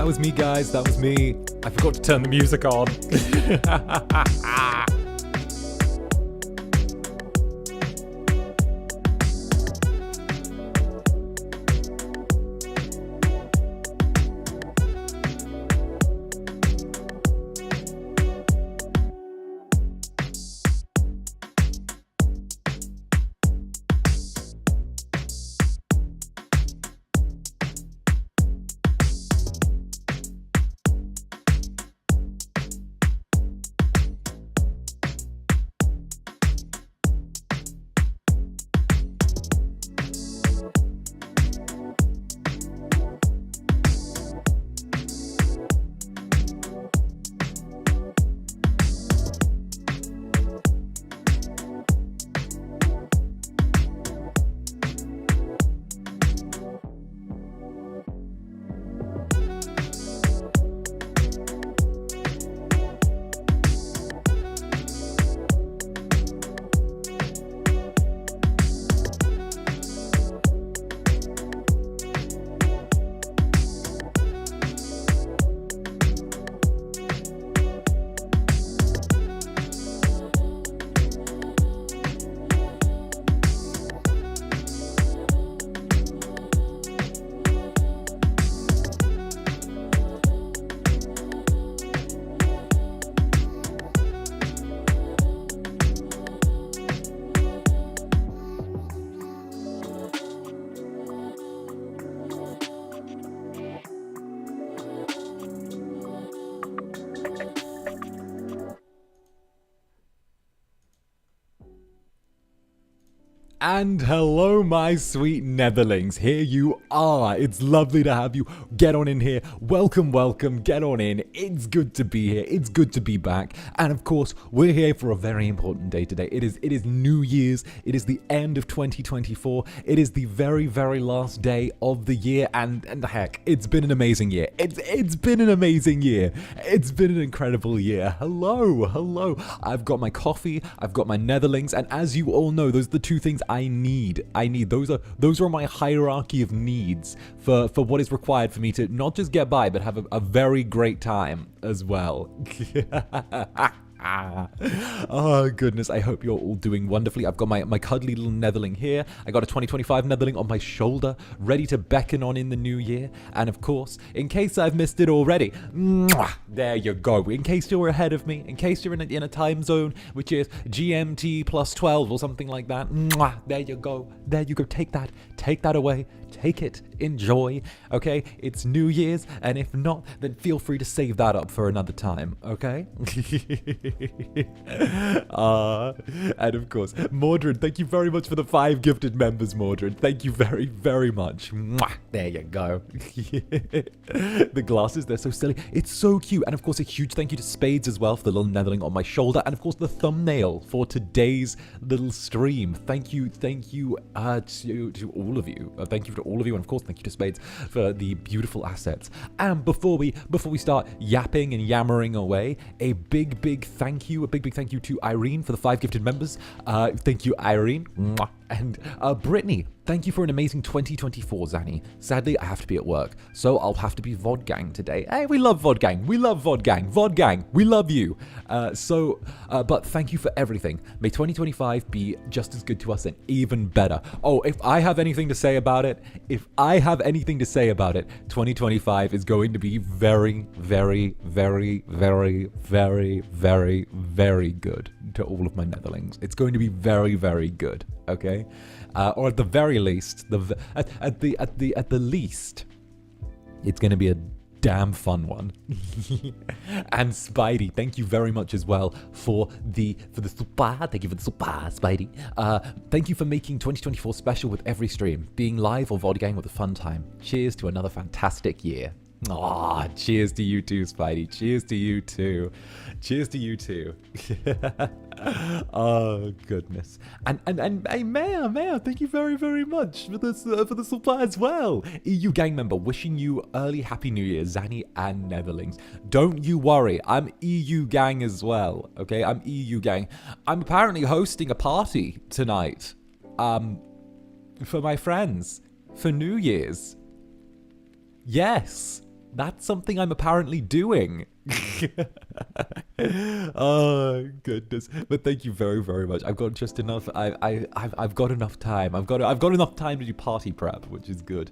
That was me, guys. That was me. I forgot to turn the music on. And hello, my sweet Netherlings. Here you are. It's lovely to have you. Get on in here. Welcome, welcome. Get on in. It's good to be here. It's good to be back. And of course, we're here for a very important day today. It is New Year's. It is the end of 2024. It is the very, very last day of the year. And heck, it's been an amazing year. It's been an amazing year. It's been an incredible year. Hello, hello. I've got my coffee. I've got my Netherlings. And as you all know, those are the two things I need. Those are my hierarchy of needs for what is required for me to not just get by, but have a very great time as well. Oh goodness, I hope you're all doing wonderfully. I've got my cuddly little Netherling here. I got a 2025 Netherling on my shoulder, ready to beckon on in the new year. And of course, in case I've missed it already, there you go. In case you're ahead of me, in case you're in a time zone which is GMT plus 12 or something like that, there you go. There you go. Take that away. Take it. Enjoy. Okay? It's New Year's, and if not, then feel free to save that up for another time. Okay? And of course, Mordred, thank you very much for the 5 gifted members, Mordred. Thank you very, very much. There you go. The glasses, they're so silly. It's so cute. And of course, a huge thank you to Spades as well for the little Netherling on my shoulder. And of course, the thumbnail for today's little stream. Thank you to all of you. Thank you to all of you. And of course, thank you to Spades for the beautiful assets. And before we start yapping and yammering away, a big thank you to Irene for the 5 gifted members. Thank you, Irene. And Brittany, thank you for an amazing 2024, Zanny. Sadly, I have to be at work, so I'll have to be VODgang today. Hey, we love VODgang. We love VODgang. VODgang, we love you. But thank you for everything. May 2025 be just as good to us and even better. Oh, if I have anything to say about it, 2025 is going to be very, very, very, very, very, very, very good to all of my Netherlings. It's going to be very, very good. Okay, or at the very least, at the least, it's going to be a damn fun one. And Spidey, thank you very much as well for the super. Thank you for the super, Spidey. Thank you for making 2024 special with every stream. Being live or VODgang with a fun time. Cheers to another fantastic year. Ah, cheers to you too, Spidey. Cheers to you too. Cheers to you too. Oh goodness. And hey, Mayor, thank you very, very much for the supply as well. EU gang member, wishing you early happy new year, Zanny and Netherlings. Don't you worry, I'm EU gang as well. Okay, I'm EU gang. I'm apparently hosting a party tonight. For my friends for New Year's. Yes. That's something I'm apparently doing. Oh goodness! But thank you very, very much. I've got just enough. I've got enough time. I've got enough time to do party prep, which is good.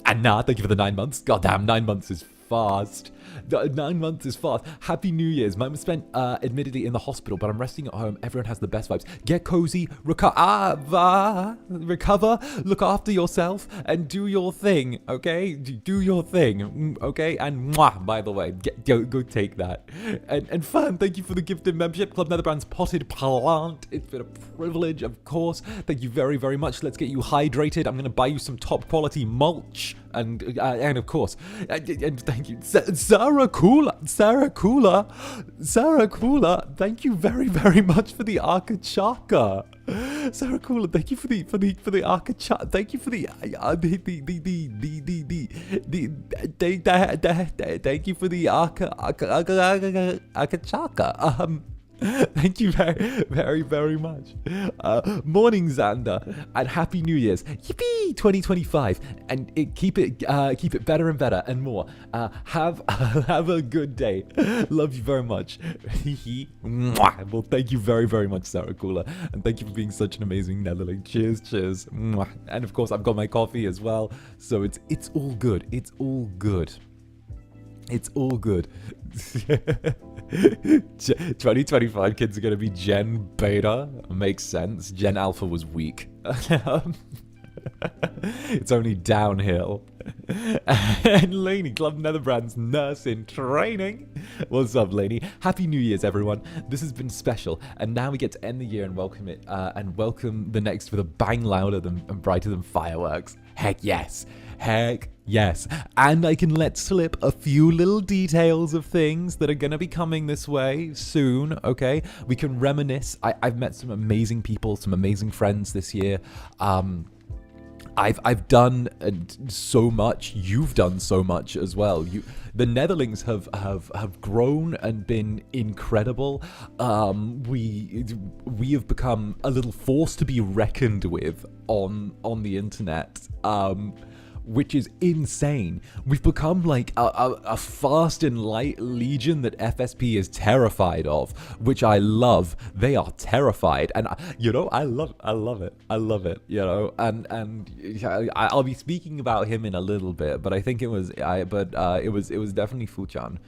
And now, thank you for the 9 months. Goddamn, 9 months is fast. 9 months is fast. Happy New Year's. Mine was spent, admittedly, in the hospital, but I'm resting at home. Everyone has the best vibes. Get cozy, recover, look after yourself, and do your thing, okay? Do your thing, okay? And mwah, by the way, go take that. And Fan, thank you for the gifted membership. Club Netherbrand's potted plant. It's been a privilege, of course. Thank you very, very much. Let's get you hydrated. I'm going to buy you some top quality mulch. And of course, and thank you, 𝓂𝓸𝓾𝓻. Thank you very, very much for the 𝓂𝓸𝓾𝓻. 𝓂𝓸𝓾𝓻, thank you for the 𝓂𝓸𝓾𝓻. Thank you for the thank you for the 𝓂𝓸𝓾𝓻. Thank you very, very, very much. Morning, Zander, and Happy New Year's. Yippee, 2025, and keep it better and better and more. Have a good day. Love you very much. Well, thank you very, very much, 𝓂𝓸𝓾𝓻, and thank you for being such an amazing Netherling. Cheers, cheers. And of course, I've got my coffee as well, so it's all good. It's all good. It's all good. 2025 kids are going to be Gen Beta. Makes sense. Gen Alpha was weak. It's only downhill. And Lainey, Club Netherbrand's nurse in training. What's up, Lainey? Happy New Year's, everyone. This has been special, and now we get to end the year and welcome it, and welcome the next with a bang louder than and brighter than fireworks. Heck yes. Heck yes. And I can let slip a few little details of things that are going to be coming this way soon, okay? We can reminisce. I've met some amazing people, some amazing friends this year. I've done so much. You've done so much as well. The Netherlings have grown and been incredible. We have become a little force to be reckoned with on the internet. Which is insane. We've become like a fast and light legion that FSP is terrified of, which I love. They are terrified, and I love it. I love it. And I'll be speaking about him in a little bit, but I think it was definitely Fu-chan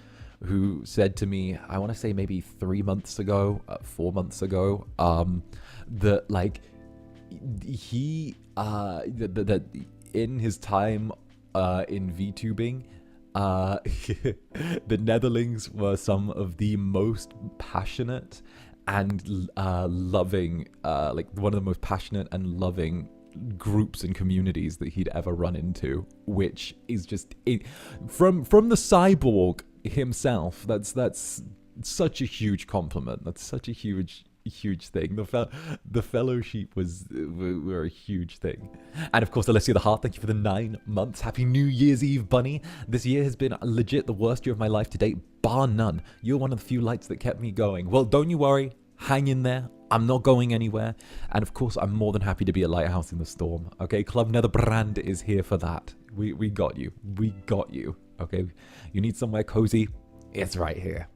who said to me, I want to say maybe 4 months ago, that like that in his time in VTubing, the Netherlings were some of the most passionate and loving, like one of the most passionate and loving groups and communities that he'd ever run into, which is just from the cyborg himself. That's such a huge compliment. That's such a huge thing. The fellowship were a huge thing. And of course, Alessia the Heart, thank you for the 9 months. Happy New Year's Eve, bunny. This year has been legit the worst year of my life to date, bar none. You're one of the few lights that kept me going. Well, don't you worry. Hang in there. I'm not going anywhere. And of course, I'm more than happy to be a lighthouse in the storm. Okay, Club Netherbrand is here for that. We got you. We got you. Okay, you need somewhere cozy? It's right here.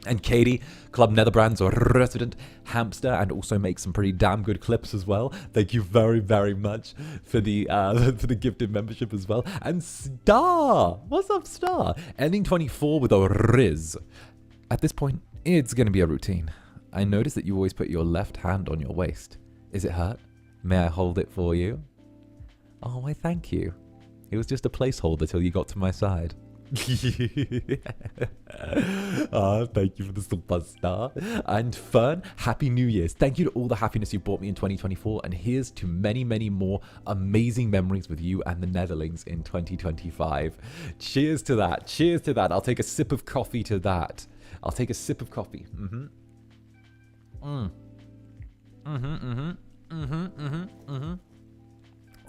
And Katie, Club Netherbrand's resident hamster, and also makes some pretty damn good clips as well. Thank you very, very much for the gifted membership as well. And Star, what's up, Star? Ending 24 with a Riz. At this point, it's going to be a routine. I noticed that you always put your left hand on your waist. Is it hurt? May I hold it for you? Oh, why thank you. It was just a placeholder till you got to my side. Thank you for the superstar. And Fern, Happy New Year's. Thank you to all the happiness you brought me in 2024, and here's to many, many more amazing memories with you and the Netherlings in 2025. Cheers to that. Cheers to that. I'll take a sip of coffee to that. I'll take a sip of coffee.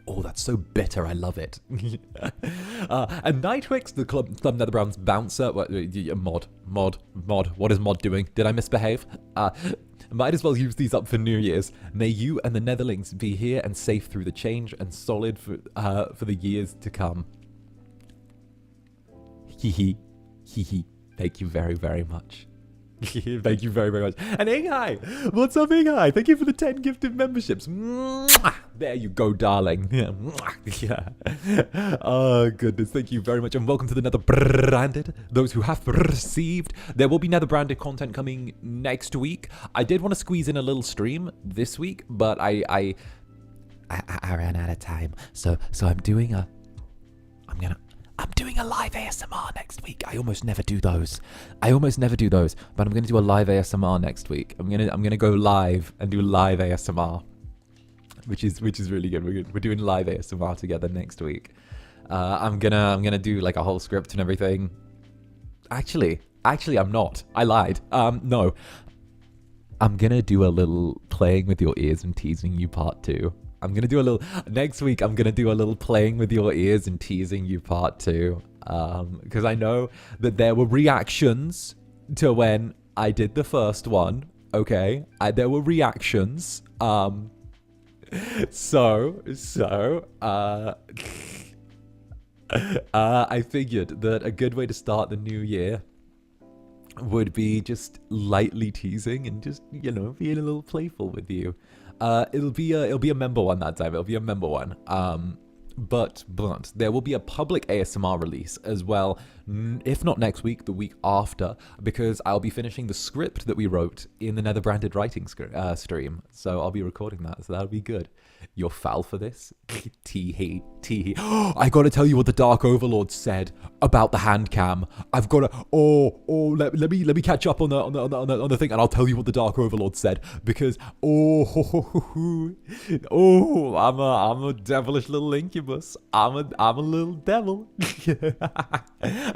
Oh, that's so bitter. I love it. And Nightwix, the Club Netherbrand's bouncer. Mod. What is Mod doing? Did I misbehave? Might as well use these up for New Year's. May you and the Netherlings be here and safe through the change and solid for the years to come. Hee hee. Thank you very, very much. Thank you very, very much. And Inghai, what's up, Inghai? Thank you for the 10 gifted memberships. Mwah! There you go, darling. Yeah. Oh, goodness. Thank you very much. And welcome to the Netherbranded. Those who have received. There will be Netherbranded content coming next week. I did want to squeeze in a little stream this week, but I ran out of time. So I'm doing a live ASMR next week. I almost never do those, but I'm going to do a live ASMR next week. I'm gonna go live and do live ASMR, which is really good. We're doing live ASMR together next week. I'm gonna do like a whole script and everything. Actually, I'm not. I lied. No, I'm gonna do a little playing with your ears and teasing you part 2. Next week, I'm going to do a little playing with your ears and teasing you part 2. Because I know that there were reactions to when I did the first one. Okay. There were reactions. I figured that a good way to start the new year would be just lightly teasing and just, being a little playful with you. It'll be a member one that time. It'll be a member one. But there will be a public ASMR release as well, if not next week, the week after, because I'll be finishing the script that we wrote in the Netherbranded writing stream. So I'll be recording that, so that'll be good. You're foul for this? Tee-hee. I gotta tell you what the Dark Overlord said about the hand cam. I've gotta. Let me catch up on the thing, and I'll tell you what the Dark Overlord said, because I'm a devilish little incubus. I'm a little devil.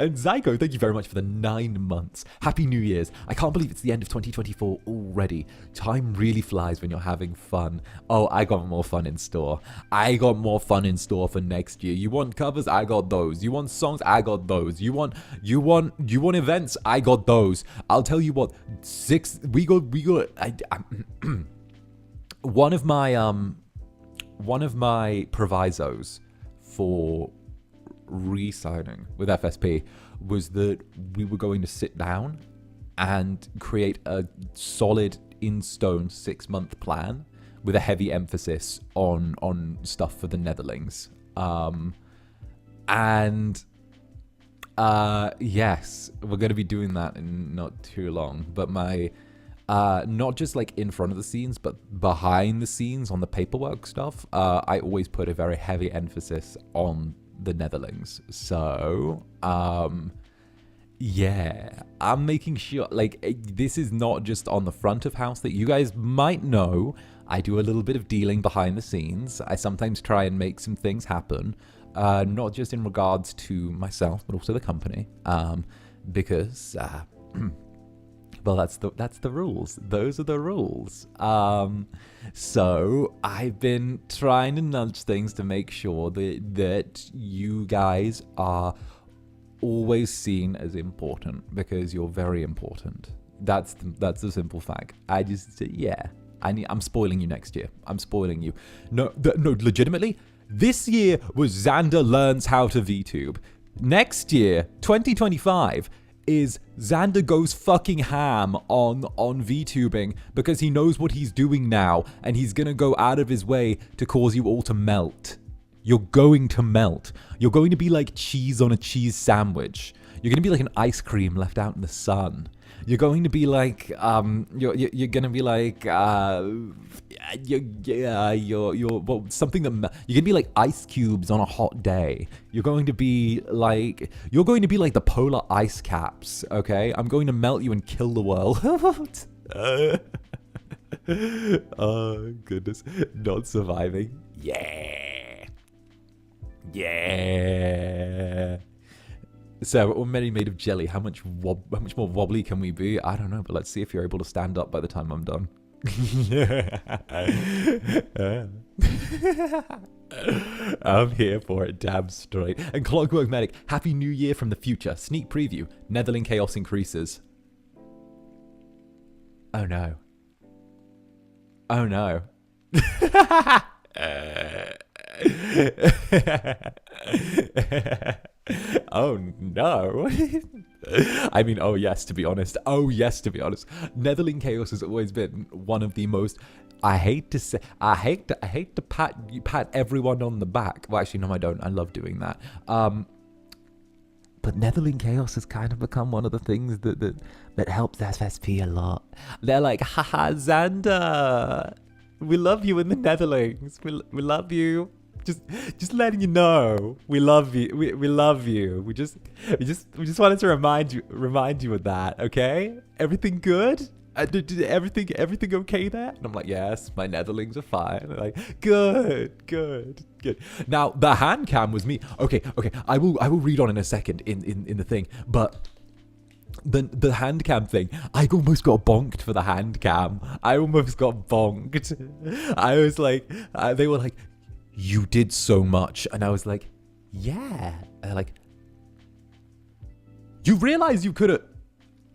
And Zyko, thank you very much for the 9 months. Happy New Year's. I can't believe it's the end of 2024 already. Time really flies when you're having fun. Oh, I got more fun in store. I got more fun in store for next year. You want covers? I got those. You want songs? I got those. You want events? I got those. I'll tell you what. One of my provisos for re-signing with FSP was that we were going to sit down and create a solid in-stone 6-month plan with a heavy emphasis on stuff for the Netherlings. Yes, we're going to be doing that in not too long. But my, not just like in front of the scenes, but behind the scenes on the paperwork stuff, I always put a very heavy emphasis on the Netherlings. So, yeah, I'm making sure, like, this is not just on the front of house that you guys might know. I do a little bit of dealing behind the scenes. I sometimes try and make some things happen, not just in regards to myself, but also the company, because, well, that's the rules. Those are the rules. So I've been trying to nudge things to make sure that you guys are always seen as important, because you're very important. That's the simple fact. I'm spoiling you next year. I'm spoiling you. No, legitimately, this year was Zander learns how to VTube. Next year, 2025, is Zander goes fucking ham on VTubing, because he knows what he's doing now, and he's gonna go out of his way to cause you all to melt. You're going to melt. You're going to be like cheese on a cheese sandwich. You're gonna be like an ice cream left out in the sun. You're going to be like, you're gonna be like, something that, you're gonna be like ice cubes on a hot day. You're going to be like the polar ice caps, okay? I'm going to melt you and kill the world. Oh, goodness. Not surviving. Yeah. So we're already made of jelly. How much more wobbly can we be? I don't know, but let's see if you're able to stand up by the time I'm done. I'm here for it, damn straight. And Clockwork Medic, Happy New Year from the future. Sneak preview. Netherling chaos increases. Oh no. Oh no. Oh no. I mean, oh yes, to be honest. Oh yes, to be honest. Netherling Chaos has always been one of the most. I hate to pat everyone on the back. Well, actually, no, I don't. I love doing that. But Netherling Chaos has kind of become one of the things that helps FSP a lot. They're like, haha, Zander, we love you in the Netherlands. We love you. Just letting you know, we love you. We love you. We just wanted to remind you of that. Okay, everything good? Everything okay there? And I'm like, yes, my Netherlings are fine. They're like, good. Now the hand cam was me. Okay. I will read on in a second in the thing, but. The hand cam thing, I almost got bonked for the hand cam. I almost got bonked. I was like, they were like, you did so much. And I was like, yeah. And they're like, you realize you could have,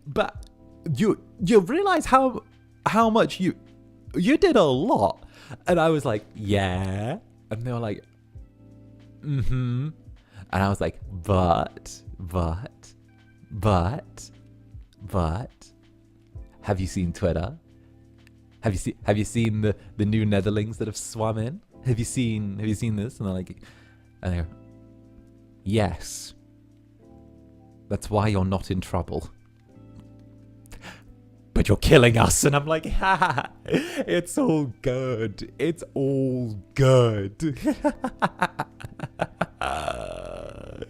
but you realize how much you did a lot. And I was like, yeah. And they were like, mm-hmm. And I was like, but have you seen Twitter? Have you seen the new Netherlings that have swum in? Have you seen this? And they're like, and they go, yes. That's why you're not in trouble. But you're killing us. And I'm like, ha, it's all good. It's all good.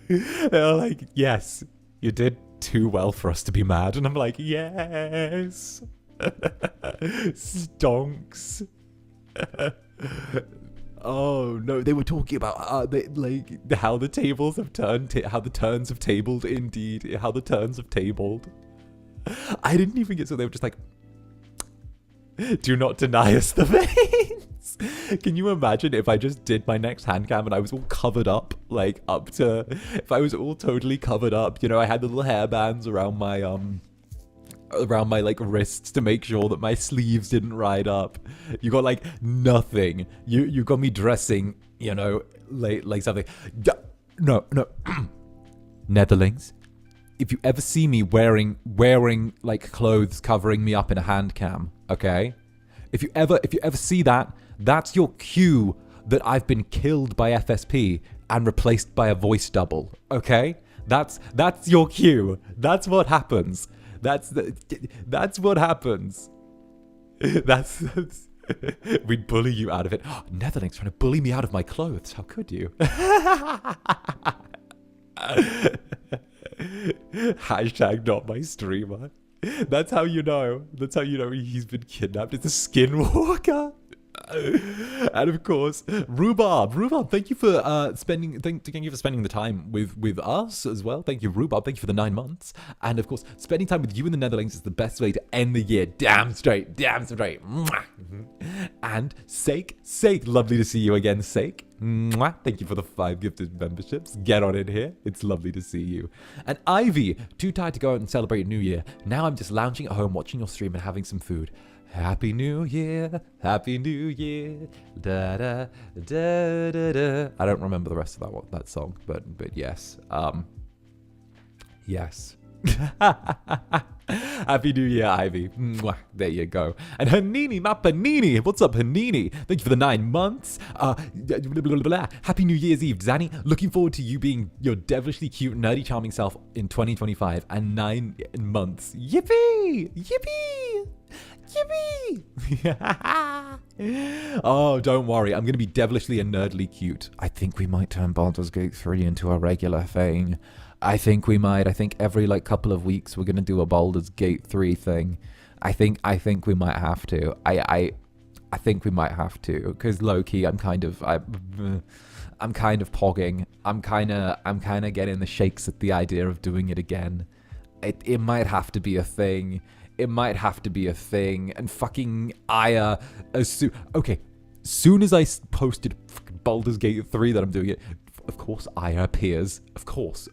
They're like, yes, you did too well for us to be mad. And I'm like, yes. Stonks. Oh no, they were talking about how the tables have turned, how the turns have tabled. Indeed, how the turns have tabled. I didn't even get, so they were just like, do not deny us the veins. Can you imagine if I just did my next hand cam and I was all covered up, like if I was all totally covered up, you know, I had the little hairbands around my like wrists to make sure that my sleeves didn't ride up. You got like nothing. You got me dressing, you know, like something. No. Netherlings. If you ever see me wearing like clothes covering me up in a hand cam, okay? If you ever see that, that's your cue that I've been killed by FSP and replaced by a voice double, okay? That's your cue. That's what happens. That's what happens. That's we'd bully you out of it. Oh, Netherlings trying to bully me out of my clothes. How could you? Hashtag not my streamer. That's how you know. That's how you know he's been kidnapped. It's a skinwalker. And of course, Rhubarb, thank you for spending the time with us as well. Thank you, Rhubarb. Thank you for the 9 months. And of course, spending time with you in the Netherlands is the best way to end the year. Damn straight. Mwah. And Sake, lovely to see you again, Sake. Mwah. Thank you for the 5 gifted memberships. Get on in here. It's lovely to see you. And Ivy, too tired to go out and celebrate New Year. Now I'm just lounging at home watching your stream and having some food. Happy New Year, Happy New Year, da da da da da. I don't remember the rest of that song, but yes, yes. Happy New Year, Ivy. Mwah, there you go. And Hanini, my Panini. What's up, Hanini? Thank you for the 9 months. Happy New Year's Eve, Zanny. Looking forward to you being your devilishly cute, nerdy, charming self in 2025 and 9 months. Yippee! Yippee! Yippee! Oh, don't worry. I'm going to be devilishly and nerdly cute. I think we might turn Baldur's Gate 3 into a regular thing. I think we might. I think every couple of weeks we're going to do a Baldur's Gate 3 thing. I think we might have to. I think we might have to, because low-key I'm kind of pogging. I'm kind of getting the shakes at the idea of doing it again. It might have to be a thing. It might have to be a thing. And fucking Aya, soon as I posted Baldur's Gate 3 that I'm doing it, of course Aya appears. Of course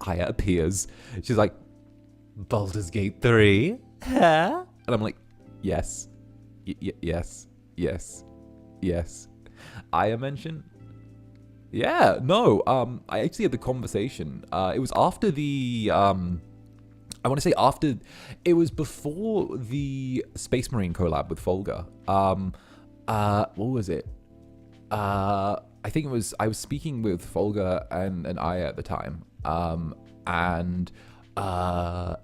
Aya appears. She's like, Baldur's Gate 3? Huh? And I'm like, yes. Yes. Aya mention? Yeah, no, I actually had the conversation. It was after the, I want to say after, it was before the Space Marine collab with 𝔂𝓸𝓾𝓻. What was it? I think it was, I was speaking with 𝔂𝓸𝓾𝓻 and Aya at the time. And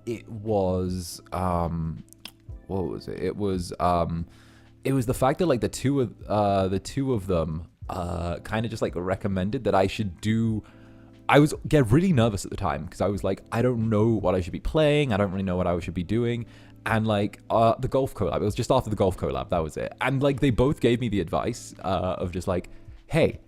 it was, what was it? It was the fact that like the two of them kind of just like recommended that I should do. I was get really nervous at the time because I was like, I don't know what I should be playing. I don't really know what I should be doing. And like the golf collab, it was just after the golf collab, that was it. And like they both gave me the advice of just like, hey,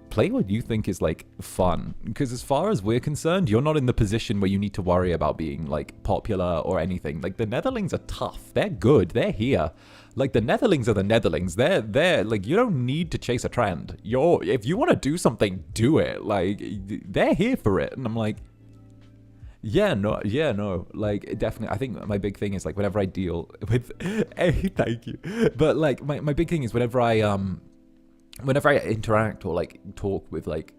play what you think is like fun, because as far as we're concerned, you're not in the position where you need to worry about being like popular or anything. Like the Netherlings are tough, they're good, they're here. Like the Netherlings are the Netherlings, they're like, you don't need to chase a trend. If you want to do something, do it. Like they're here for it. And I'm like, yeah, no, like definitely. I think my big thing is like whenever I deal with, hey, thank you. But like my big thing is whenever I interact or like talk with like,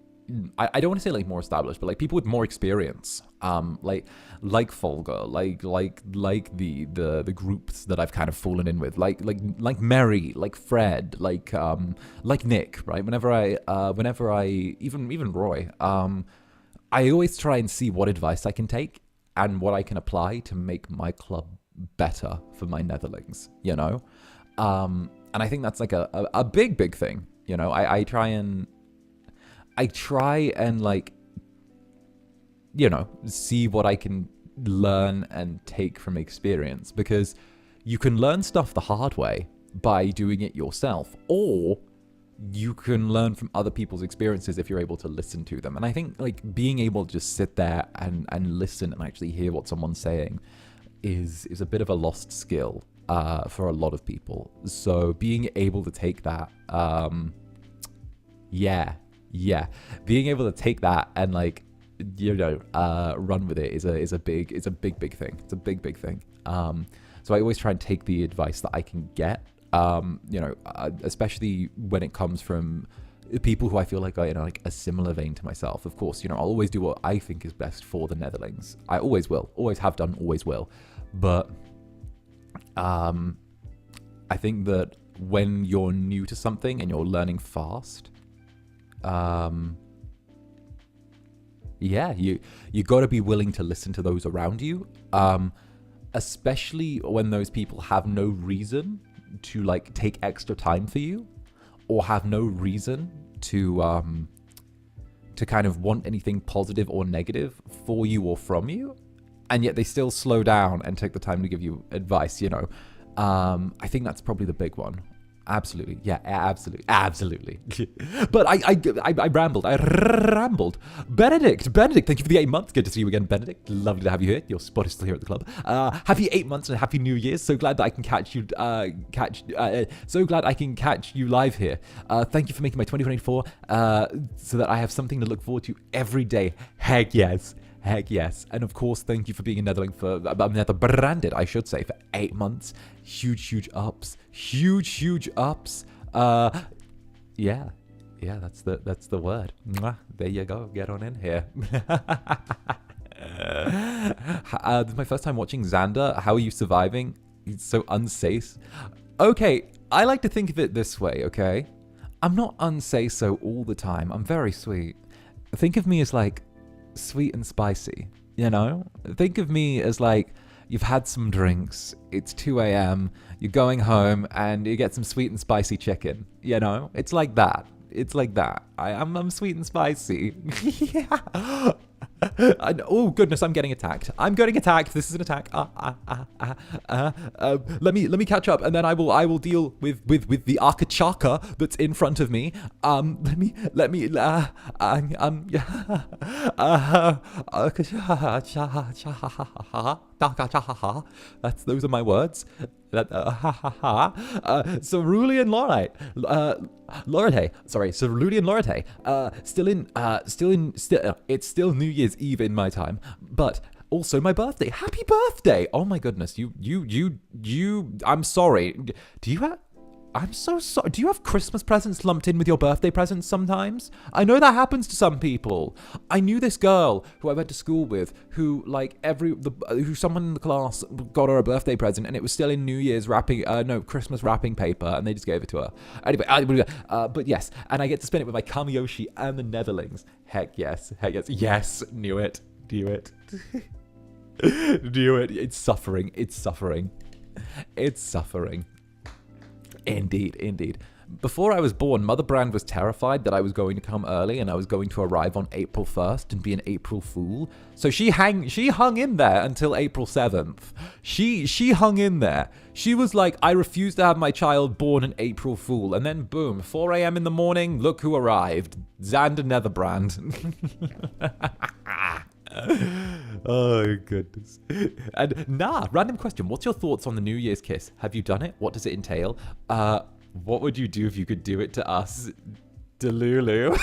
I don't want to say like more established, but like people with more experience, like 𝔂𝓸𝓾𝓻, like the groups that I've kind of fallen in with, like Mary, like Fred, like Nick, right? Whenever I even Roy, I always try and see what advice I can take and what I can apply to make my club better for my Netherlings, you know? And I think that's like a big thing. You know, I try and like, you know, see what I can learn and take from experience, because you can learn stuff the hard way by doing it yourself, or you can learn from other people's experiences if you're able to listen to them. And I think like being able to just sit there and listen and actually hear what someone's saying is a bit of a lost skill for a lot of people. So being able to take that, being able to take that and like, you know, run with it is a big thing. It's a big thing. So I always try and take the advice that I can get, you know, especially when it comes from people who I feel like are in like a similar vein to myself. Of course, you know, I'll always do what I think is best for the Netherlings. I always will, always have done, always will. But I think that when you're new to something and you're learning fast, you got to be willing to listen to those around you, especially when those people have no reason to like take extra time for you, or have no reason to kind of want anything positive or negative for you or from you, and yet they still slow down and take the time to give you advice, you know. I think that's probably the big one. Absolutely. Yeah, absolutely. But I rambled. Benedict, thank you for the 8 months. Good to see you again, Benedict. Lovely to have you here. Your spot is still here at the club. Happy 8 months and happy New Year. So glad that I can catch you. So glad I can catch you live here. Thank you for making my 2024 so that I have something to look forward to every day. Heck yes. And of course, thank you for being a Netherling for Netherbranded, I should say, for 8 months. Huge ups. Huge ups. Yeah, that's the word. Mwah. There you go. Get on in here. This is my first time watching Zander. How are you surviving? It's so unsafe. Okay, I like to think of it this way, okay? I'm not unsafe so all the time. I'm very sweet. Think of me as like sweet and spicy, you know? Think of me as like, you've had some drinks, it's 2 a.m, you're going home and you get some sweet and spicy chicken, you know? It's like that. I'm sweet and spicy. Yeah. Oh goodness, I'm getting attacked. This is an attack. Let me catch up, and then I will deal with the 𝓂𝓾𝓻 that's in front of me. Those are my words. 𝓱𝓸𝓼𝓽 it's still New Year's Eve in my time, but also my birthday. Happy birthday! Oh my goodness, you I'm sorry. Do you have I'm so sorry. Do you have Christmas presents lumped in with your birthday presents sometimes? I know that happens to some people. I knew this girl who I went to school with who, like, who someone in the class got her a birthday present and it was still in Christmas wrapping paper and they just gave it to her. Anyway, but yes, and I get to spend it with my Kamiyoshi and the Netherlings. Heck yes. Yes, knew it. Knew it. Knew it. It's suffering. Indeed. Before I was born, Mother Brand was terrified that I was going to come early and I was going to arrive on April 1st and be an April Fool. So she hung in there until April 7th. She hung in there. She was like, I refuse to have my child born an April Fool. And then boom, 4 a.m. in the morning, look who arrived. Zander Netherbrand. Oh, goodness. And random question. What's your thoughts on the New Year's kiss? Have you done it? What does it entail? What would you do if you could do it to us? Delulu.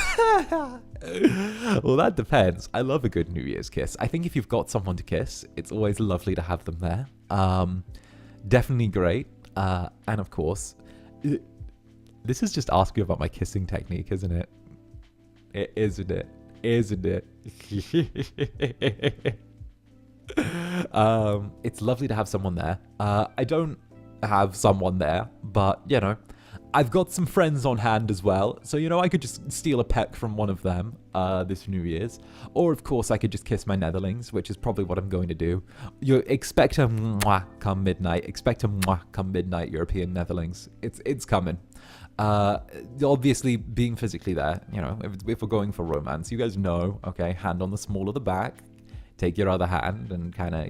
Well, that depends. I love a good New Year's kiss. I think if you've got someone to kiss, it's always lovely to have them there. Definitely great. And of course, this is just asking about my kissing technique, isn't it? Isn't it? It's lovely to have someone there. I don't have someone there, but you know, I've got some friends on hand as well, so you know, I could just steal a peck from one of them this New Year's, or of course I could just kiss my Netherlings, which is probably what I'm going to do. You expect a mwah come midnight. Expect a mwah come midnight, European Netherlings. It's coming. Obviously being physically there, you know, if we're going for romance, you guys know, okay, hand on the small of the back, take your other hand and kind of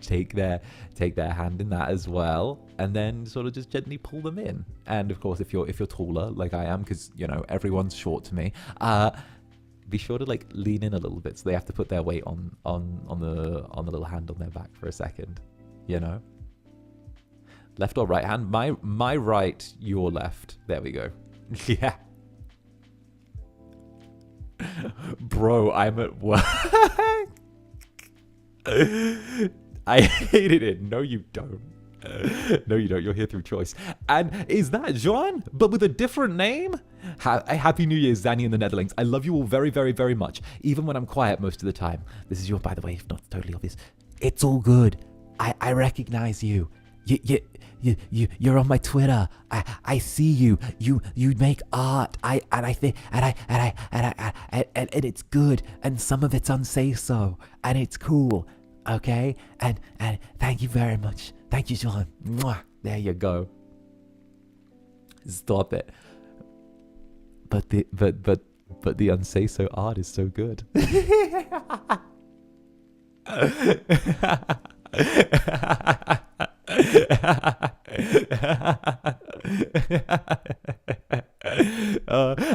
take their hand in that as well, and then sort of just gently pull them in. And of course, if you're taller like I am, because you know everyone's short to me, be sure to like lean in a little bit so they have to put their weight on the little hand on their back for a second, you know. Left or right hand? My right, your left. There we go. Yeah. Bro, I'm at work. I hated it. No, you don't. No, you don't. You're here through choice. And is that Jean, but with a different name? Happy New Year, Zanny in the Netherlands. I love you all very, very, very much, even when I'm quiet most of the time. This is your, by the way, if not totally obvious. It's all good. I recognize you. You're on my Twitter. I see you. You make art. And it's good. And some of it's unsay so. And it's cool. Okay? And thank you very much. Thank you, Sean. Mwah. There you go. Stop it. But the unsay so art is so good.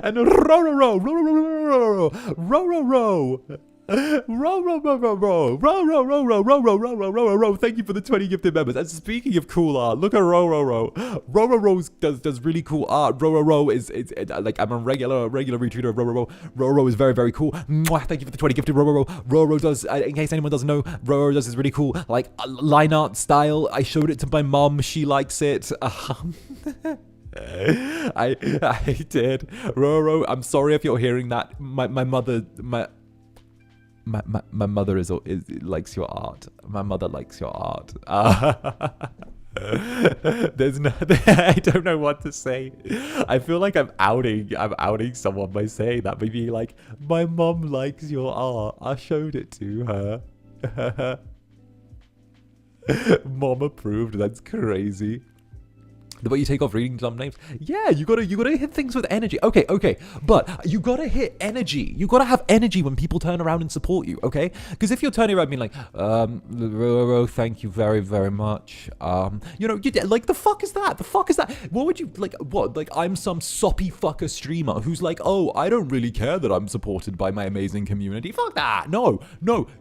And row. Thank you for the 20 gifted members. And speaking of cool art, look at Ro does really cool art. Ro is like, I'm a regular retweeter of Ro is very, very cool. Mwah, thank you for the 20 gifted Ro does, in case anyone doesn't know, Ro does is really cool, like line art style. I showed it to my mom, she likes it. I did. Ro, I'm sorry if you're hearing that. My mother is likes your art. My mother likes your art. There's no, I don't know what to say. I feel like I'm outing someone by saying that. Maybe like, my mom likes your art. I showed it to her. Mom approved. That's crazy. The way you take off reading some names. Yeah, you gotta hit things with energy. Okay. But you gotta hit energy. You gotta have energy when people turn around and support you, okay? Because if you're turning around being like, thank you very, very much. You know, like, the fuck is that? What would you, like, what? Like, I'm some soppy fucker streamer who's like, oh, I don't really care that I'm supported by my amazing community. Fuck that. No.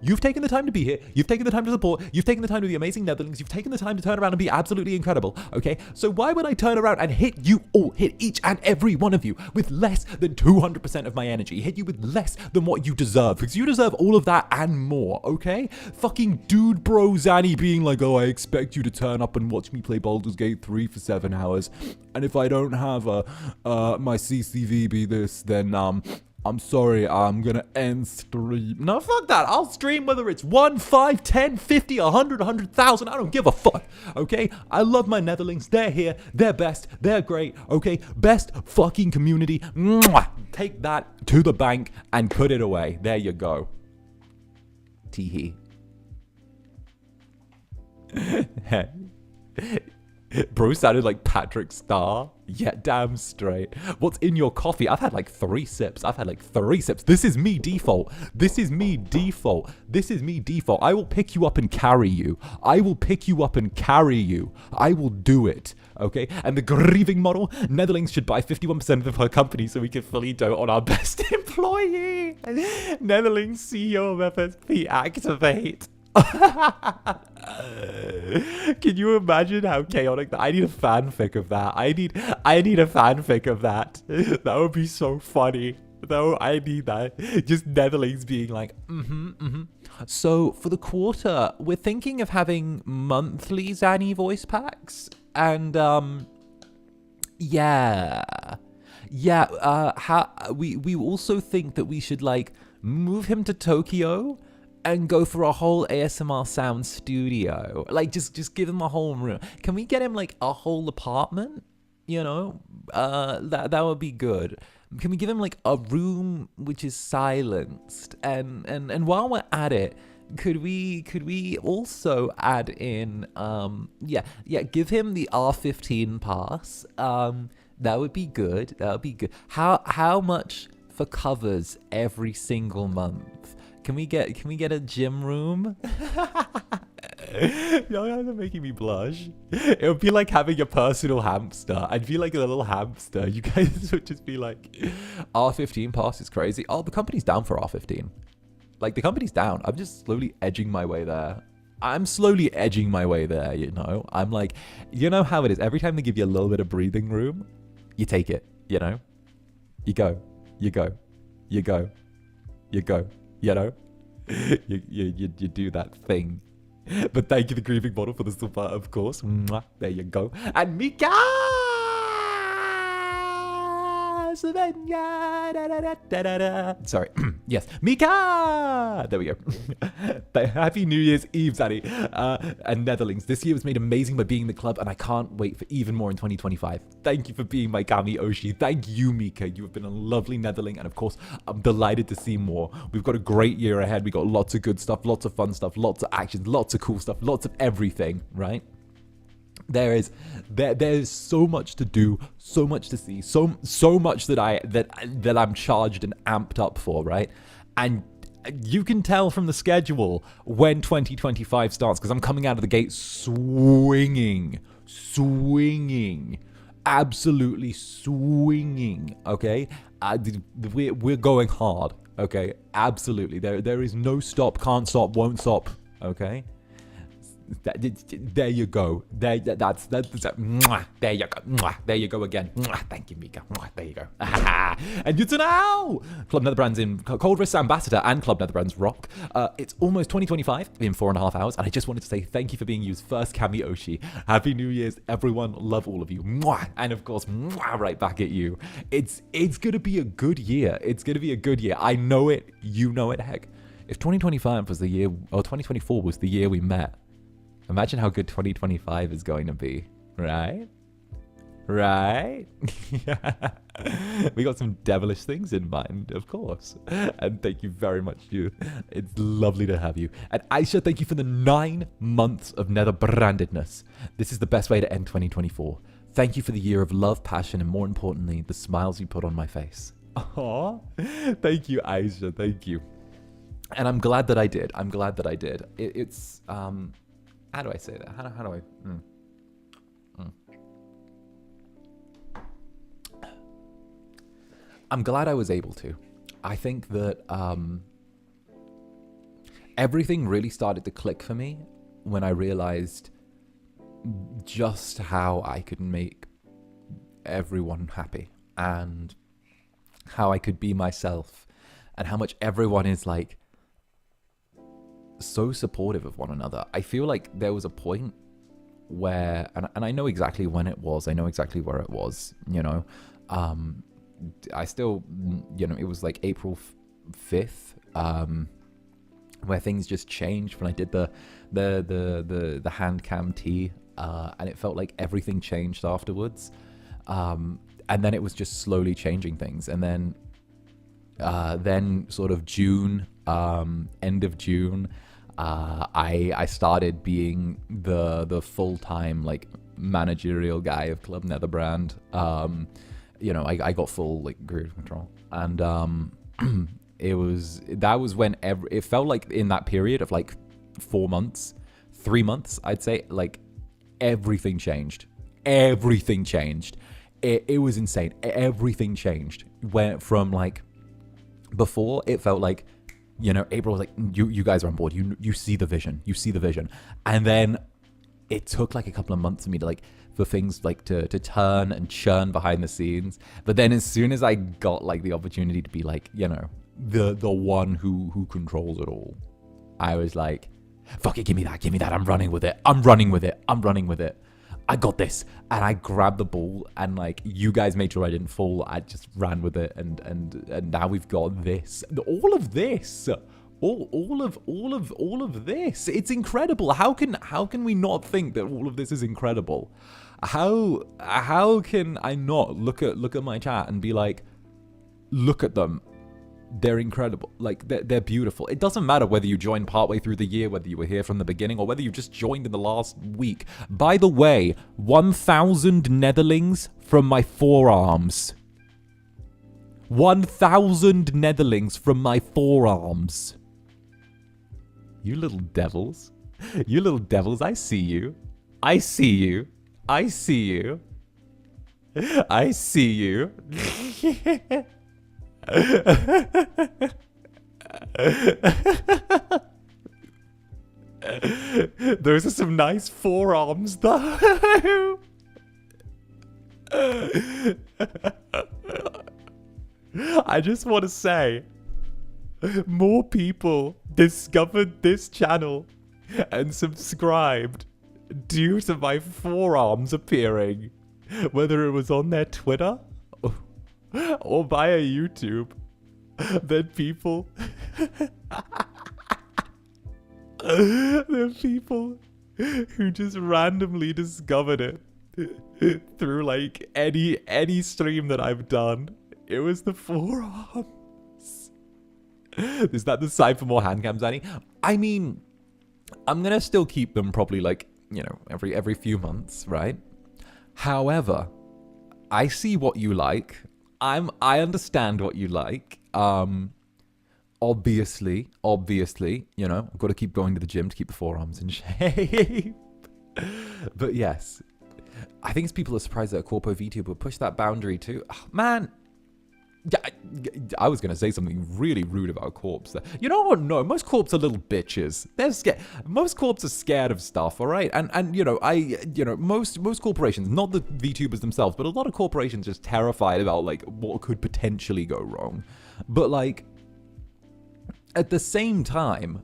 You've taken the time to be here. You've taken the time to support. You've taken the time to be amazing Netherlands. You've taken the time to turn around and be absolutely incredible, okay? So why why would I turn around and hit you all, hit each and every one of you with less than 200% of my energy, hit you with less than what you deserve, because you deserve all of that and more, okay? Fucking dude bro Zanny being like, oh, I expect you to turn up and watch me play Baldur's Gate 3 for 7 hours, and if I don't have my CCV be this, then I'm sorry, I'm gonna end stream. No, fuck that. I'll stream whether it's 1, 5, 10, 50, 100, 100,000. I don't give a fuck, okay? I love my Netherlings. They're here. They're best. They're great, okay? Best fucking community. Mwah! Take that to the bank and put it away. There you go. Teehee. Bro sounded like Patrick Star. Yeah, damn straight. What's in your coffee? I've had like 3 sips. This is me default. This is me default. I will pick you up and carry you. I will do it. Okay? And the grieving model, Netherlings should buy 51% of her company so we can fully dote on our best employee. Netherlings CEO of FSP activate. Can you imagine how chaotic that? I need a fanfic of that. I need a fanfic of that. That would be so funny. No, I need that. Just Netherlings being like, So for the quarter, we're thinking of having monthly Zanny voice packs, and we also think that we should like move him to Tokyo and go for a whole ASMR sound studio. Like, just give him a whole room. Can we get him, like, a whole apartment? You know? That would be good. Can we give him, like, a room which is silenced? And while we're at it, could we also add in, give him the R15 pass. That would be good. How much for covers every single month? Can we get a gym room? Y'all guys are making me blush. It would be like having a personal hamster. I'd be like a little hamster. You guys would just be like, R15 pass is crazy. Oh, the company's down for R15. Like, the company's down. I'm just slowly edging my way there. You know? I'm like, you know how it is. Every time they give you a little bit of breathing room, you take it, you know? You go. You know, you do that thing. But thank you, the grieving model, for the support, of course. Mwah, there you go. And Mika! Sorry. Yes, Mika! There we go. Happy New Year's Eve, Zanny. And Netherlings. This year was made amazing by being in the club, and I can't wait for even more in 2025. Thank you for being my Kami Oshi. Thank you, Mika. You have been a lovely Netherling, and of course, I'm delighted to see more. We've got a great year ahead. We've got lots of good stuff, lots of fun stuff, lots of actions, lots of cool stuff, lots of everything, right? There is so much to do, so much to see, so much that I'm charged and amped up for, right? And you can tell from the schedule when 2025 starts, because I'm coming out of the gate swinging, absolutely swinging. Okay, we're going hard. Okay, absolutely. There is no stop, can't stop, won't stop. Okay. There you go. There you go. There you go again. Thank you, Mika. There you go. And you now, Club Netherbrand's in Cold Risk Ambassador and Club Netherbrand's Rock. It's almost 2025 in 4.5 hours, and I just wanted to say thank you for being used first Kami Oshi. Happy New Year's, everyone. Love all of you. And of course, right back at you. It's gonna be a good year. I know it. You know it. Heck, if 2025 was the year, or 2024 was the year we met, imagine how good 2025 is going to be, right? We got some devilish things in mind, of course. And thank you very much, you. It's lovely to have you. And Aisha, thank you for the 9 months of Netherbrandedness. This is the best way to end 2024. Thank you for the year of love, passion, and more importantly, the smiles you put on my face. Aww. Thank you, Aisha. Thank you. And I'm glad that I did. It's how do I say that? How do I? I'm glad I was able to. I think that everything really started to click for me when I realized just how I could make everyone happy and how I could be myself and how much everyone is like so supportive of one another. I feel like there was a point where, and I know exactly when it was, I know exactly where it was, you know, I still, you know, it was like April 5th, where things just changed when I did the hand cam tea, and it felt like everything changed afterwards. And then it was just slowly changing things. And then sort of June, end of June, I started being the full-time like managerial guy of Club Netherbrand. You know, I got full like creative control, and that was when it felt like in that period of like 4 months, 3 months, I'd say, like everything changed. Everything changed. It was insane. Everything changed. Went from like before, it felt like, you know, April was like, you guys are on board. You see the vision. You see the vision. And then it took like a couple of months for me to like, for things like to turn and churn behind the scenes. But then as soon as I got like the opportunity to be like, you know, the one who controls it all, I was like, fuck it, give me that. I'm running with it. I got this. And I grabbed the ball, and like, you guys made sure I didn't fall. I just ran with it, and now we've got this. All of this. All of this. It's incredible. How can we not think that all of this is incredible? How can I not look at my chat and be like, look at them. They're incredible. Like, they're beautiful. It doesn't matter whether you joined partway through the year, whether you were here from the beginning, or whether you just joined in the last week. By the way, 1,000 netherlings from my forearms. 1,000 netherlings from my forearms. You little devils. You little devils, I see you. I see you. I see you. I see you. Those are some nice forearms, though. I just want to say, more people discovered this channel and subscribed due to my forearms appearing, whether it was on their Twitter or via YouTube, than people than people who just randomly discovered it through like any stream that I've done. It was the forearms. Is that the sign for more hand cams, Annie? I mean, I'm gonna still keep them probably like, you know, every few months, right? However, I see what you like. I understand what you like. Obviously, you know, I've got to keep going to the gym to keep the forearms in shape. But yes, I think people are surprised that a corpo VTuber would push that boundary too. Oh, man, I was going to say something really rude about a corpse there. You know what? No, most corps are little bitches. They're scared. Most corps are scared of stuff, all right? And you know, most corporations, not the VTubers themselves, but a lot of corporations just terrified about like what could potentially go wrong. But like, at the same time,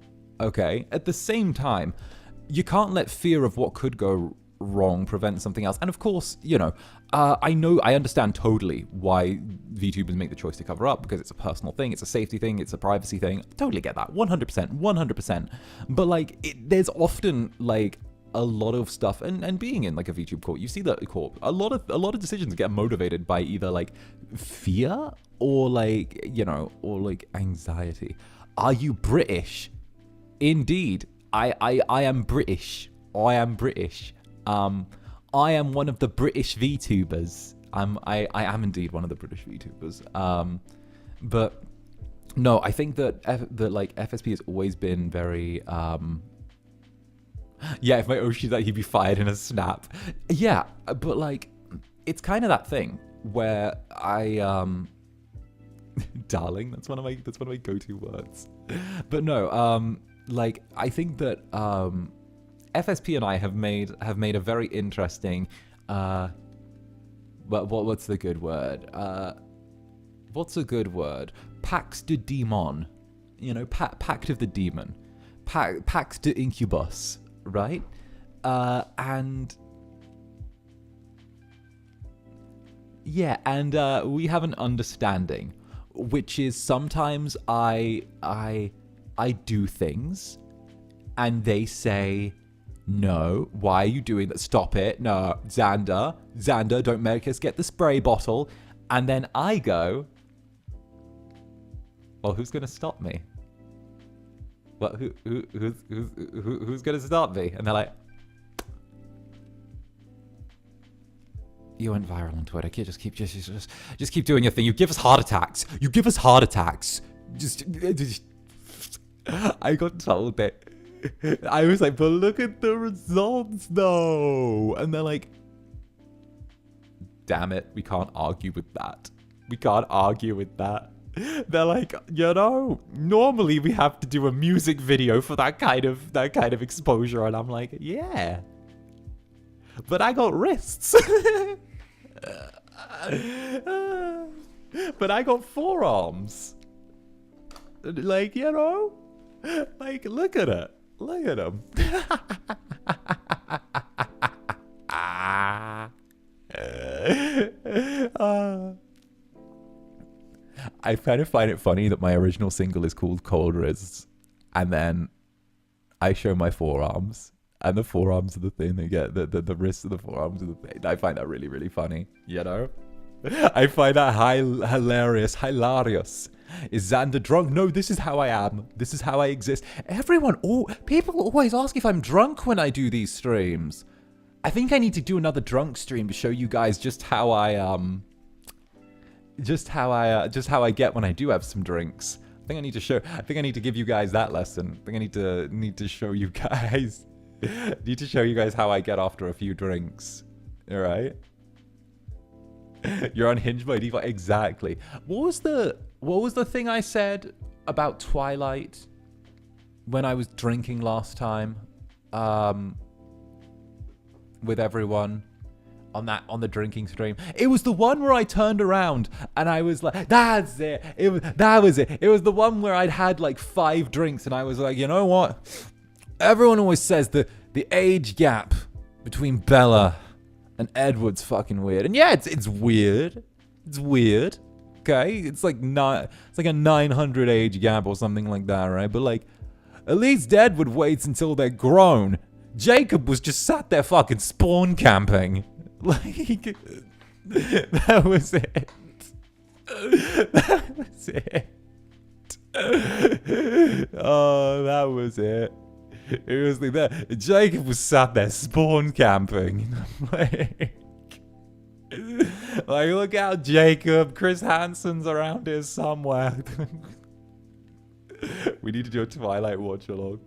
you can't let fear of what could go wrong prevent something else. And of course, you know, I understand totally why VTubers make the choice to cover up, because it's a personal thing, it's a safety thing, it's a privacy thing. Totally get that, 100%. But like, there's often like a lot of stuff, and being in like a VTube corp, you see that corp, a lot of decisions get motivated by either like fear or like, you know, or like anxiety. Are you British? Indeed, I am British. I am British. I am one of the British VTubers. I am indeed one of the British VTubers. But no, I think that like FSP has always been very yeah, if my Oshi's that, he'd be fired in a snap. Yeah, but like, it's kind of that thing where darling, that's one of my go-to words. But no, like, I think that FSP and I have made a very interesting, what's the good word? What's a good word? Pax de Demon, you know, Pact of the Demon, Pax de Incubus, right? And yeah, and we have an understanding, which is sometimes I do things, and they say, no, why are you doing that? Stop it. No, Zander, don't make us get the spray bottle. And then I go, well, who's going to stop me? Well, who's going to stop me? And they're like, you went viral on Twitter. Just keep doing your thing. You give us heart attacks. Just I got told that. I was like, but look at the results though. And they're like, damn it, we can't argue with that. They're like, you know, normally we have to do a music video for that kind of exposure. And I'm like, yeah, but I got wrists. But I got forearms. Like, you know, like, look at it. Look at him. I kind of find it funny that my original single is called Cold Wrists, and then I show my forearms, and the forearms are the thing they get, the wrists of the forearms are the thing. I find that really, really funny, you know? I find that hilarious. Is Zander drunk? No, this is how I am. This is how I exist. People always ask if I'm drunk when I do these streams. I think I need to do another drunk stream to show you guys just how I get when I do have some drinks. I think I need to give you guys that lesson. I think I need to show you guys. Need to show you guys how I get after a few drinks. All right. You're unhinged by default. Exactly. What was the thing I said about Twilight when I was drinking last time? With everyone on the drinking stream. It was the one where I turned around and I was like, that's it. That was it. It was the one where I'd had like 5 drinks and I was like, you know what? Everyone always says the age gap between Bella and Edward's fucking weird. And yeah, it's weird. It's weird. Okay? It's like a 900 age gap or something like that, right? But like, at least Edward waits until they're grown. Jacob was just sat there fucking spawn camping. Like, that was it. That was it. Oh, that was it. It was like that. Jacob was sat there spawn camping. Like, look out, Jacob. Chris Hansen's around here somewhere. We need to do a Twilight watch along.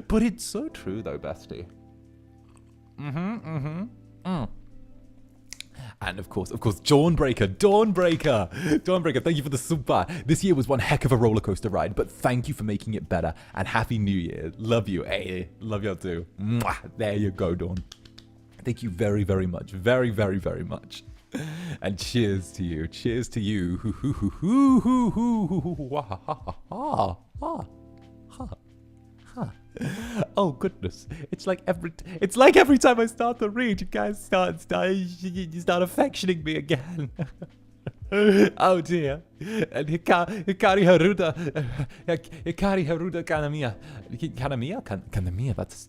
But it's so true, though, bestie. And of course, Dawnbreaker, thank you for the super. This year was one heck of a roller coaster ride, but thank you for making it better. And Happy New Year. Love you. Hey, love you too. Mwah. There you go, Dawn. Thank you very, very much. Very, very, very much. And cheers to you. Cheers to you. Oh goodness! It's like every time I start to read, you guys start affectioning me again. Oh dear! And Hikari Haruda Kanamiya. That's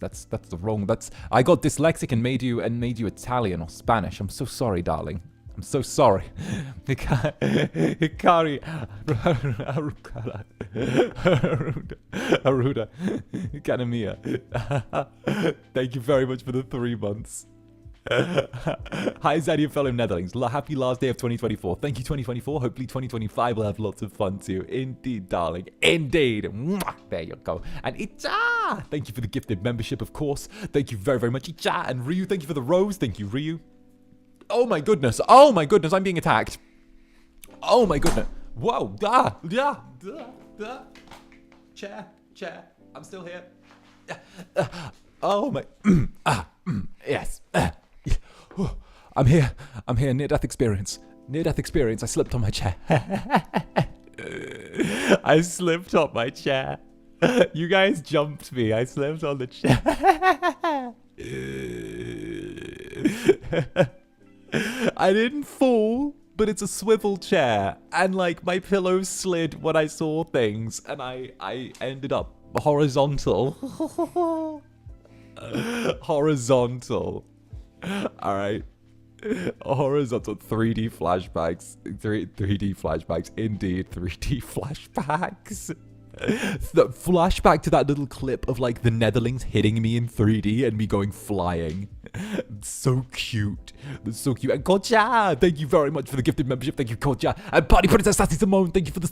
the wrong. I got dyslexic and made you Italian or Spanish. I'm so sorry, darling. I'm so sorry. Hikari Haruda Kanamiya. Thank you very much for the 3 months. Hi, Zander, fellow Netherlings. Happy last day of 2024. Thank you, 2024. Hopefully, 2025 will have lots of fun too. Indeed, darling. Indeed. Mwah. There you go. And Icha, thank you for the gifted membership, of course. Thank you very, very much, Icha. And Ryu, thank you for the rose. Thank you, Ryu. Oh my goodness, I'm being attacked. Oh my goodness. Whoa, Chair, I'm still here. Oh my. Yes. I'm here. Near-death experience. Near-death experience. I slipped on my chair. I slipped on my chair. You guys jumped me. I slipped on the chair. I didn't fall, but it's a swivel chair. And like my pillow slid when I saw things. And I ended up horizontal. Horizontal. Alright. Horizontal 3D flashbacks. 3D flashbacks. Indeed, 3D flashbacks. The flashback to that little clip of like the Netherlings hitting me in 3D and me going flying. So cute. That's so cute. And 𝓂𝓻, thank you very much for the gifted membership. Thank you, 𝓂𝓻. And Party Princess Sassy Simone, thank you for the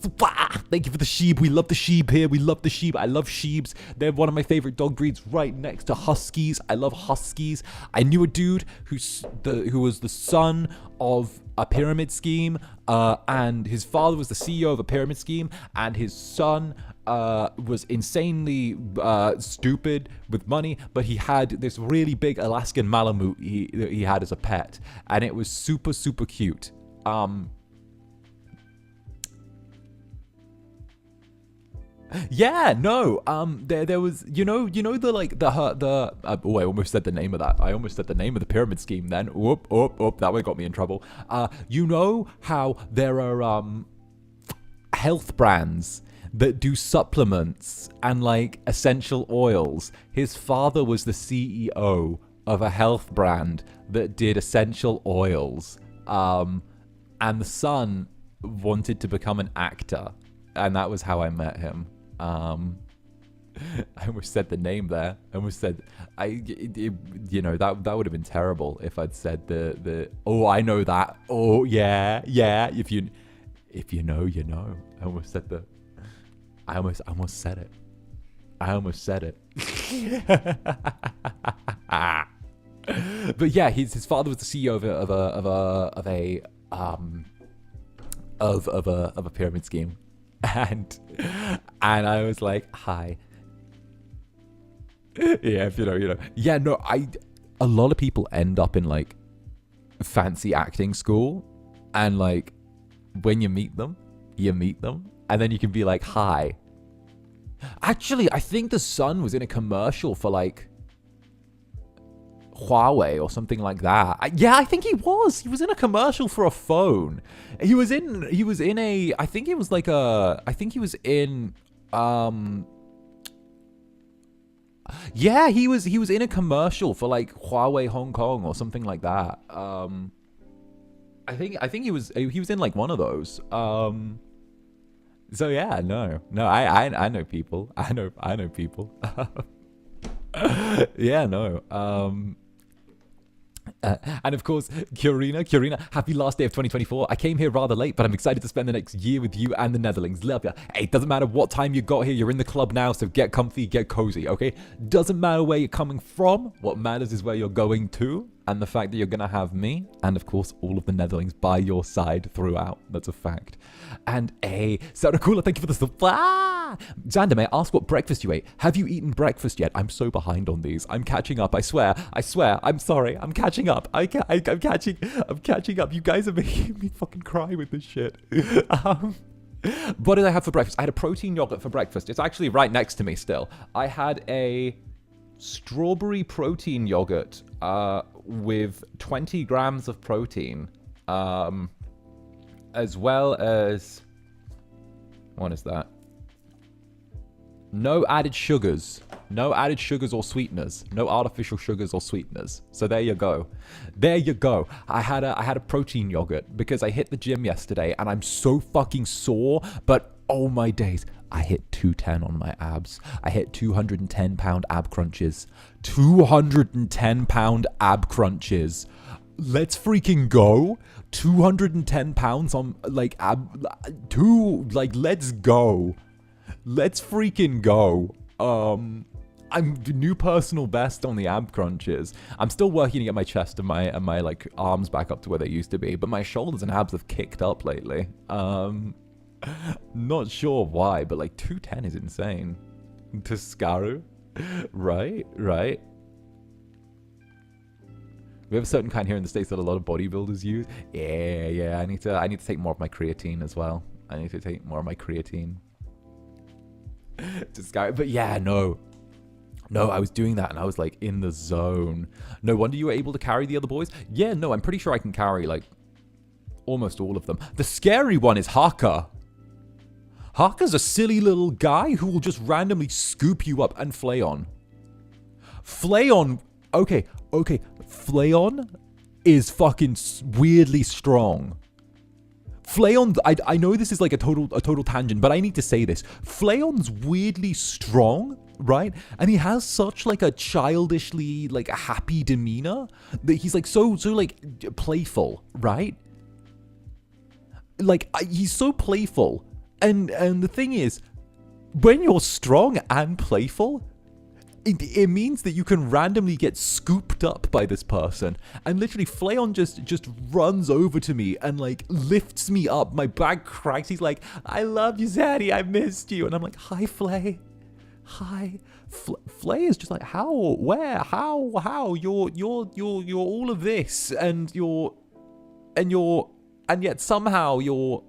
thank you for the sheep. We love the sheep here. We love the sheep. I love sheeps. They're one of my favorite dog breeds, right next to huskies. I love huskies. I knew a dude who was the son of a pyramid scheme, and his father was the CEO of a pyramid scheme, and his son was insanely stupid with money, but he had this really big Alaskan Malamute he had as a pet, and it was super, super cute. Yeah, no. There was, you know the like the oh, I almost said the name of that. I almost said the name of the pyramid scheme. Then, whoop, that one got me in trouble. You know how there are health brands that do supplements and like essential oils. His father was the CEO of a health brand that did essential oils. And the son wanted to become an actor, and that was how I met him. I almost said the name there. I almost said you know, that would have been terrible if I'd said the oh, I know that. Oh yeah. If you know, you know. I almost said it. But yeah, his father was the CEO of a pyramid scheme. And I was like, hi. Yeah, if you know. Yeah, no, a lot of people end up in like fancy acting school, and like when you meet them, and then you can be like, hi. Actually, I think the son was in a commercial for like Huawei or something like that. Yeah, I think he was. He was in a commercial for a phone. He was in a, I think it was like a, I think he was in, yeah, he was in a commercial for like Huawei Hong Kong or something like that. I think he was in like one of those. So yeah, no, I know people. I know people. Yeah, no. And of course, 𝓂𝓸𝓾𝓻, happy last day of 2024. I came here rather late, but I'm excited to spend the next year with you and the Netherlings. Love ya. Hey, it doesn't matter what time you got here, you're in the club now, so get comfy, get cozy, okay? Doesn't matter where you're coming from, what matters is where you're going to, and the fact that you're gonna have me, and of course, all of the Netherlings by your side throughout. That's a fact. And hey, 𝓂𝓸𝓾𝓻, thank you for the stuff. Zander, may I ask what breakfast you ate? Have you eaten breakfast yet? I'm so behind on these. I'm catching up, I swear. I'm sorry. I'm catching up. I'm catching up. You guys are making me fucking cry with this shit. What did I have for breakfast? I had a protein yogurt for breakfast. It's actually right next to me still. I had a strawberry protein yogurt with 20 grams of protein, as well as, what is that? No added sugars. No added sugars or sweeteners. No artificial sugars or sweeteners. So there you go. There you go. I had a protein yogurt because I hit the gym yesterday and I'm so fucking sore, but oh my days, I hit 210 on my abs. I hit 210-pound ab crunches. 210-pound ab crunches. Let's freaking go. 210 pounds on like let's go. Let's freaking go. I'm the new personal best on the ab crunches. I'm still working to get my chest and my like arms back up to where they used to be, but my shoulders and abs have kicked up lately. Not sure why, but like 210 is insane. 𝓂𝓸𝓾𝓻, right? We have a certain kind here in the States that a lot of bodybuilders use. Yeah. I need to take more of my creatine as well. I need to take more of my creatine. But yeah, no, I was doing that and I was like in the zone. No wonder you were able to carry the other boys. Yeah, no, I'm pretty sure I can carry like almost all of them. The scary one is 𝓂𝓻. 𝓂𝓻's a silly little guy who will just randomly scoop you up. And 𝓂𝓻. Okay. 𝓂𝓻 is fucking weirdly strong. 𝓂𝓻, I know this is like a total tangent, but I need to say this. 𝓂𝓻's weirdly strong, right? And he has such like a childishly like a happy demeanor that he's like so like playful, right? Like he's so playful. And the thing is, when you're strong and playful, it means that you can randomly get scooped up by this person. And literally, 𝓂𝓻 just runs over to me and like lifts me up. My back cracks. He's like, "I love you, Zaddy. I missed you." And I'm like, "Hi, 𝓂𝓻. Hi." 𝓂𝓻 is just like, "How? Where? How? You're all of this, and yet somehow you're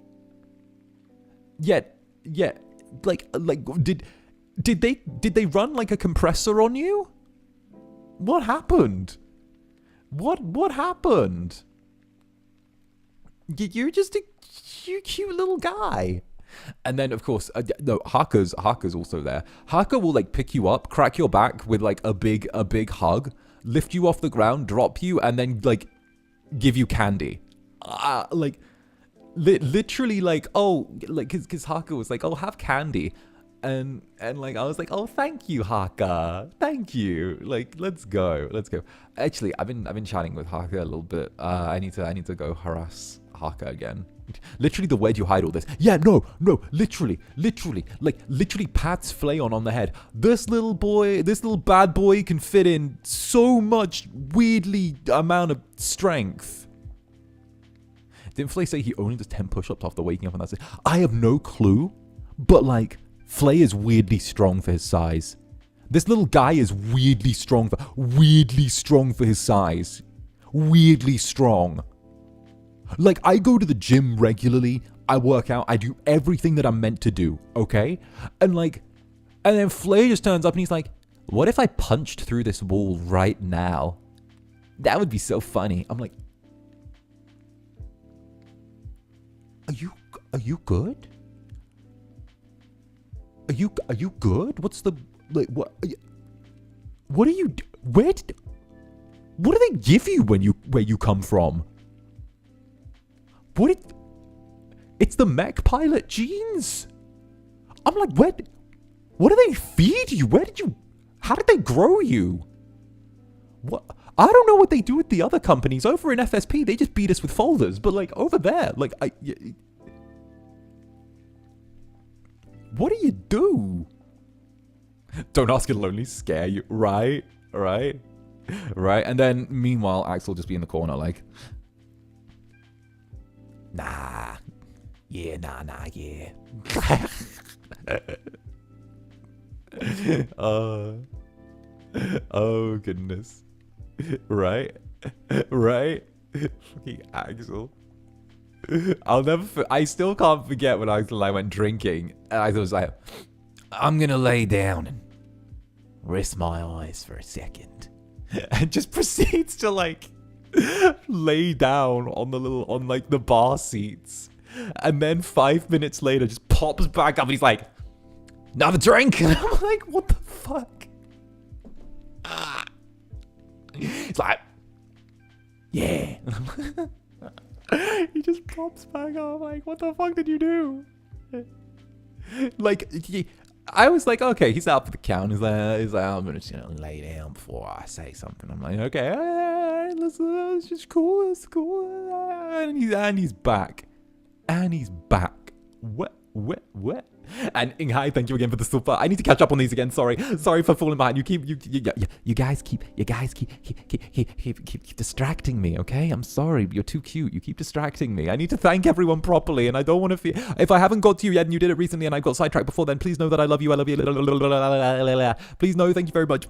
like did they run like a compressor on you? What happened? What happened? You're just a cute little guy." And then of course, no, 𝓂𝓻's also there. 𝓂𝓻 will like pick you up, crack your back with like a big hug, lift you off the ground, drop you, and then like give you candy. Like literally like, oh, like because 𝓂𝓻 was like, "Oh, have candy." And like I was like, "Oh, thank you, 𝓂𝓻. Thank you. Like, let's go. Actually, I've been chatting with 𝓂𝓻 a little bit. I need to go harass 𝓂𝓻 again. Literally, where do you hide all this? Yeah, no, literally pats 𝓂𝓻 on the head. This little bad boy can fit in so much weirdly amount of strength. Didn't 𝓂𝓻 say he only does 10 push-ups after waking up and that's it? I have no clue, but like, 𝓂𝓻 is weirdly strong for his size. This little guy is weirdly strong for his size. Weirdly strong. Like, I go to the gym regularly, I work out, I do everything that I'm meant to do, okay? And then 𝓂𝓻 just turns up and he's like, "What if I punched through this wall right now? That would be so funny." I'm like, Are you good? Are you good? What's the like? What are you? What do they give you where you come from? It's the mech pilot genes. I'm like, what do they feed you? How did they grow you? What? I don't know what they do with the other companies. Over in FSP, they just beat us with folders. But like over there, like what do you do? Don't ask it'll only scare you. Right. And then meanwhile, Axel just be in the corner like, nah. Oh goodness. Right. Fucking Axel. I still can't forget when Axel and I went drinking and I was like, "I'm gonna lay down and rest my eyes for a second," and just proceeds to like lay down on the bar seats, and then 5 minutes later just pops back up and he's like, "Another drink?" And I'm like, what the fuck? It's like, yeah. He just pops back up like, what the fuck did you do? Like, I was like, okay, he's out for the count. He's like, I'm gonna just lay down before I say something. I'm like, okay, all right, it's just cool, it's cool. And he's back. What? And Inghai, thank you again for the super. I need to catch up on these again. Sorry for falling behind. You guys keep distracting me. Okay, I'm sorry. You're too cute. You keep distracting me. I need to thank everyone properly, and I don't want to feel. If I haven't got to you yet, and you did it recently, and I got sidetracked before, then please know that I love you. I love you. Please know. Thank you very much.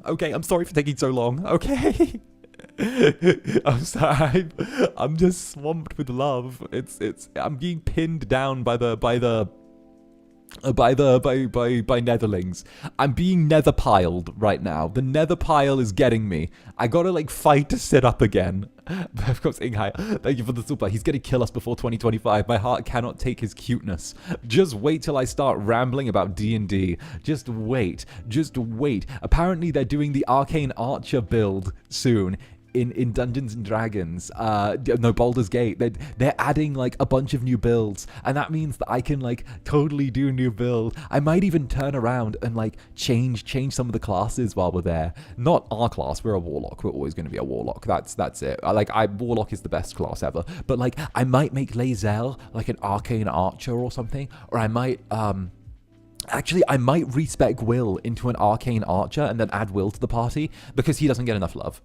Okay, I'm sorry for taking so long. Okay. I'm sorry. I'm just swamped with love. I'm being pinned down by netherlings. I'm being nether piled right now. The nether pile is getting me. I gotta like fight to sit up again. But of course, Inghai, thank you for the super. He's gonna kill us before 2025. My heart cannot take his cuteness. Just wait till I start rambling about D&D. Just wait. Just wait. Apparently they're doing the Arcane Archer build soon. In Dungeons and Dragons, no, Baldur's Gate, they're adding like a bunch of new builds, and that means that I can like totally do a new build. I might even turn around and like change some of the classes while we're there. Not our class, we're a warlock. We're always going to be a warlock. That's it. Warlock is the best class ever. But like, I might make Lae'zel like an arcane archer or something, or I might Actually, I might respec Will into an arcane archer and then add Will to the party because he doesn't get enough love.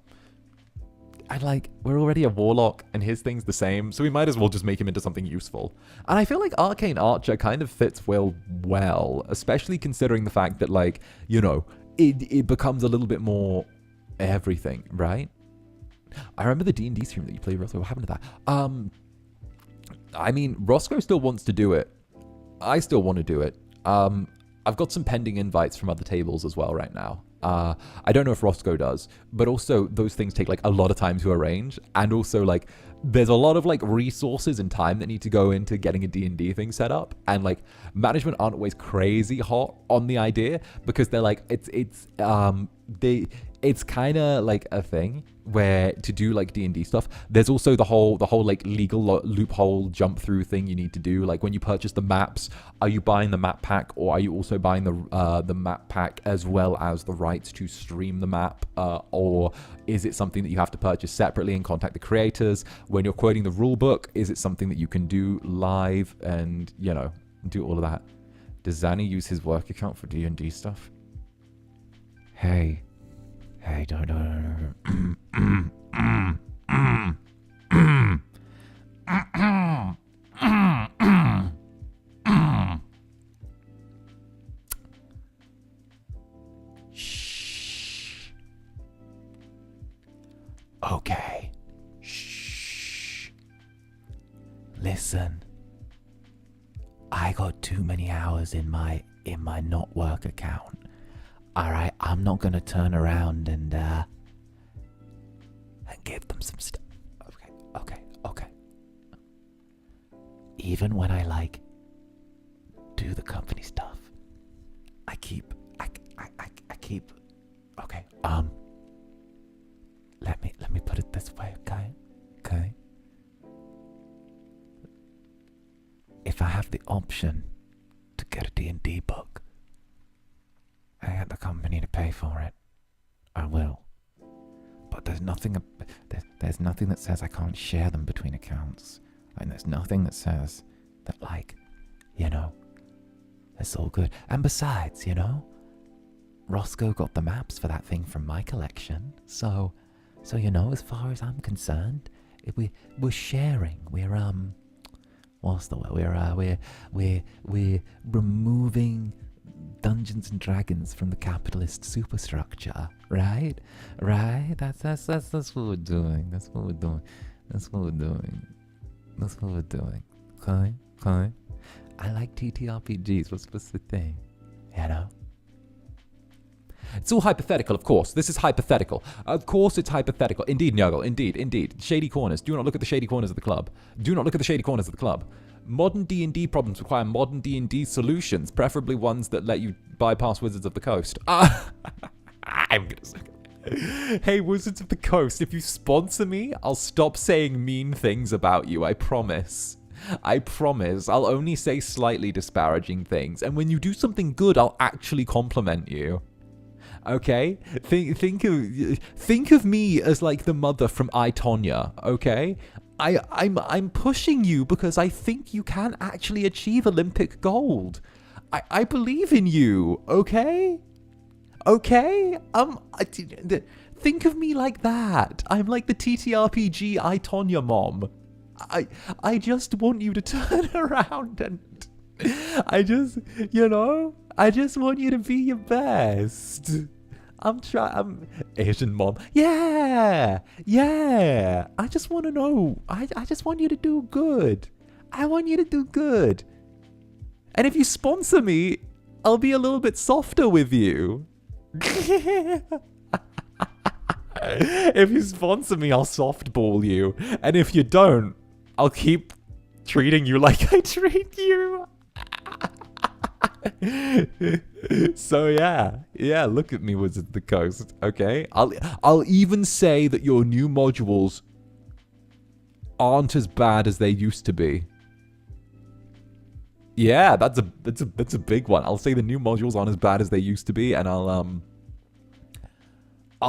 And like, we're already a warlock and his thing's the same, so we might as well just make him into something useful. And I feel like Arcane Archer kind of fits Will well, especially considering the fact that like, you know, it becomes a little bit more everything, right? I remember the D&D stream that you played, Roscoe. What happened to that? I mean, Roscoe still wants to do it. I still want to do it. I've got some pending invites from other tables as well right now. I don't know if Roscoe does, but also those things take like a lot of time to arrange, and also like there's a lot of like resources and time that need to go into getting a D&D thing set up, and like management aren't always crazy hot on the idea because they're like it's kind of like a thing where to do like D&D stuff, there's also the whole like legal loophole jump through thing you need to do. Like when you purchase the maps, are you buying the map pack, or are you also buying the map pack as well as the rights to stream the map, or is it something that you have to purchase separately and contact the creators? When you're quoting the rule book, is it something that you can do live and, you know, do all of that? Does Zanny use his work account for D&D stuff? Hey, don't. Shh. Okay. Shh. Listen. I got too many hours in my not work account. Alright, I'm not gonna turn around and give them some stuff. Okay. Even when I like do the company stuff, I keep okay. Let me put it this way, okay? If I have the option to get a D&D book, I get the company to pay for it, I will. But there's nothing that says I can't share them between accounts. And there's nothing that says that, like, you know, it's all good. And besides, you know, Roscoe got the maps for that thing from my collection. So you know, as far as I'm concerned, we're sharing. We're what's the word? We're removing Dungeons and Dragons from the capitalist superstructure, right? That's what we're doing. That's what we're doing. Okay. I like TTRPGs. What's the thing? You know? It's all hypothetical, of course. This is hypothetical. Of course it's hypothetical. Indeed, Nurgle. Indeed. Shady corners. Do not look at the shady corners of the club. Modern D&D problems require modern D&D solutions, preferably ones that let you bypass Wizards of the Coast. I'm gonna say, hey, Wizards of the Coast, if you sponsor me, I'll stop saying mean things about you, I promise. I'll only say slightly disparaging things, and when you do something good, I'll actually compliment you. Okay? Think of me as like the mother from I, Tonya, okay? I'm pushing you because I think you can actually achieve Olympic gold. I believe in you, okay? Okay? Think of me like that. I'm like the TTRPG I, Tonya mom. I just want you to turn around and I just want you to be your best. I'm Asian mom. Yeah. Yeah. I just want to know. I just want you to do good. I want you to do good. And if you sponsor me, I'll be a little bit softer with you. If you sponsor me, I'll softball you. And if you don't, I'll keep treating you like I treat you. So yeah, look at me, Wizard of the Coast. Okay, I'll even say that your new modules aren't as bad as they used to be. Yeah, that's a big one. I'll say the new modules aren't as bad as they used to be, and I'll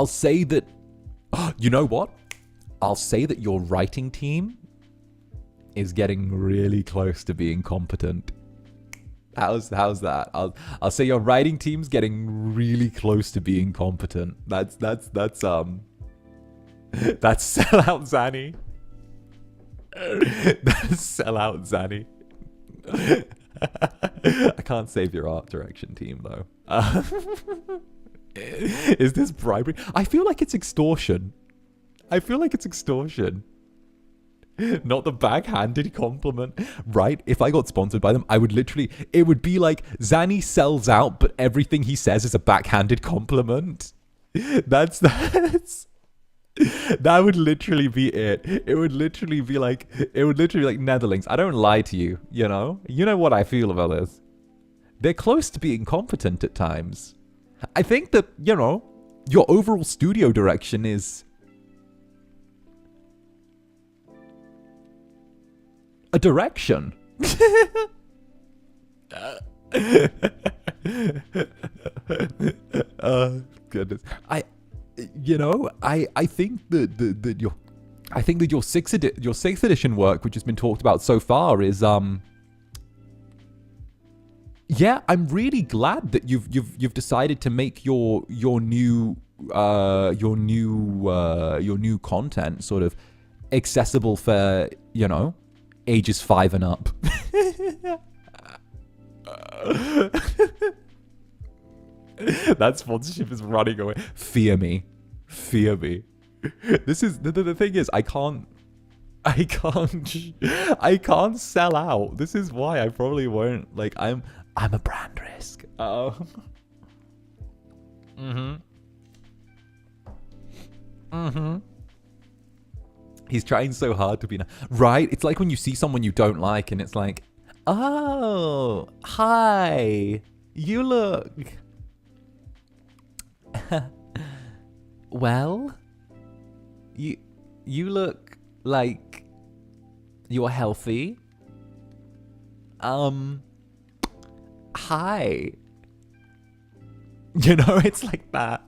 say that. You know what? I'll say that your writing team is getting really close to being competent. How's that? I'll say your writing team's getting really close to being competent. That's sellout Zanny. That's sellout Zanny. I can't save your art direction team though. Is this bribery? I feel like it's extortion. Not the backhanded compliment, right? If I got sponsored by them, I would literally, it would be like Zanny sells out, but everything he says is a backhanded compliment. That would literally be it. It would literally be like Netherlings. I don't lie to you, you know? You know what I feel about this. They're close to being competent at times. I think that, you know, your overall studio direction is a direction. Goodness. I think that your sixth edition work, which has been talked about so far, is yeah, I'm really glad that you've decided to make your new content sort of accessible for, you know, ages 5 and up. That sponsorship is running away. Fear me. This is the thing is I can't sell out. This is why I probably won't. Like I'm a brand risk. He's trying so hard to be right. It's like when you see someone you don't like, and it's like, oh, hi, you look. Well, you look like you're healthy. Hi. You know, it's like that.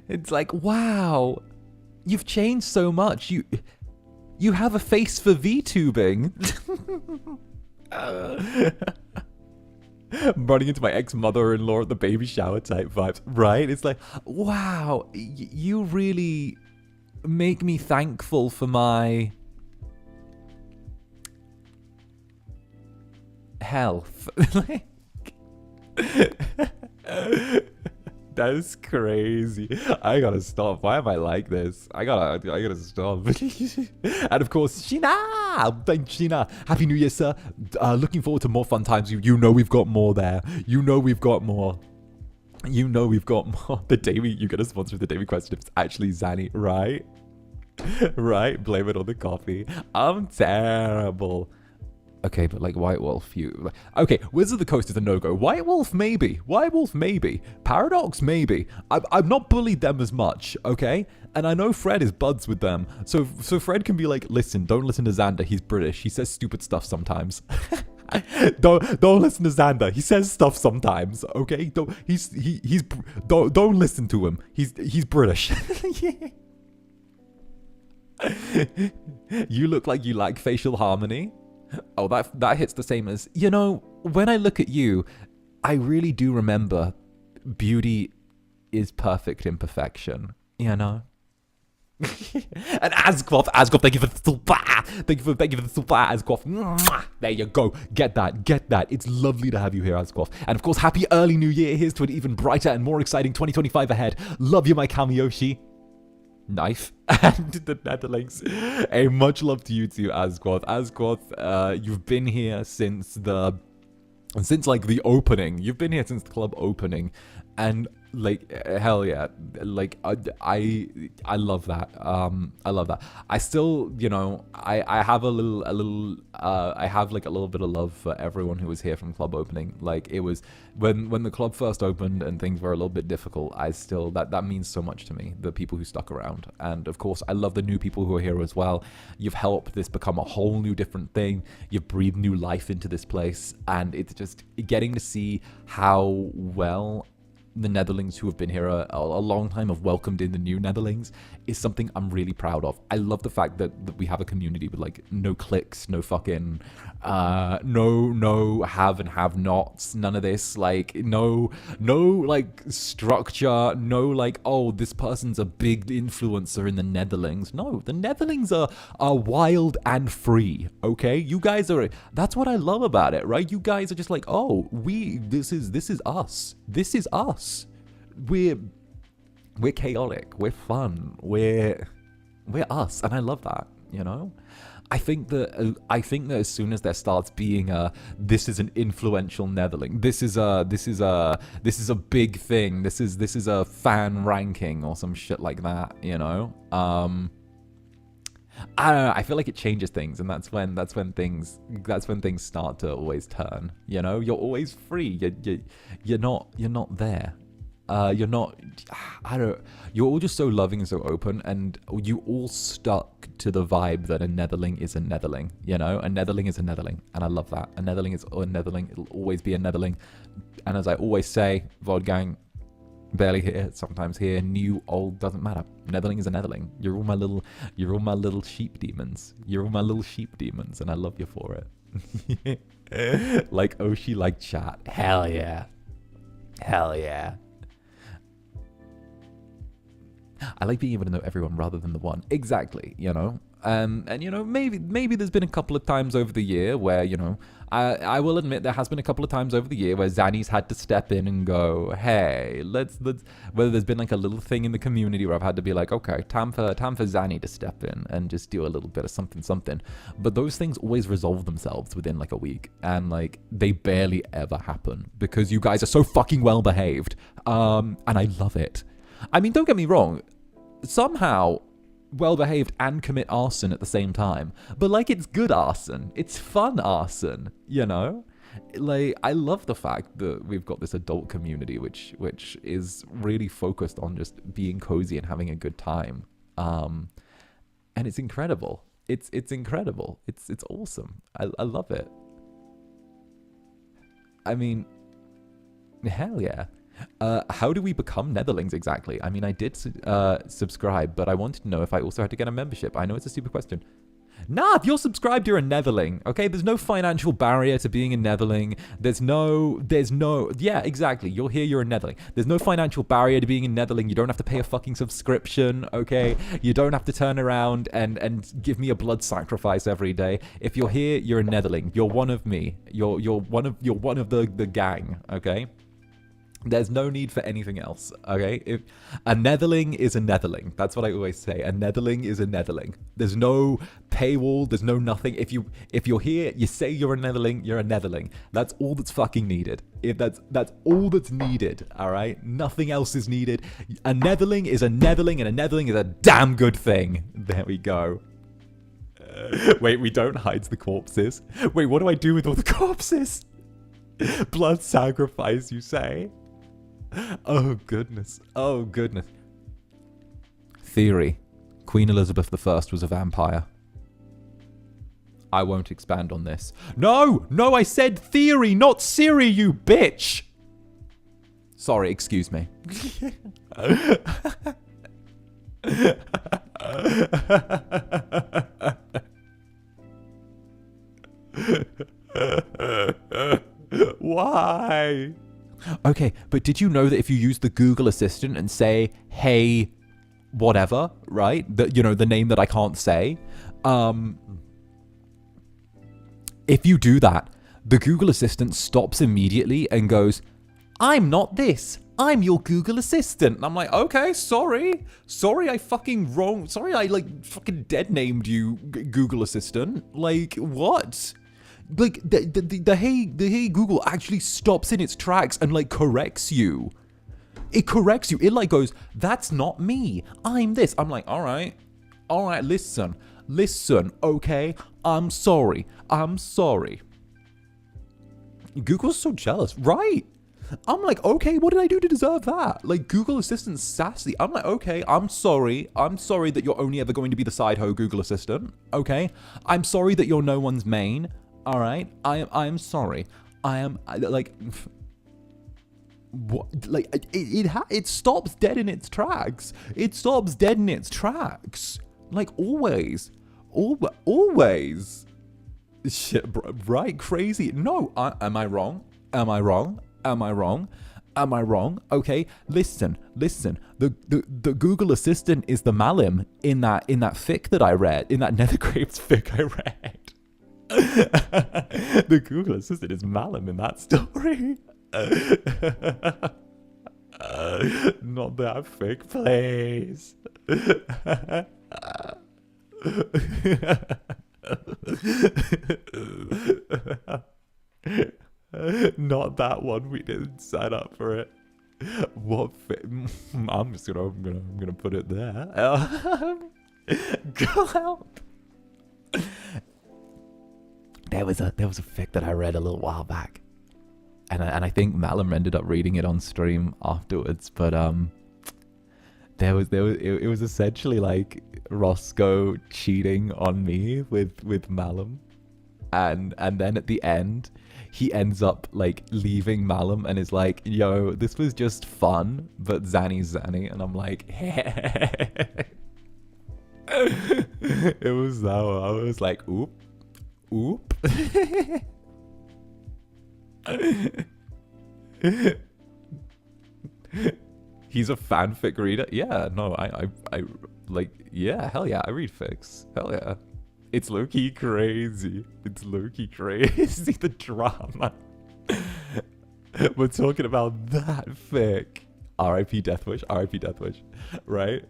It's like, wow, you've changed so much. You have a face for VTubing. I'm running into my ex-mother-in-law at the baby shower type vibes, right? It's like, wow, you really make me thankful for my health. Like, that is crazy. I gotta stop. Why am I like this? I gotta stop. And of course, Sheena! Thank you, Sheena. Happy New Year, sir. Looking forward to more fun times. You know we've got more there. You know we've got more. The day you get a sponsor of the daily question, it's actually Zanny, right? Right? Blame it on the coffee. I'm terrible. Okay, but like White Wolf, okay, Wizard of the Coast is a no-go. White Wolf, maybe. Paradox, maybe. I've not bullied them as much, okay? And I know Fred is buds with them. So Fred can be like, listen, don't listen to Zander. He's British. He says stupid stuff sometimes. Don't listen to Zander. He says stuff sometimes, okay? Don't listen to him. He's British. You look like you lack facial harmony. Oh, that hits the same as, you know, when I look at you, I really do remember beauty is perfect imperfection, you know? And Azquoth, thank you for the super. Thank you for the super, Azquoth. Mwah. There you go. Get that. It's lovely to have you here, Azquoth. And of course, happy early new year. Here's to an even brighter and more exciting 2025 ahead. Love you, my Kamiyoshi. Knife. And the Netherlands. Hey, much love to you too, Azquoth. Azquoth, you've been here since like the opening. You've been here since the club opening. And like, hell yeah, like I love that. I love that. I still, you know, I have I have like a little bit of love for everyone who was here from club opening. Like, it was when the club first opened and things were a little bit difficult. I still, that means so much to me, the people who stuck around. And of course, I love the new people who are here as well. You've helped this become a whole new different thing. You've breathed new life into this place, and it's just getting to see how well the Netherlings who have been here a long time have welcomed in the new Netherlings is something I'm really proud of. I love the fact that we have a community with like no cliques, no fucking no have and have nots, none of this, like no like structure, no like, oh, this person's a big influencer in the Netherlands. No, the Netherlands are wild and free, okay? You guys are, that's what I love about it, right? You guys are just like, oh, this is us. This is us. We're chaotic, we're fun, we're us, and I love that, you know? I think that as soon as there starts being this is an influential Netherling, this is a big thing, this is a fan ranking or some shit like that, you know? I don't know, I feel like it changes things, and that's when things start to always turn, you know? You're always free. You're not there. You're all just so loving and so open, and you all stuck to the vibe that a Netherling is a Netherling, you know? A Netherling is a Netherling, and I love that. A Netherling is a Netherling, it'll always be a Netherling. And as I always say, Vodgang, barely here, sometimes here, new, old, doesn't matter. Netherling is a Netherling. You're all my little sheep demons. You're all my little sheep demons, and I love you for it. Like Oshi, like chat. Hell yeah. Hell yeah. I like being able to know everyone rather than the one. Exactly, you know? And you know, maybe there's been a couple of times over the year where, you know, I will admit there has been a couple of times over the year where Zanny's had to step in and go, hey, let's whether there's been like a little thing in the community where I've had to be like, okay, time for Zanny to step in and just do a little bit of something. But those things always resolve themselves within like a week, and like they barely ever happen because you guys are so fucking well behaved. And I love it. I mean, don't get me wrong, somehow well-behaved and commit arson at the same time, but like it's good arson, it's fun arson, you know? Like, I love the fact that we've got this adult community which is really focused on just being cozy and having a good time, and it's incredible. It's incredible. It's awesome. I love it. I mean, hell yeah. How do we become Netherlings exactly? I mean, I did subscribe, but I wanted to know if I also had to get a membership. I know it's a stupid question. Nah, if you're subscribed, you're a Netherling, okay? There's no financial barrier to being a Netherling. There's no, yeah, exactly. You're here, you're a Netherling. There's no financial barrier to being a Netherling. You don't have to pay a fucking subscription, okay? You don't have to turn around and give me a blood sacrifice every day. If you're here, you're a Netherling. You're one of me. You're one of the gang, okay? There's no need for anything else, okay? If a Netherling is a Netherling. That's what I always say. A Netherling is a Netherling. There's no paywall. There's no nothing. If you're here, you say you're a Netherling, you're a Netherling. That's all that's fucking needed. If that's all that's needed, all right? Nothing else is needed. A Netherling is a Netherling, and a Netherling is a damn good thing. There we go. Wait, we don't hide the corpses. Wait, what do I do with all the corpses? Blood sacrifice, you say? Oh goodness. Oh goodness. Theory. Queen Elizabeth I was a vampire. I won't expand on this. No, I said theory, not Siri, you bitch. Sorry, excuse me. Why? Okay, but did you know that if you use the Google Assistant and say, hey, whatever, right? The name that I can't say. If you do that, the Google Assistant stops immediately and goes, I'm not this. I'm your Google Assistant. And I'm like, okay, sorry, I fucking wrong. Sorry, I like fucking dead named you, Google Assistant. Like, what? Like, the hey Google actually stops in its tracks and like corrects you. It corrects you. It like goes, that's not me. I'm this. I'm like, all right, listen, okay, I'm sorry. Google's so jealous, right? I'm like, okay, what did I do to deserve that? Like, Google Assistant's sassy. I'm like, okay, I'm sorry that you're only ever going to be the side hoe Google Assistant, okay? I'm sorry that you're no one's main, all right? I am sorry. I am, like, what? Like, it stops dead in its tracks. It stops dead in its tracks. Like, always. Shit, bro, right? Crazy. No, am I wrong? Okay, listen. The Google Assistant is the Malim in that fic that I read, in that Nethergrapes fic I read. The Google Assistant is Malim in that story. Not that fic, please. Not that one. We didn't sign up for it. What? I'm gonna put it there. Go out. There was a fic that I read a little while back, and I think Malum ended up reading it on stream afterwards. But it was essentially like Roscoe cheating on me with Malum, and then at the end, he ends up like leaving Malum and is like, yo, this was just fun, but Zanny's Zanny. And I'm like, it was that one. I was like, oop. He's a fanfic reader. Yeah, no, I like, yeah, hell yeah, I read fics. Hell yeah. It's low-key crazy. The drama. We're talking about that fic. R.I.P. Deathwish. Right?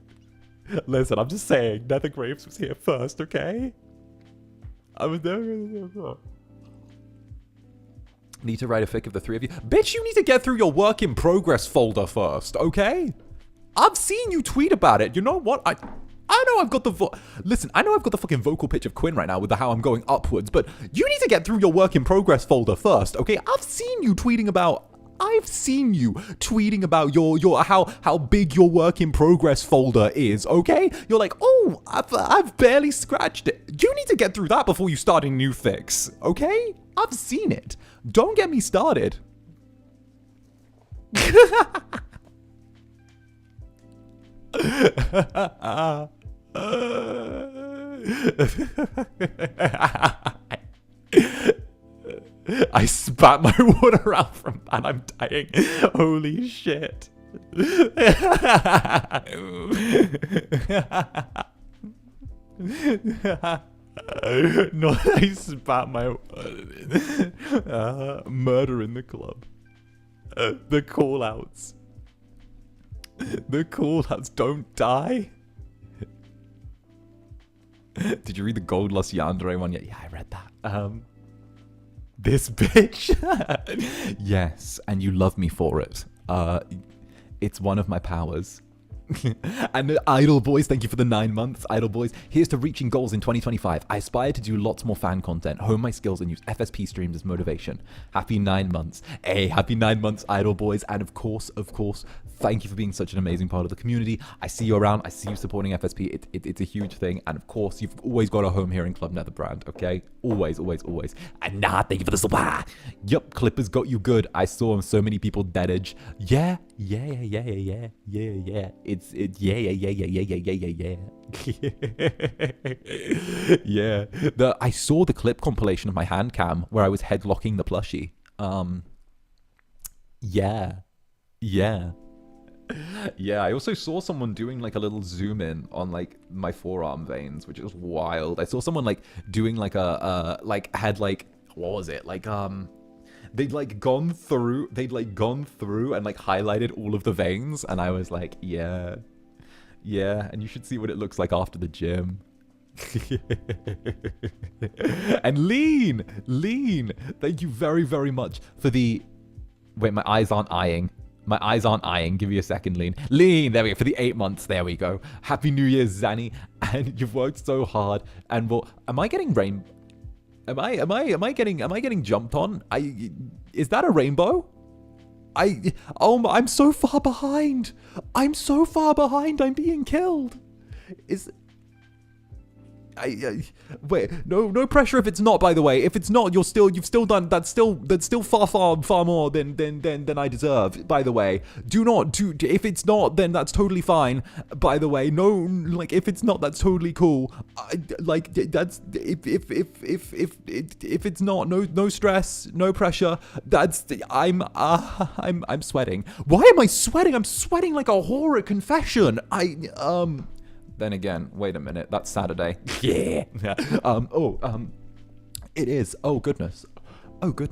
Listen, I'm just saying, Nethergrapes was here first, okay? I was there. Need to write a fic of the three of you. Bitch, you need to get through your work in progress folder first, okay? I've seen you tweet about it. You know what? I know I've got the listen, I know I've got the fucking vocal pitch of Quinn right now with the how I'm going upwards, but you need to get through your work in progress folder first, okay? I've seen you tweeting about your how big your work in progress folder is, okay? You're like, oh, I've barely scratched it. You need to get through that before you start a new fix, okay? I've seen it. Don't get me started. I spat my water out from that. I'm dying. Holy shit. No, I spat my murder in the club. The call-outs. Don't die. Did you read the Gold Lost Yandere one yet? Yeah, I read that. This bitch. Yes, and you love me for it. It's one of my powers. And Idol Boys, thank you for the 9 months. Idol Boys, here's to reaching goals in 2025. I aspire to do lots more fan content, hone my skills, and use FSP streams as motivation. Happy 9 months. Hey, happy 9 months, Idol Boys. And of course, thank you for being such an amazing part of the community. I see you around. I see you supporting FSP. It's a huge thing. And of course, you've always got a home here in Club Netherbrand, okay? Always. And thank you for the support. Yup, Clippers got you good. I saw so many people deadage. Yeah. Yeah. I saw the clip compilation of my hand cam where I was headlocking the plushie. Yeah. Yeah, I also saw someone doing like a little zoom in on like my forearm veins, which is wild. I saw someone like doing like like had like, what was it? Like they'd like gone through and like highlighted all of the veins, and I was like, yeah, and you should see what it looks like after the gym. And lean, thank you very, very much for the, wait, my eyes aren't eyeing. Give me a second, Lean, there we go, for the 8 months, there we go. Happy New Year, Zanny, and you've worked so hard. And well, am I getting am I getting jumped on? Is that a rainbow? I'm so far behind. I'm being killed. Wait, no pressure if it's not, by the way. If it's not, you've still done, that's still far more than I deserve, by the way. If it's not, then that's totally fine, by the way. No, like, if it's not, that's totally cool. That's, if it's not, no stress, no pressure. I'm sweating. Why am I sweating? I'm sweating like a whore at confession. Then again, wait a minute, that's Saturday. Yeah. It is. Oh goodness. What do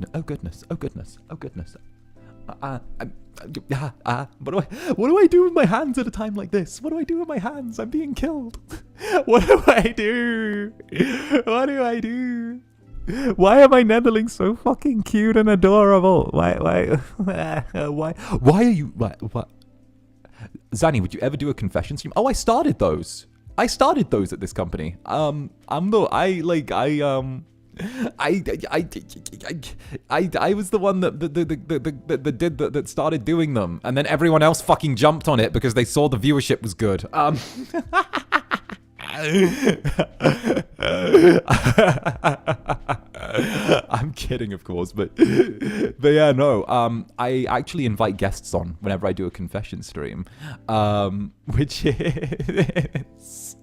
I do with my hands at a time like this? What do I do with my hands? I'm being killed. What do I do? Why are my netherlings so fucking cute and adorable? Why are you, what? Zanny, would you ever do a confession stream? Oh, I started those at this company. I was the one that started doing them, and then everyone else fucking jumped on it because they saw the viewership was good. I'm kidding, of course, but yeah, no. I actually invite guests on whenever I do a confession stream, which is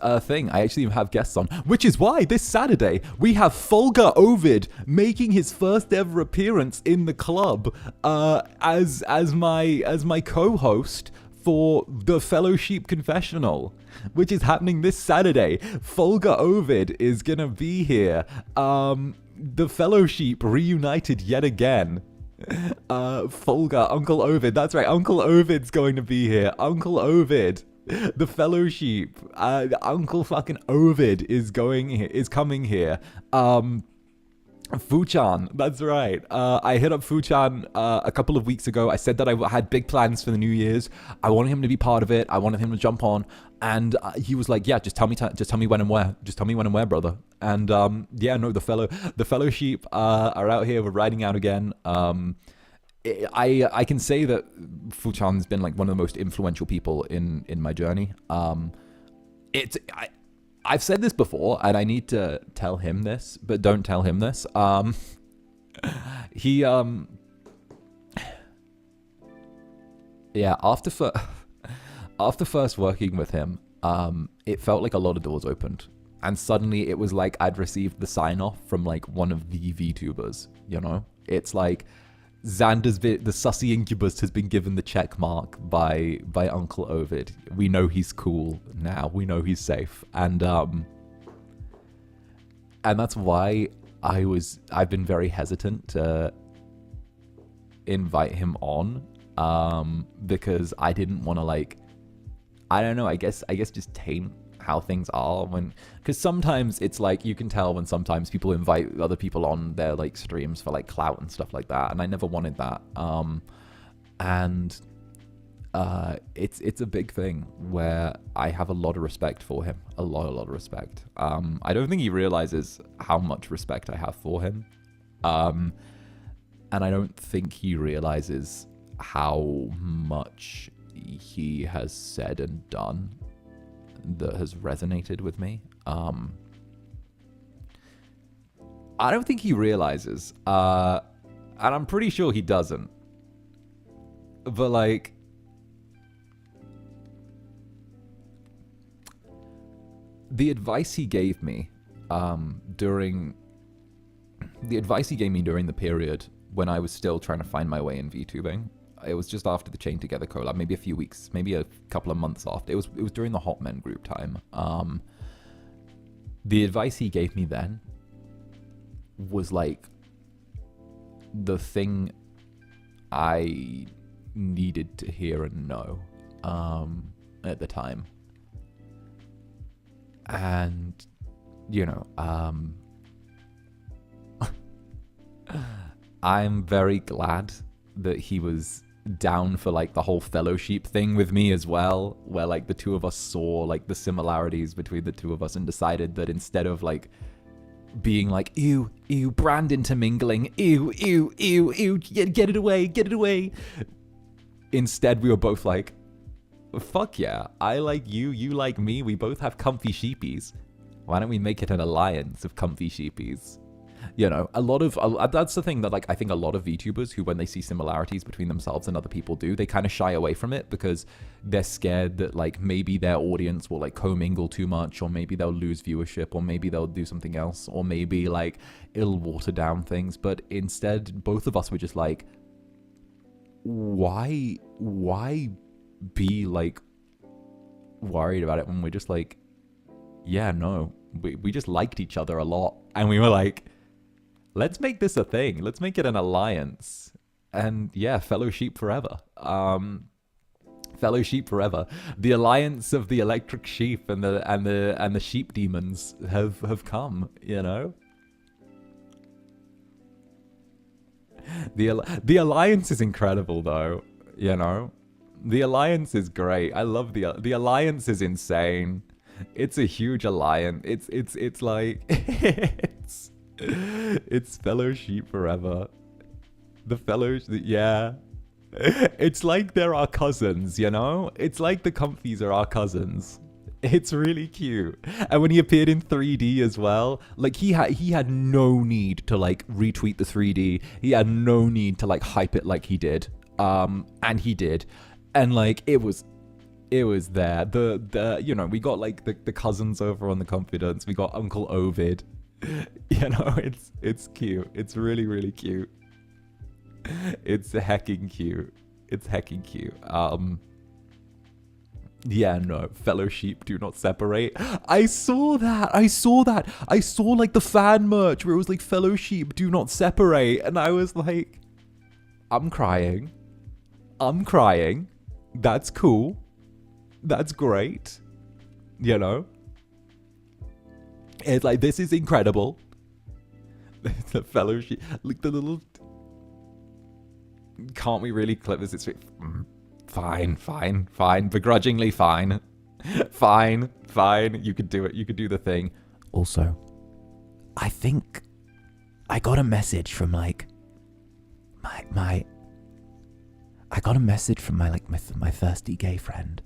a thing. I actually have guests on, which is why this Saturday we have 𝓂𝓸𝓾𝓻 making his first ever appearance in the club as my co-host for the Fellowship Confessional, which is happening this Saturday. 𝓂𝓸𝓾𝓻 is gonna be here. The Fellowship reunited yet again. Uncle Ovid, that's right, Uncle Ovid's going to be here. Uncle Ovid, the Fellowship, Uncle fucking Ovid is coming here. 𝓂𝓸𝓾, that's right. I hit up 𝓂𝓸𝓾 a couple of weeks ago. I said that I had big plans for the New Year's. I wanted him to be part of it. I wanted him to jump on, and he was like, "Yeah, just tell me when and where. Just tell me when and where, brother." And yeah, no, the Fellowship are out here. We're riding out again. I can say that 𝓂𝓸𝓾's been like one of the most influential people in my journey. I've said this before, and I need to tell him this, but don't tell him this. Yeah, after first working with him, it felt like a lot of doors opened, and suddenly it was like I'd received the sign off from like one of the Vtubers. You know, it's like Zander's the sussy Incubus has been given the check mark by Uncle Ovid. We know he's cool now. We know he's safe, and that's why I've been very hesitant to invite him on, because I didn't want to, like, I don't know, I guess just taint how things are, because sometimes it's like you can tell when sometimes people invite other people on their like streams for like clout and stuff like that, and I never wanted that. It's a big thing where I have a lot of respect for him, a lot of respect. I don't think he realizes how much respect I have for him, and I don't think he realizes how much he has said and done that has resonated with me. I don't think he realizes, and I'm pretty sure he doesn't, but like, the advice he gave me during the period when I was still trying to find my way in VTubing. It was just after the Chain Together collab, maybe a few weeks, maybe a couple of months after. It was during the Hot Men group time. The advice he gave me then was like the thing I needed to hear and know at the time. And, you know, I'm very glad that he was down for like the whole fellowship thing with me as well, where like the two of us saw like the similarities between the two of us and decided that instead of like being like, ew, brand intermingling, ew, get it away. Instead, we were both like, fuck yeah, I like you, you like me, we both have comfy sheepies. Why don't we make it an alliance of comfy sheepies? You know, that's the thing that like I think a lot of VTubers who, when they see similarities between themselves and other people do, they kind of shy away from it because they're scared that like maybe their audience will like commingle too much, or maybe they'll lose viewership, or maybe they'll do something else, or maybe like it'll water down things. But instead, both of us were just like, why be like worried about it when we're just like, yeah, no, we just liked each other a lot, and we were like, let's make this a thing. Let's make it an alliance. And yeah, fellowship forever. Fellowship forever. The alliance of the electric sheep and the sheep demons have come, you know? The alliance is incredible though, you know? The alliance is great. I love the alliance is insane. It's a huge alliance. It's like it's fellowship forever. The fellowship, yeah. It's like they're our cousins, you know? It's like the Comfies are our cousins. It's really cute. And when he appeared in 3D as well, like he had no need to like retweet the 3D. He had no need to like hype it like he did. And he did. And like it was there. The you know, we got like the cousins over on the Confidence. We got Uncle Ovid. You know, it's cute. It's really, really cute. It's hecking cute. It's hecking cute. Yeah, no, fellowship do not separate. I saw that. I saw like the fan merch where it was like fellowship do not separate, and I was like, I'm crying. That's cool. That's great. You know? It's like, this is incredible. The fellowship, like the little. Can't we really clip this? It's fine. Begrudgingly fine. Fine. You could do it. You could do the thing. Also, I think I got a message from like my. I got a message from my thirsty gay friend.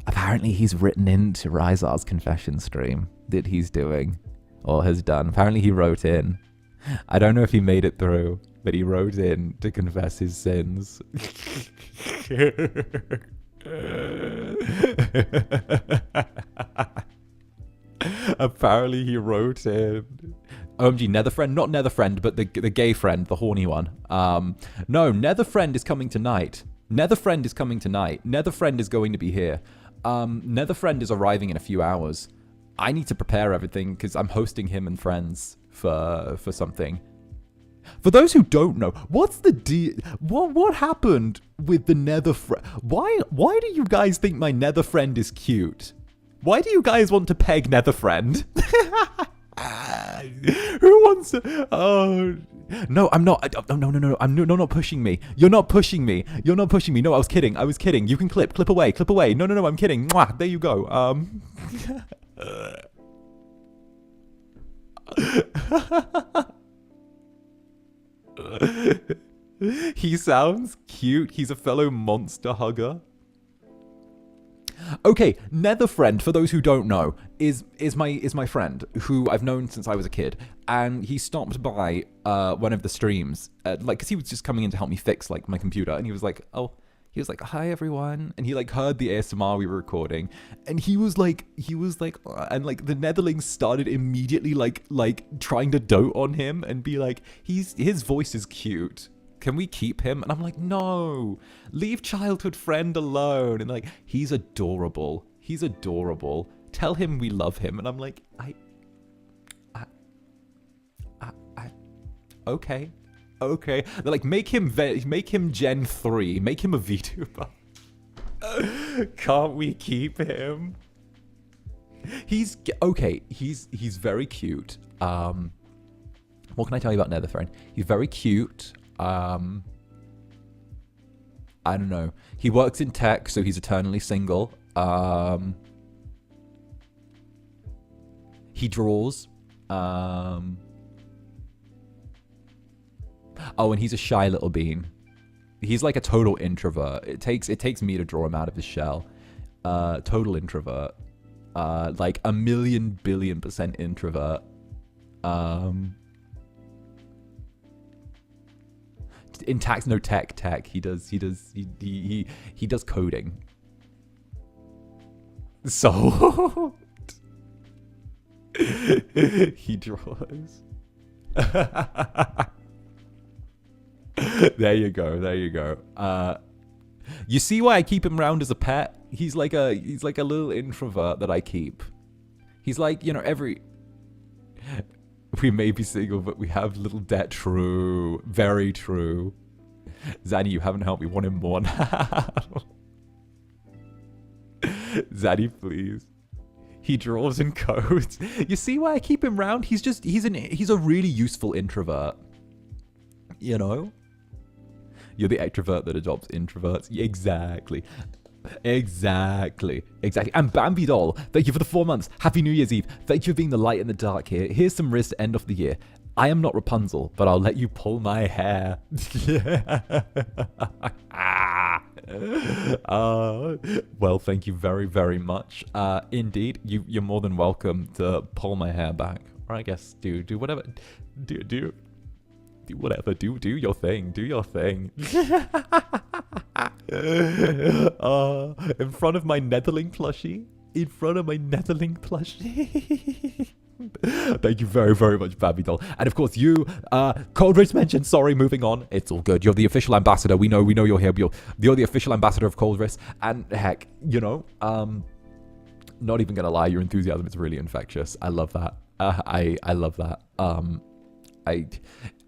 Apparently he's written into Rizar's confession stream that he's doing, or has done. Apparently he wrote in. I don't know if he made it through, but he wrote in to confess his sins. Apparently he wrote in. OMG, Netherfriend? Not Netherfriend, but the gay friend, the horny one. No, Netherfriend is coming tonight. Netherfriend is coming tonight. Netherfriend is going to be here. Netherfriend is arriving in a few hours. I need to prepare everything because I'm hosting him and friends for something. For those who don't know, what's the deal? What happened with the Netherfriend? Why do you guys think my Netherfriend is cute? Why do you guys want to peg Netherfriend? Who wants to? Oh no, I'm not. Oh, no. I'm not pushing me. You're not pushing me. No, I was kidding. You can clip away. No, I'm kidding. Mwah, there you go. He sounds cute. He's a fellow monster hugger. Okay, Netherfriend, for those who don't know, is my friend who I've known since I was a kid, and he stopped by one of the streams, because he was just coming in to help me fix like my computer, and he was like, oh, He was like, "Hi everyone," and he like heard the ASMR we were recording, and he was like, and like the Netherlings started immediately like trying to dote on him and be like, his voice is cute. Can we keep him? And I'm like, no, leave childhood friend alone. And like, he's adorable. He's adorable. Tell him we love him. And I'm like, okay. Okay. They're like, make him Gen 3. Make him a VTuber. Can't we keep him? He's okay. He's very cute. What can I tell you about Netherbrand? He's very cute. I don't know. He works in tech, so he's eternally single. He draws. Oh, and he's a shy little bean. He's like a total introvert. It takes me to draw him out of his shell. Total introvert. Like a million billion% introvert. In tax, no tech. He does coding. So he draws. There you go. You see why I keep him around as a pet? He's like a little introvert that I keep. He's like, you know, we may be single, but we have little debt. True. Very true. Zanny, you haven't helped me. Want him more now. Zanny, please. He draws and codes. You see why I keep him around? He's a really useful introvert. You know? You're the extrovert that adopts introverts. Exactly. And Bambi Doll, thank you for the 4 months. Happy New Year's Eve. Thank you for being the light in the dark here. Here's some Riz to end off the year. I am not Rapunzel, but I'll let you pull my hair. Well, thank you very, very much. Indeed, you're more than welcome to pull my hair back. Or I guess do whatever. Do whatever. Do your thing. Do your thing. In front of my Netherling plushie. Thank you very, very much, Babby Doll. And of course, you, 𝓂𝓻 mentioned, sorry, moving on. It's all good. You're the official ambassador. We know you're here. You're the official ambassador of 𝓂𝓻. And heck, you know, not even gonna lie, your enthusiasm is really infectious. I love that. I love that.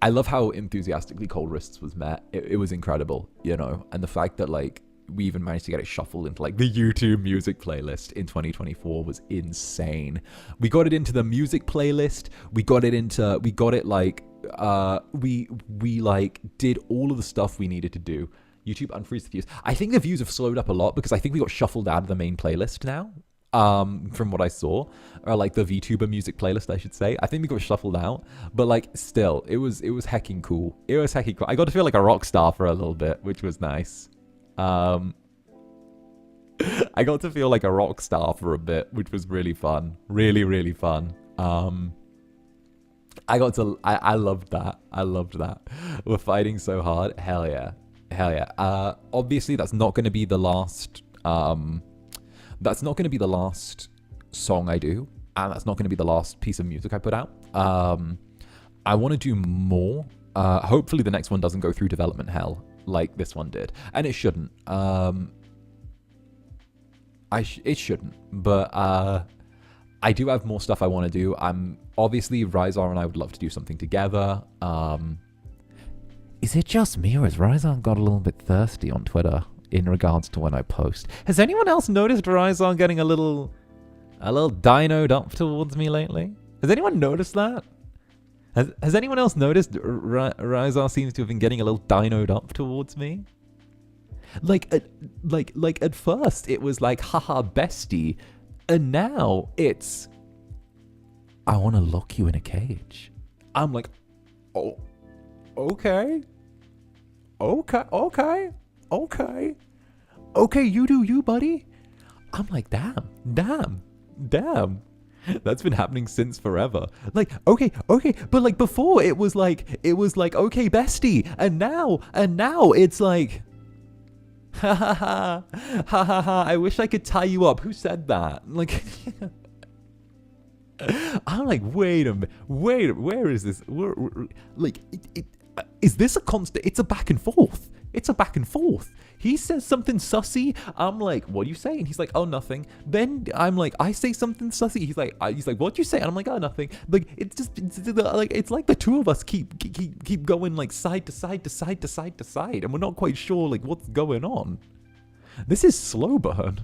I love how enthusiastically 𝓂𝓻 was met. It was incredible, you know, and the fact that like we even managed to get it shuffled into like the YouTube music playlist in 2024 was insane. We got it into the music playlist. We like did all of the stuff we needed to do. YouTube unfreeze the views. I think the views have slowed up a lot because I think we got shuffled out of the main playlist now. From what I saw, or like the VTuber music playlist, I should say. I think we got shuffled out, but like still, it was hecking cool. I got to feel like a rock star for a little bit, which was nice. I got to feel like a rock star for a bit, which was really fun. Really, really fun. I loved that. We're fighting so hard. Hell yeah. Obviously, that's not going to be the last. That's not going to be the last song I do, and that's not going to be the last piece of music I put out. I want to do more. Hopefully the next one doesn't go through development hell like this one did, and it shouldn't. It shouldn't, but I do have more stuff I want to do. Obviously 𝓲𝓻 and I would love to do something together. Is it just me, or has 𝓲𝓻 got a little bit thirsty on Twitter in regards to when I post? Has anyone else noticed 𝓲𝓻 getting a little dinoed up towards me lately? Has anyone noticed that? Has anyone else noticed 𝓲𝓻 seems to have been getting a little dinoed up towards me? Like at first it was like, haha, bestie, and now it's, I want to lock you in a cage. I'm like, oh, okay, you do you, buddy. I'm like, damn. That's been happening since forever. Like, okay, but like before it was like, okay, bestie, and now it's like, Ha ha ha. Ha ha ha. I wish I could tie you up. Who said that? Like, I'm like, wait a minute. Where is this? Like, is this a constant? It's a back and forth. It's a back and forth. He says something sussy. I'm like, what do you say? And he's like, oh, nothing. Then I'm like, I say something sussy. He's like, what do you say? And I'm like, oh, nothing. Like, it's like the two of us keep going like side to side to side to side to side, and we're not quite sure like what's going on. This is slow burn.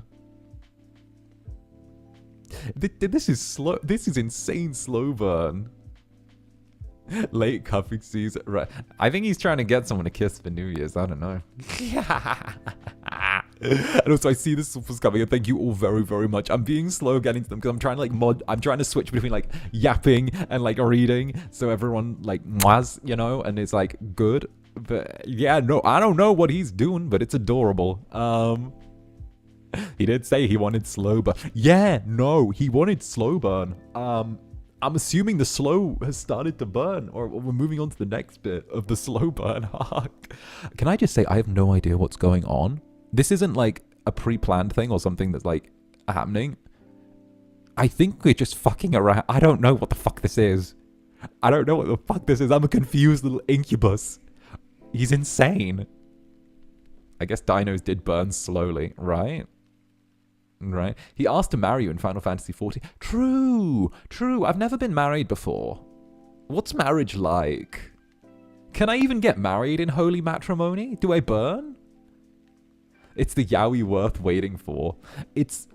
This is slow. This is insane slow burn. Late cuffing season, right? I think he's trying to get someone to kiss for New Year's. I don't know. And also, I see this was coming. And thank you all very, very much. I'm being slow getting to them because I'm trying to like I'm trying to switch between like yapping and like reading, so everyone like mwahs, you know, and it's like good. But yeah, no, I don't know what he's doing, but it's adorable. He did say he wanted slow burn. Yeah, no, he wanted slow burn. I'm assuming the slow has started to burn, or we're moving on to the next bit of the slow burn arc. Can I just say, I have no idea what's going on. This isn't like a pre-planned thing or something that's like happening. I think we're just fucking around. I don't know what the fuck this is. I don't know what the fuck this is. I'm a confused little incubus. He's insane. I guess dinos did burn slowly, right? Right. He asked to marry you in Final Fantasy XIV. True. I've never been married before. What's marriage like? Can I even get married in holy matrimony? Do I burn? It's the yaoi worth waiting for. It's...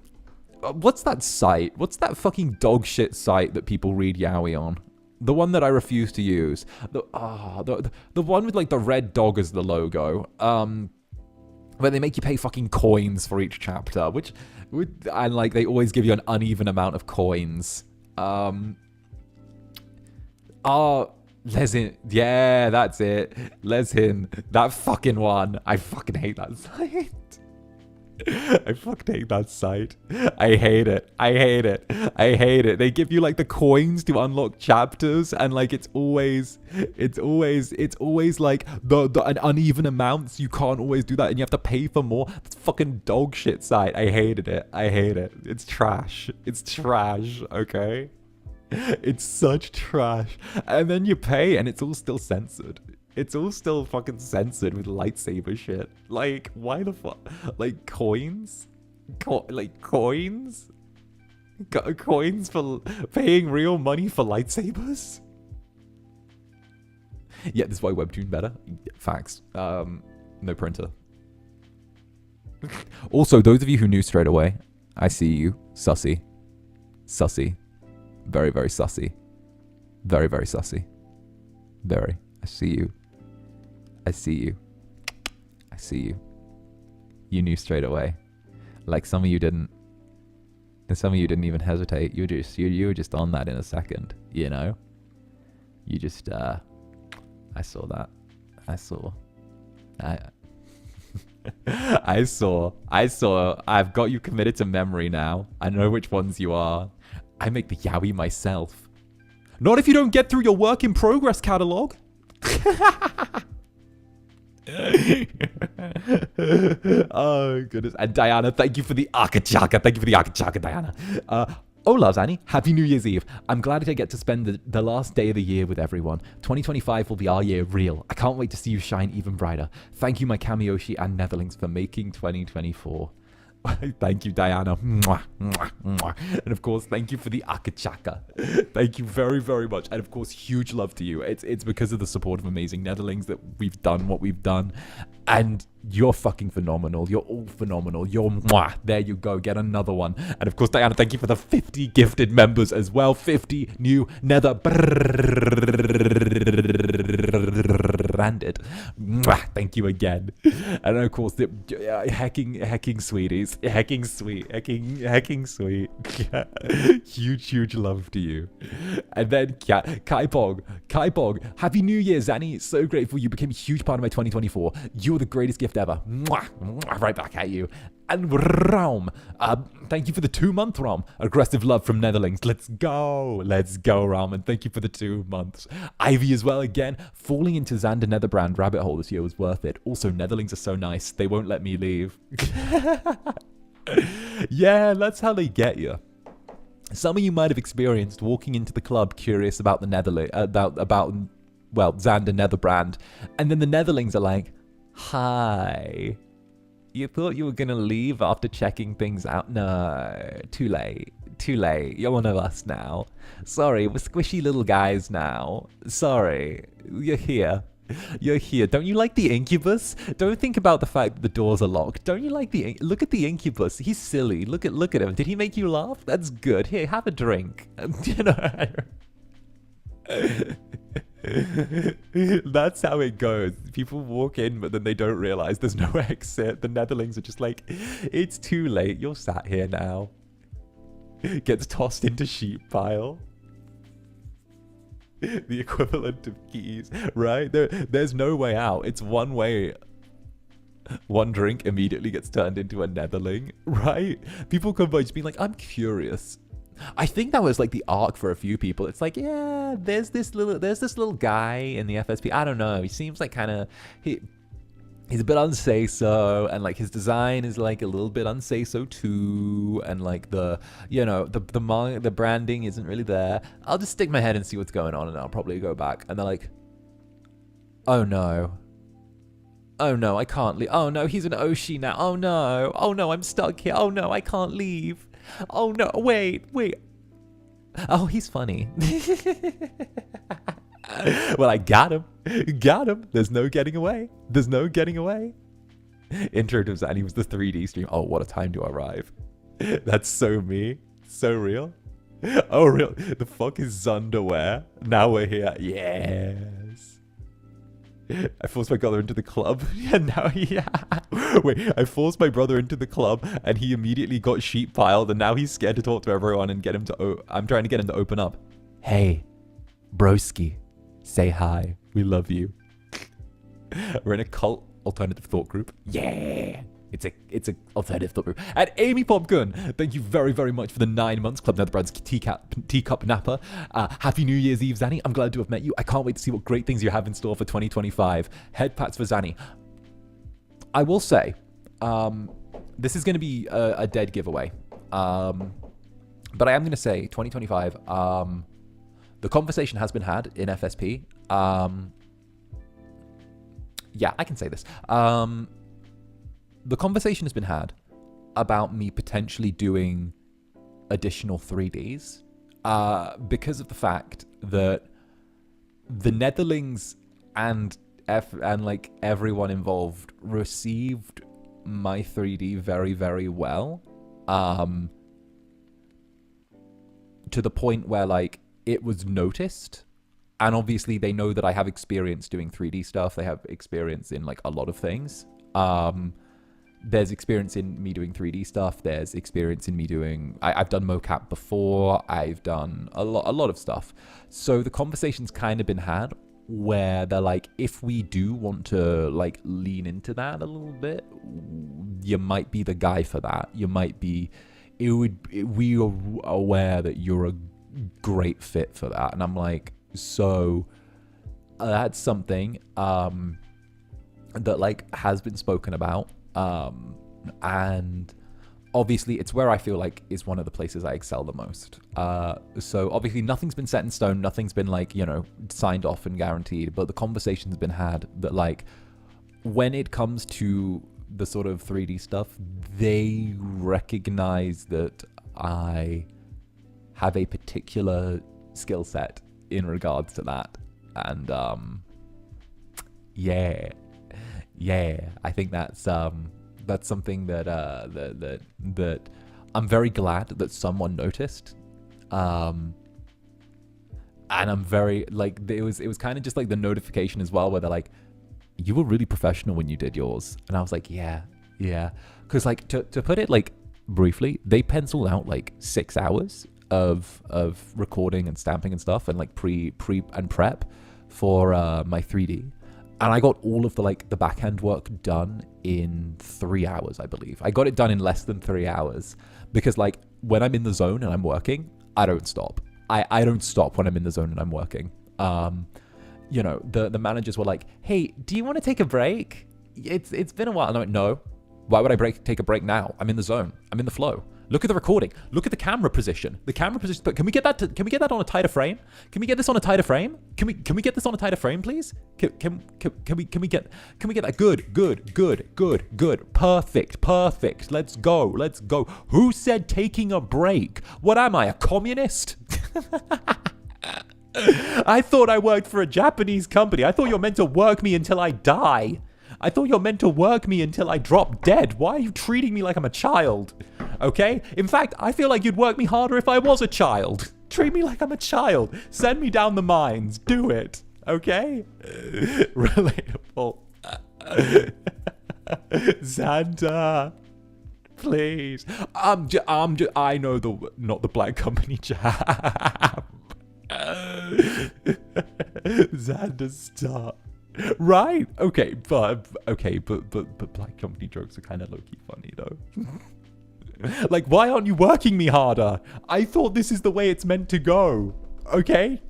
what's that site? What's that fucking dog shit site that people read yaoi on? The one that I refuse to use. The one with like the red dog as the logo. Where they make you pay fucking coins for each chapter, and like they always give you an uneven amount of coins. Lesin, yeah, that's it. Lesin, that fucking one. I fucking hate that site. I fucking hate that site. I hate it. They give you like the coins to unlock chapters, and like it's always like an uneven amounts. You can't always do that, and you have to pay for more. That's fucking dog shit site. I hated it. It's trash. Okay, it's such trash. And then you pay, and it's all still censored. It's all still fucking censored with lightsaber shit. Like, why the fuck? Like, coins? Coins? Coins for paying real money for lightsabers? Yeah, this is why Webtoon better. Facts. No printer. Also, those of you who knew straight away, I see you. Sussy. Very, very sussy. Very, very sussy. Very. I see you. You knew straight away. Like some of you didn't. And some of you didn't even hesitate. You were just on that in a second, you know? You just I saw that. I saw. I've got you committed to memory now. I know which ones you are. I make the yaoi myself. Not if you don't get through your work in progress catalog. Oh goodness. And Diana, thank you for the 𝓂𝓸𝓾𝓻. Diana. Loves Annie, happy New Year's Eve. I'm glad I get to spend the last day of the year with everyone. 2025 will be our year real. I can't wait to see you shine even brighter. Thank you, my Kamiyoshi and Netherlings, for making 2024. Thank you, Diana. Mwah, mwah, mwah. And of course, thank you for the 𝓂𝓸𝓾𝓻. Thank you very, very much. And of course, huge love to you. It's because of the support of Amazing Netherlings that we've done what we've done. And you're fucking phenomenal. You're all phenomenal. You're mwah. There you go. Get another one. And of course, Diana, thank you for the 50 gifted members as well. 50 new Netherbranded. Mwah. Thank you again. And of course, the hecking sweeties. Hecking sweet. Huge love to you. And then Kaipog. Happy New Year, Zanny. So grateful you became a huge part of my 2024. You're the greatest gift ever. Mwah, mwah, right back at you. And Rom, thank you for the 2-month, Rom. Aggressive love from Netherlands. Let's go, Rom, and thank you for the 2 months. Ivy as well, again, falling into Zander Netherbrand rabbit hole this year was worth it. Also, Netherlings are so nice, they won't let me leave. Yeah, that's how they get you. Some of you might have experienced walking into the club curious about the Zander Netherbrand, and then the Netherlings are like, hi. You thought you were gonna leave after checking things out? No, too late. You're one of us now. Sorry, we're squishy little guys now. Sorry, you're here. Don't you like the Incubus? Don't think about the fact that the doors are locked. Don't you like look at the Incubus? He's silly. Look at him. Did he make you laugh? That's good. Here, have a drink. You know. That's how it goes. People walk in, but then they don't realize there's no exit. The Netherlings are just like, it's too late. You're sat here now. Gets tossed into sheep pile. The equivalent of keys, right? There's no way out. It's one way. One drink immediately gets turned into a Netherling, right? People come by just being like, I'm curious. I think that was like the arc for a few people. It's like, yeah, there's this little guy in the FSP. I don't know. He seems like kind of he's a bit unsay-so, and like his design is like a little bit unsay-so too, and like the branding isn't really there. I'll just stick my head and see what's going on, and I'll probably go back. And they're like, oh no, I can't leave. Oh no, he's an Oshi now. Oh no, I'm stuck here. Oh no, I can't leave. Oh no, wait. Oh, he's funny. Well, I got him. There's no getting away. Intro to Zanny was the 3D stream. Oh, what a time to arrive. That's so me. So real. Oh, real. The fuck is Zander? Now we're here. Yes. I forced my brother into the club. Wait, I forced my brother into the club and he immediately got sheep piled, and now he's scared to talk to everyone and get him to I'm trying to get him to open up. Hey, broski, say hi. We love you. We're in a cult alternative thought group. Yeah. It's a alternative thought group. And Amy Popcorn, thank you very, very much for the 9 months. Club Netherbrand's teacup napper. Happy New Year's Eve, Zanny. I'm glad to have met you. I can't wait to see what great things you have in store for 2025. Head pats for Zanny. I will say, this is going to be a dead giveaway. But I am going to say 2025, the conversation has been had in FSP. Yeah, I can say this. The conversation has been had about me potentially doing additional 3Ds because of the fact that the Netherlings and like everyone involved received my 3D very, very well, to the point where like it was noticed. And obviously they know that I have experience doing 3D stuff. They have experience in like a lot of things. There's experience in me doing 3D stuff. There's experience in me doing... I've done mocap before. I've done a lot of stuff. So the conversation's kind of been had where they're like, if we do want to like lean into that a little bit, you might be the guy for that. You might be... we are aware that you're a great fit for that. And I'm like, so that's something that like has been spoken about. And obviously it's where I feel like is one of the places I excel the most. So obviously nothing's been set in stone, nothing's been like, you know, signed off and guaranteed, but the conversation's been had that like when it comes to the sort of 3D stuff, they recognize that I have a particular skill set in regards to that. And yeah, I think that's something that that I'm very glad that someone noticed. And I'm very like it was kind of just like the notification as well, where they're like, you were really professional when you did yours. And I was like, yeah, because like to put it like briefly, they penciled out like 6 hours of recording and stamping and stuff, and like pre and prep for my 3D. And I got all of the back-end work done in 3 hours, I believe. I got it done in less than 3 hours because when I'm in the zone and I'm working, I don't stop. I don't stop when I'm in the zone and I'm working. The managers were like, hey, do you want to take a break? It's been a while. And I'm like, no. Why would I take a break now? I'm in the zone. I'm in the flow. Look at the recording. Look at the camera position. The camera position. But can we get that on a tighter frame? Can we get this on a tighter frame? Can we get this on a tighter frame, please? Can we get that? Good. Perfect. Let's go. Who said taking a break? What am I, a communist? I thought I worked for a Japanese company. I thought you're meant to work me until I die. I thought you're meant to work me until I drop dead. Why are you treating me like I'm a child? Okay? In fact, I feel like you'd work me harder if I was a child. Treat me like I'm a child. Send me down the mines. Do it. Okay? Relatable. Zander. Please. I know not the black company jam. Xander, stop. Right? Okay, but black company jokes are kind of low-key funny though. Why aren't you working me harder? I thought this is the way it's meant to go. Okay?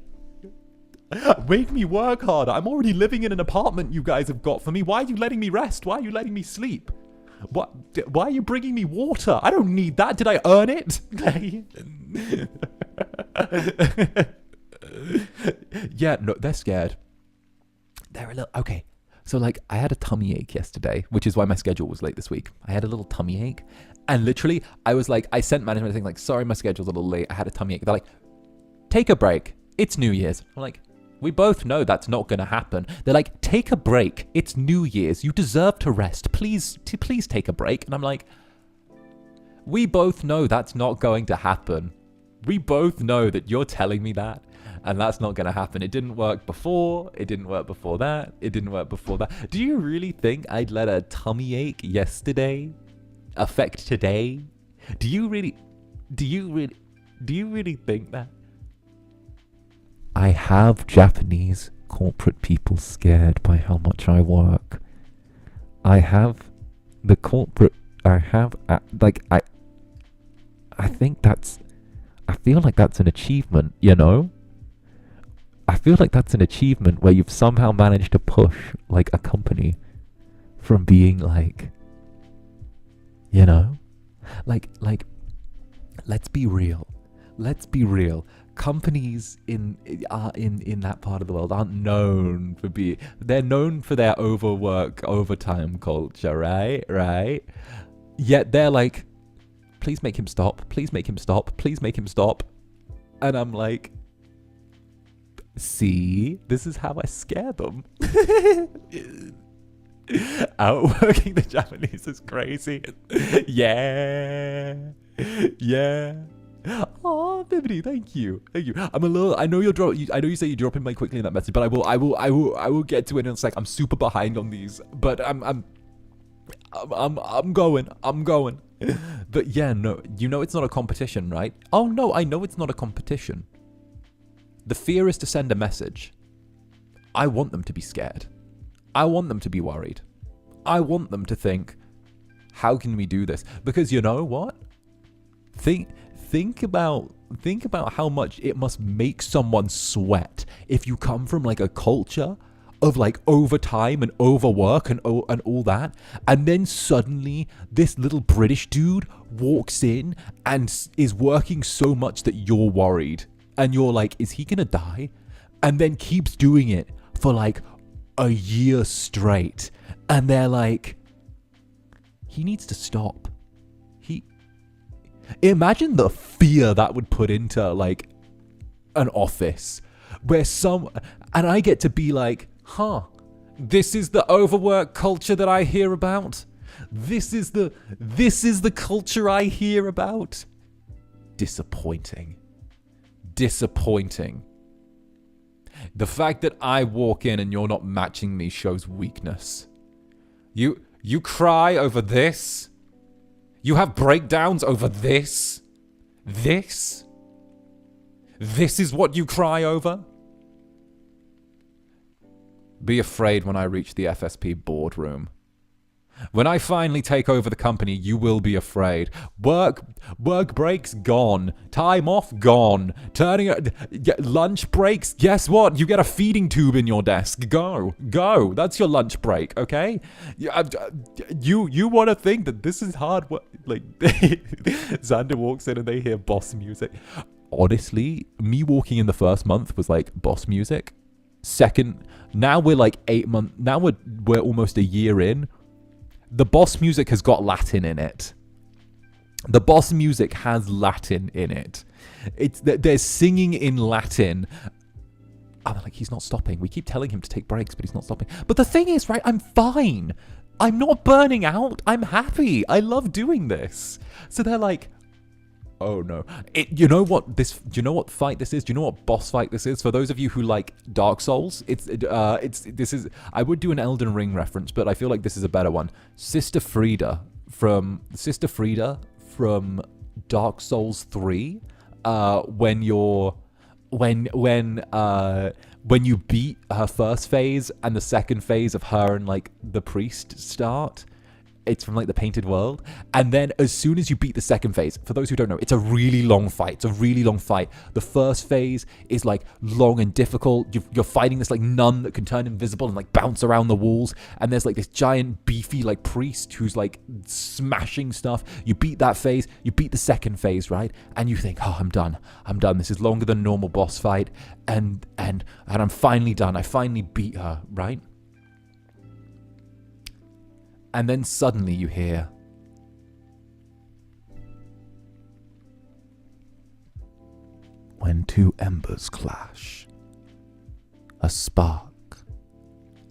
Make me work harder. I'm already living in an apartment you guys have got for me. Why are you letting me rest? Why are you letting me sleep? Why are you bringing me water? I don't need that. Did I earn it? Yeah, no, they're scared. They're a little... Okay, so I had a tummy ache yesterday, which is why my schedule was late this week. I had a little tummy ache, and literally, I was I sent management a thing sorry, my schedule's a little late. I had a tummy ache. They're like, take a break. It's New Year's. I'm like, we both know that's not going to happen. They're like, take a break. It's New Year's. You deserve to rest. Please take a break. And I'm like, we both know that's not going to happen. We both know that you're telling me that. And that's not going to happen. It didn't work before. It didn't work before that. It didn't work before that. Do you really think I'd let a tummy ache yesterday affect today? Do you really think that? I have Japanese corporate people scared by how much I work. I have the corporate... I think that's... I feel like that's an achievement, you know? I feel like that's an achievement where you've somehow managed to push a company from being let's be real. Let's be real. Companies in that part of the world aren't known for they're known for their overtime culture, right? Yet they're like, please make him stop. Please make him stop. Please make him stop. And I'm like, see, this is how I scare them. Outworking the Japanese is crazy. Yeah. Oh, Bibity, thank you. I'm a little. I know I know you say you're dropping by quickly in that message, but I will get to it in a sec. I'm super behind on these, but I'm going. But yeah, no, it's not a competition, right? Oh no, I know it's not a competition. The fear is to send a message. I want them to be scared. I want them to be worried. I want them to think, how can we do this? Because you know what? Think about how much it must make someone sweat if you come from a culture of overtime and overwork and all that, and then suddenly this little British dude walks in and is working so much that you're worried. And you're like, is he gonna die? And then keeps doing it for a year straight. And they're like, he needs to stop. Imagine the fear that would put into an office where and I get to be like, this is the overwork culture that I hear about. This is the culture I hear about. Disappointing. The fact that I walk in and you're not matching me shows weakness. You cry over this? You have breakdowns over this? This is what you cry over? Be afraid when I reach the FSP boardroom. When I finally take over the company, you will be afraid. Work breaks gone. Time off gone. Lunch breaks. Guess what? You get a feeding tube in your desk. Go. That's your lunch break. Okay. You want to think that this is hard work? Like Zander walks in and they hear boss music. Honestly, me walking in the first month was like boss music. Second, now we're like 8 months. Now we're almost a year in. The boss music has got Latin in it. The boss music has Latin in it. They're singing in Latin. I'm like, he's not stopping. We keep telling him to take breaks, but he's not stopping. But the thing is, right, I'm fine. I'm not burning out. I'm happy. I love doing this. So they're like, oh no. You know what fight this is? Do you know what boss fight this is? For those of you who like Dark Souls, I would do an Elden Ring reference, but I feel like this is a better one. Sister 𝓂𝓸 from Dark Souls 3, when you beat her first phase and the second phase of her and like the priest start. It's from like the Painted World. And then as soon as you beat the second phase, for those who don't know, it's a really long fight. The first phase is like long and difficult. You're fighting this like nun that can turn invisible and like bounce around the walls. And there's like this giant beefy like priest who's like smashing stuff. You beat that phase, you beat the second phase, right? And you think, oh, I'm done. This is longer than a normal boss fight. And I'm finally done. I finally beat her, right? And then suddenly you hear, when two embers clash, a spark,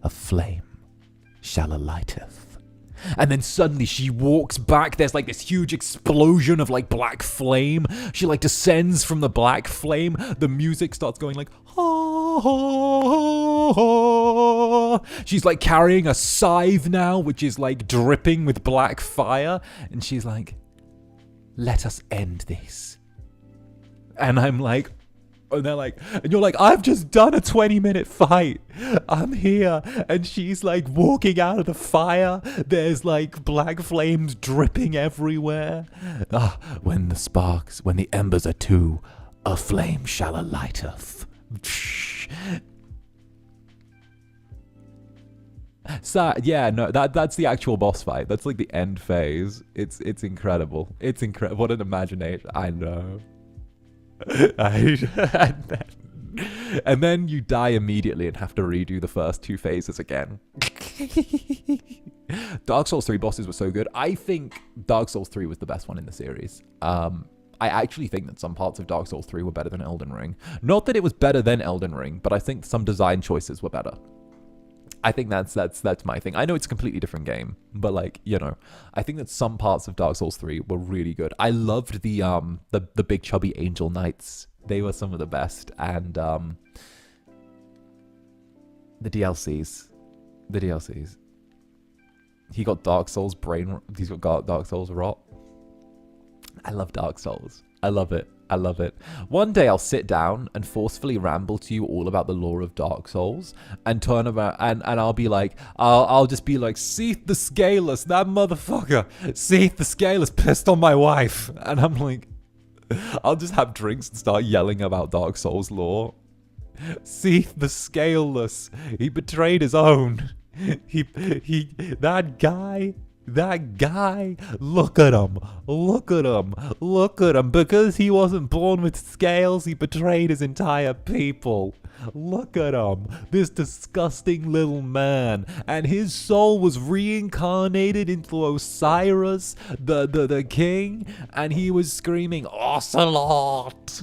a flame, 𝓱𝓸𝓼𝓽. And then suddenly she walks back. There's like this huge explosion of like black flame. She like descends from the black flame. The music starts going like, ha, ha, ha. She's like carrying a scythe now, which is like dripping with black fire. And she's like, let us end this. And I'm like, and they're like, and you're like, I've just done a 20-minute fight. I'm here. And she's like walking out of the fire. There's like black flames dripping everywhere. When the embers are two, a flame 𝓱𝓸𝓼𝓽. So yeah, no, that's the actual boss fight. That's like the end phase. It's incredible. It's incredible. What an imagination. I know. And then you die immediately and have to redo the first two phases again. Dark Souls 3 bosses were so good. I think Dark Souls 3 was the best one in the series. I actually think that some parts of Dark Souls 3 were better than Elden Ring. Not that it was better than Elden Ring, but I think some design choices were better. I think that's my thing. I know it's a completely different game, but like, you know, I think that some parts of Dark Souls 3 were really good. I loved the big chubby angel knights. They were some of the best. And the DLCs. He got Dark Souls he's got Dark Souls rot. I love Dark Souls. I love it. One day I'll sit down and forcefully ramble to you all about the lore of Dark Souls and turn around and I'll be like, I'll just be like, 𝓂𝓸𝓾𝓻, that motherfucker, 𝓂𝓸𝓾𝓻 pissed on my wife. And I'm like, I'll just have drinks and start yelling about Dark Souls lore. 𝓂𝓸𝓾𝓻, he betrayed his own. That guy, look at him, because he wasn't born with scales, he betrayed his entire people. Look at him, this disgusting little man, and his soul was reincarnated into Osiris, the king, and he was screaming, Ocelot!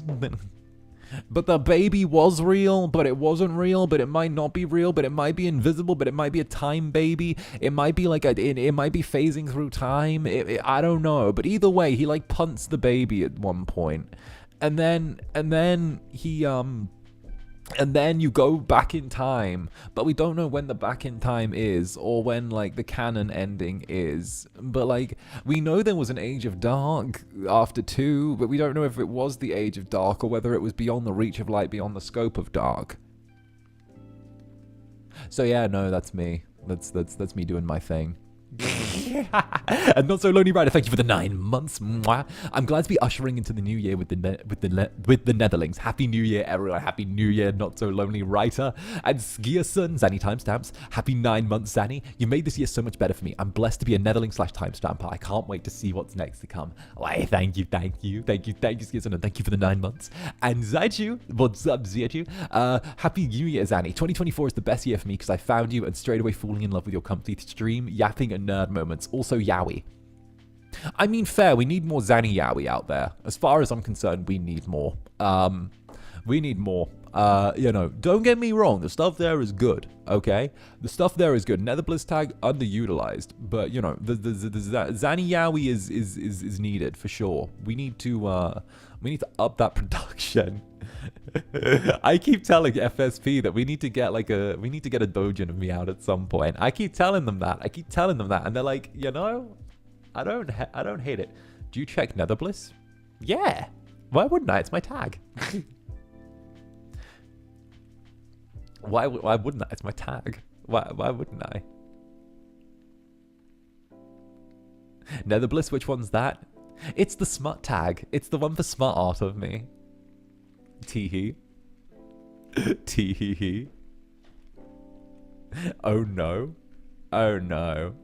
But the baby was real, but it wasn't real, but it might not be real, but it might be invisible, but it might be a time baby. It might be like it might be phasing through time. I don't know. But either way, he like punts the baby at one point. And then he and then you go back in time, but we don't know when the back in time is or when like the canon ending is. But like we know there was an Age of Dark after 2, but we don't know if it was the Age of Dark or whether it was beyond the reach of light, beyond the scope of dark. So yeah, no, that's me. That's me doing my thing. And Not So Lonely Rider, thank you for the 9 months. Mwah. I'm glad to be ushering into the new year with the Netherlings. Happy New Year, everyone. Happy New Year, Not So Lonely Writer. And 𝔂𝓸𝓾𝓻, Zanny timestamps. Happy 9 months, Zanny. You made this year so much better for me. I'm blessed to be a Netherling/timestamper. I can't wait to see what's next to come. Why, thank you, 𝔂𝓸𝓾𝓻, and thank you for the 9 months. And Zaichu, what's up, Zaichu? Happy New Year, Zanny. 2024 is the best year for me because I found you and straight away falling in love with your complete stream, yapping, and nerd moments. Also, Yowie. I mean, fair, we need more Zanny Yowie out there. As far as I'm concerned, we need more. We need more. You know, don't get me wrong, the stuff there is good, okay? The stuff there is good. Netherbliss tag, underutilized. But, you know, the Zanny Yowie is needed, for sure. We need to up that production. I keep telling FSP that we need to get a doujin of me out at some point. I keep telling them that. And they're like, you know, I don't hate it. Do you check Netherbliss? Yeah. Why wouldn't I? It's my tag. Why wouldn't I? It's my tag. Why wouldn't I? Netherbliss, which one's that? It's the smut tag. It's the one for smut art of me. Tee-hee. Tee-hee-hee. Oh no. Oh no.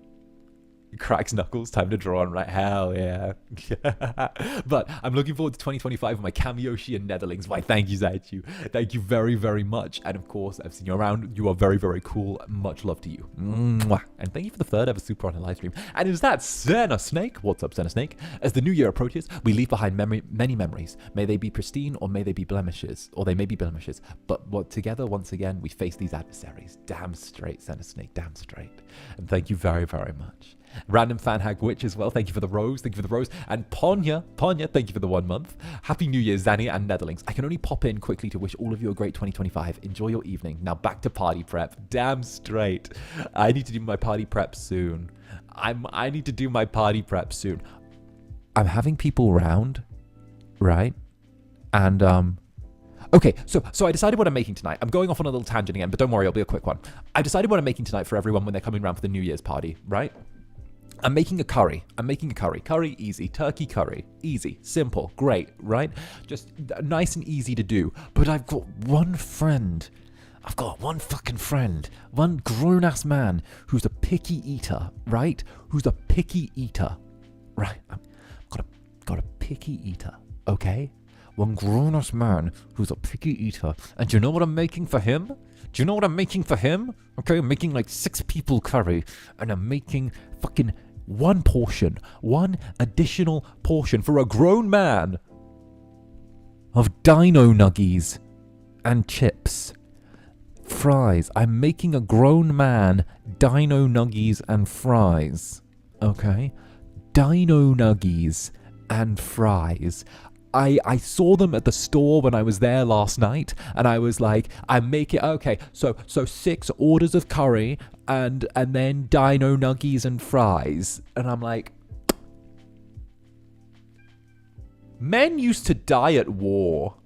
Cracks knuckles, time to draw on, right? Hell yeah. But I'm looking forward to 2025 with my Kamiyoshi and Netherlings. Why, thank you, Zaichu. Thank you very, very much. And of course, I've seen you around. You are very, very cool. Much love to you. Mwah. And thank you for the 3rd ever super on a live stream. And is that Senna Snake? What's up, Senna Snake? As the new year approaches, we leave behind many memories. May they be pristine or may they be blemishes. Or they may be blemishes. But together, once again, we face these adversaries. Damn straight, Senna Snake. Damn straight. And thank you very, very much. Random fan hag witch as well. Thank you for the rose. Thank you for the rose. And Ponya, thank you for the 1 month. Happy New Year, Zanny and Netherlings. I can only pop in quickly to wish all of you a great 2025. Enjoy your evening. Now back to party prep. Damn straight. I need to do my party prep soon. I need to do my party prep soon. I'm having people round, right? And okay, so I decided what I'm making tonight. I'm going off on a little tangent again, but don't worry, it'll be a quick one. I decided what I'm making tonight for everyone when they're coming around for the New Year's party, right? I'm making a curry. Curry, easy. Turkey curry. Easy. Simple. Great, right? Just nice and easy to do. But I've got one friend. I've got one fucking friend. One grown-ass man who's a picky eater, right? Who's a picky eater, right? I've got a picky eater, okay? One grown-ass man who's a picky eater. And do you know what I'm making for him? Okay, I'm making like 6 people curry. And I'm making fucking one additional portion for a grown man of dino nuggies and chips. Fries. I'm making a grown man dino nuggies and fries. Okay? Dino nuggies and fries. I saw them at the store when I was there last night, and I was like, I'm making, okay, so 6 orders of curry, and then dino nuggies and fries. And I'm like, men used to die at war.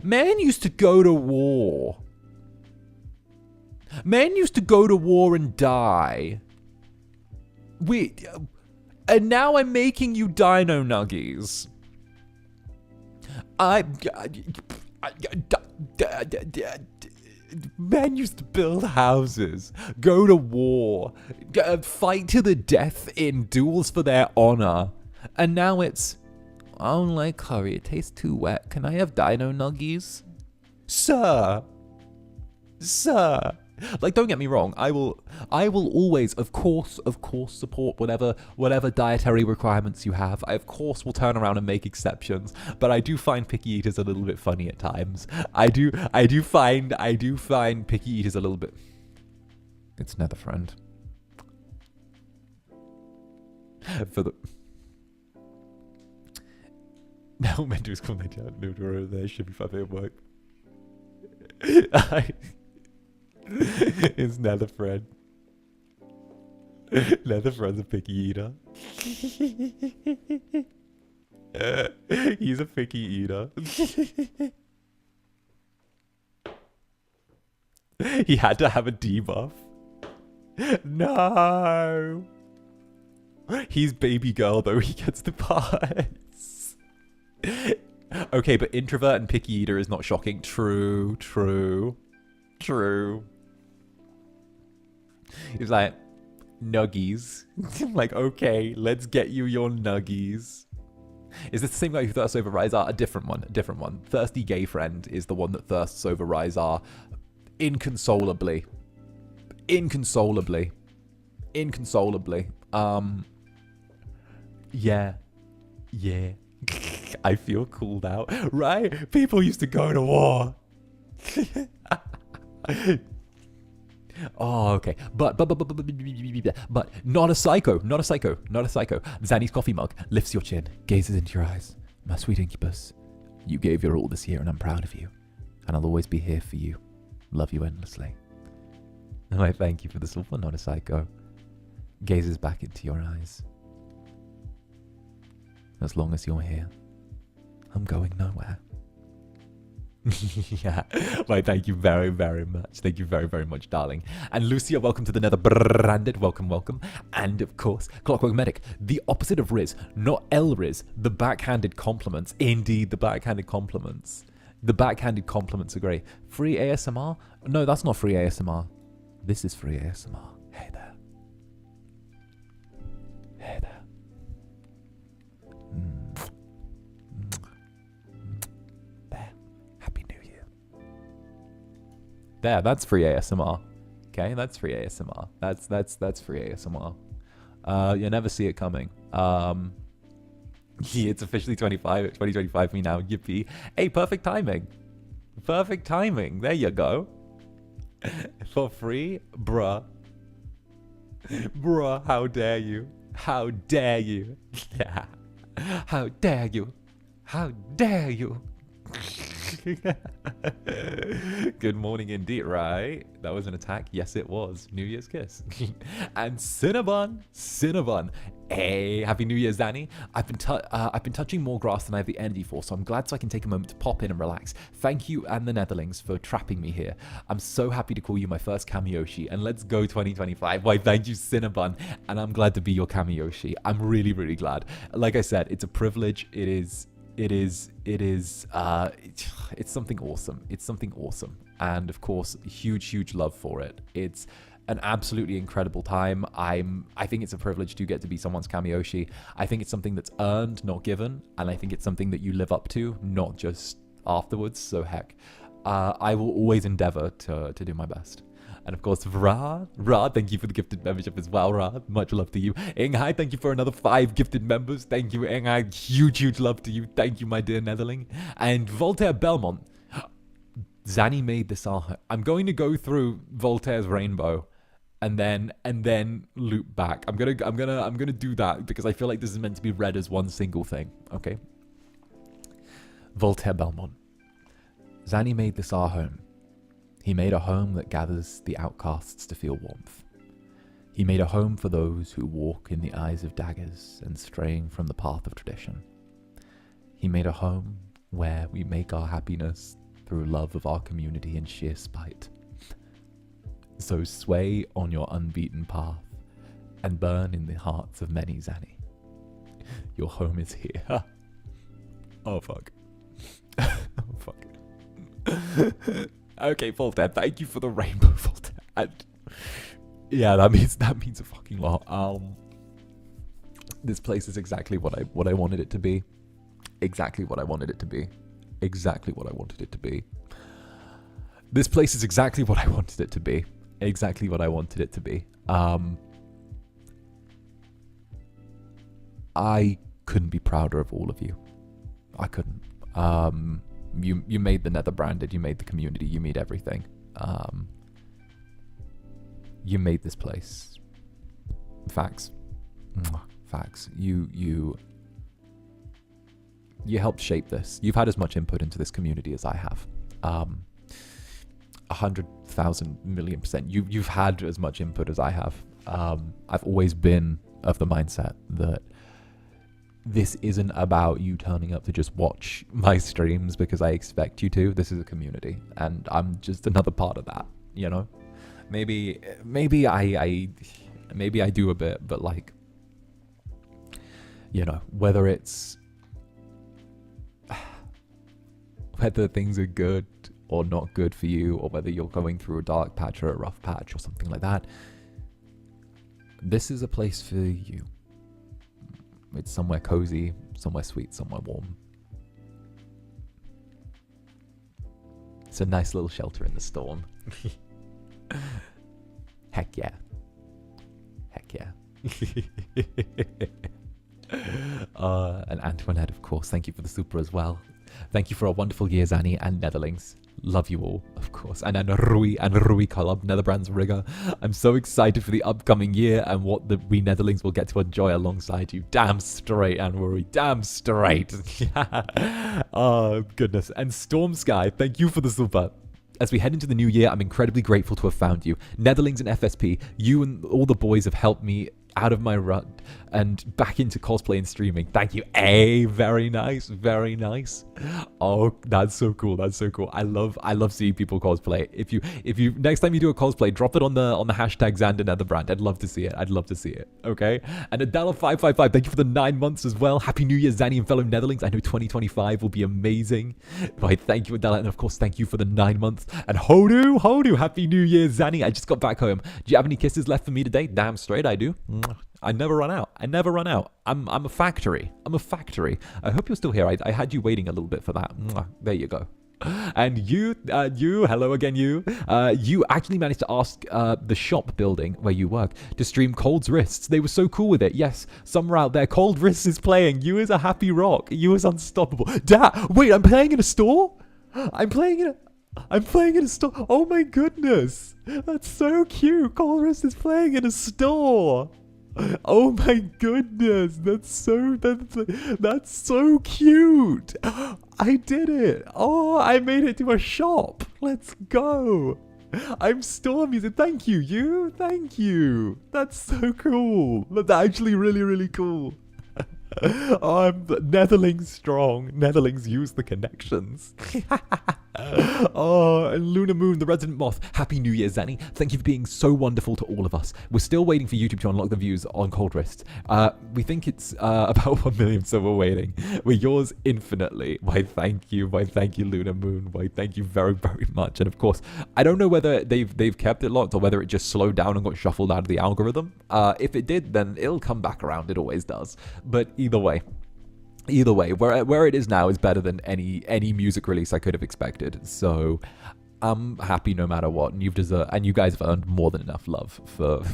Men used to go to war. Men used to go to war and die. And now I'm making you dino nuggies. Men used to build houses, go to war, fight to the death in duels for their honor. And now it's, I don't like curry, it tastes too wet. Can I have dino nuggies? Sir. Like, don't get me wrong, I will always, of course, support whatever dietary requirements you have. I, of course, will turn around and make exceptions, but I do find picky eaters a little bit funny at times. I do find picky eaters a little bit... It's Netherbrand. For the... Now, Mentor's come down, there should be 5 a.m. work. It's Netherbrand. Netherbrand's a picky eater. He's a picky eater. He had to have a debuff. No. He's baby girl, though. He gets the parts. Okay, but introvert and picky eater is not shocking. True, true, true. He's like, nuggies. I'm like, okay, let's get you your nuggies. Is this the same guy who thirsts over Rysar? A different one, a different one. Thirsty gay friend is the one that thirsts over Rysar inconsolably. Inconsolably. Inconsolably. Yeah. Yeah. I feel cooled out. Right? People used to go to war. Oh, okay. But not a psycho. Not a psycho. Not a psycho. Zanny's coffee mug lifts your chin, gazes into your eyes. My sweet Incubus, you gave your all this year and I'm proud of you. And I'll always be here for you. Love you endlessly. And I thank you for the silver, not a psycho. Gazes back into your eyes. As long as you're here, I'm going nowhere. Yeah. Well, thank you very, very much. Thank you very, very much, darling. And Lucia, welcome to the Netherbrand. Welcome, welcome. And of course, Clockwork Medic, the opposite of Riz, not Elriz, the backhanded compliments. Indeed, the backhanded compliments. The backhanded compliments are great. Free ASMR? No, that's not free ASMR. This is free ASMR. Hey there. Hey there. There, that's free ASMR. Okay, that's free ASMR. That's free ASMR. You never see it coming. Yeah, it's officially 2025 for me now. Yippee. Hey, perfect timing. Perfect timing. There you go. For free? Bruh. Bruh, how dare you? How dare you? Yeah. How dare you? How dare you? Good morning indeed, right? That was an attack? Yes, it was. New Year's kiss. And Cinnabon. Hey, Happy New Year, Zanny. I've been touching more grass than I have the energy for, so I'm glad so I can take a moment to pop in and relax. Thank you and the Netherlings for trapping me here. I'm so happy to call you my first Kamiyoshi, and let's go 2025. Why, thank you, Cinnabon, and I'm glad to be your Kamiyoshi. I'm really, really glad. Like I said, it's a privilege. It's something awesome. It's something awesome. And of course, huge love for it. It's an absolutely incredible time. I think it's a privilege to get to be someone's Kamiyoshi. I think it's something that's earned, not given. And I think it's something that you live up to, not just afterwards. So heck, I will always endeavor to do my best. And of course, Rad, thank you for the gifted membership as well, Rad. Much love to you. Inghai, thank you for another 5 gifted members. Thank you, Inghai. Huge love to you. Thank you, my dear Netherling. And Voltaire Belmont. Zanny made this art. I'm going to go through Voltaire's Rainbow and then loop back. I'm gonna do that because I feel like this is meant to be read as one single thing. Okay. Voltaire Belmont. Zanny made this our home. He made a home that gathers the outcasts to feel warmth. He made a home for those who walk in the eyes of daggers and straying from the path of tradition. He made a home where we make our happiness through love of our community and sheer spite. So sway on your unbeaten path and burn in the hearts of many, Zanny. Your home is here. Oh, fuck. Oh, fuck. Okay, Voltaire, thank you for the rainbow, Voltaire. And yeah, that means a fucking lot. This place is exactly what I wanted it to be. Exactly what I wanted it to be. Exactly what I wanted it to be. This place is exactly what I wanted it to be. Exactly what I wanted it to be. I couldn't be prouder of all of you. I couldn't. You made the Netherbranded, you made the community, you made everything. You made this place. Facts. Facts. You helped shape this. You've had as much input into this community as I have. 100,000 million %. You've had as much input as I have. I've always been of the mindset that this isn't about you turning up to just watch my streams because I expect you to. This is a community, and I'm just another part of that. you know? Maybe I do a bit, but like, you know, whether things are good or not good for you, or whether you're going through a dark patch or a rough patch or something like that, this is a place for you. It's somewhere cozy, somewhere sweet, somewhere warm. It's a nice little shelter in the storm. Heck yeah. Heck yeah. And Antoinette, of course, thank you for the super as well. Thank you for a wonderful year, Zanny and Netherlings. Love you all, of course. And Rui Collab, Netherbrand's rigger. I'm so excited for the upcoming year and what we Netherlings will get to enjoy alongside you. Damn straight, and Rui. Damn straight. Oh, goodness. And Storm Sky, thank you for the super. As we head into the new year, I'm incredibly grateful to have found you. Netherlings and FSP, you and all the boys have helped me out of my rut and back into cosplay and streaming. Thank you. Very nice, very nice. Oh, that's so cool. That's so cool. I love seeing people cosplay. If you next time you do a cosplay, drop it on the hashtag Zander Netherbrand. I'd love to see it. I'd love to see it. Okay. And Adela555, thank you for the 9 months as well. Happy New Year, Zanny and fellow Netherlings. I know 2025 will be amazing. Right, thank you, Adela, and of course thank you for the 9 months. And Hodu, Happy New Year, Zanny. I just got back home. Do you have any kisses left for me today? Damn straight I do. I never run out. I never run out. I'm a factory. I'm a factory. I hope you're still here. I had you waiting a little bit for that. There you go. And you, hello again, you actually managed to ask the shop building where you work to stream Cold's Wrists. They were so cool with it. Yes, somewhere out there, Cold Wrists is playing. You is a happy rock. You is unstoppable. Wait, I'm playing in a store? I'm playing in a store. Oh my goodness. That's so cute. Cold Wrists is playing in a store. Oh my goodness, that's so cute. I did it. Oh, I made it to a shop. Let's go. I'm Storm Music. Thank you, Thank you. That's so cool. That's actually really, really cool. Oh, I'm Netherlings strong. Netherlings use the connections. Oh, and Luna Moon, the resident moth. Happy New Year, Zanny. Thank you for being so wonderful to all of us. We're still waiting for YouTube to unlock the views on Cold Wrist. We think it's about 1 million, so we're waiting. We're yours infinitely. Why, thank you, Luna Moon. Why, thank you very, very much. And of course, I don't know whether they've kept it locked or whether it just slowed down and got shuffled out of the algorithm. If it did, then it'll come back around. It always does. But either way, where it is now is better than any music release I could have expected. So I'm happy no matter what, and you guys have earned more than enough love for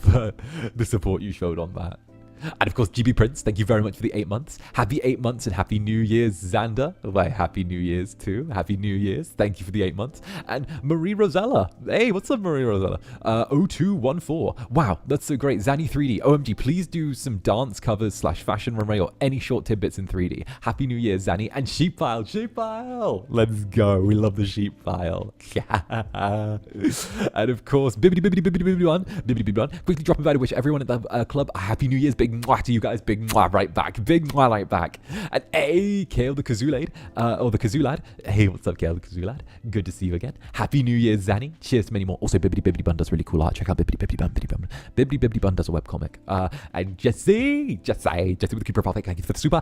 the support you showed on that. And of course, GB Prince, thank you very much for the 8 months. Happy 8 months and Happy New Year's, Zander. Well, Happy New Year's too. Happy New Year's. Thank you for the 8 months. And Marie Rosella. Hey, what's up, Marie Rosella? 0214. Wow, that's so great. Zanny 3D. OMG, please do some dance covers / fashion runway or any short tidbits in 3D. Happy New Year, Zanny. And Sheep File. Let's go. We love the Sheep File. And of course, Bibbidi-Bibbidi-Bibbidi-One. Quickly drop a value, wish everyone at the club a Happy New Year's. Big mwah to you guys. Big mwah right back. Big mwah right back. And hey, Kale the Kazoo Lad. Or the Kazoo Lad. Hey, what's up, Kale the Kazoo Lad? Good to see you again. Happy New Year, Zanny. Cheers to many more. Also, Bibbidi Bibbidi Bun does really cool art. Check out Bibbidi Bibbidi Bun. Bibbidi Bibbidi Bun does a webcomic. And Jesse with the Cooper Profit. Thank you for the super.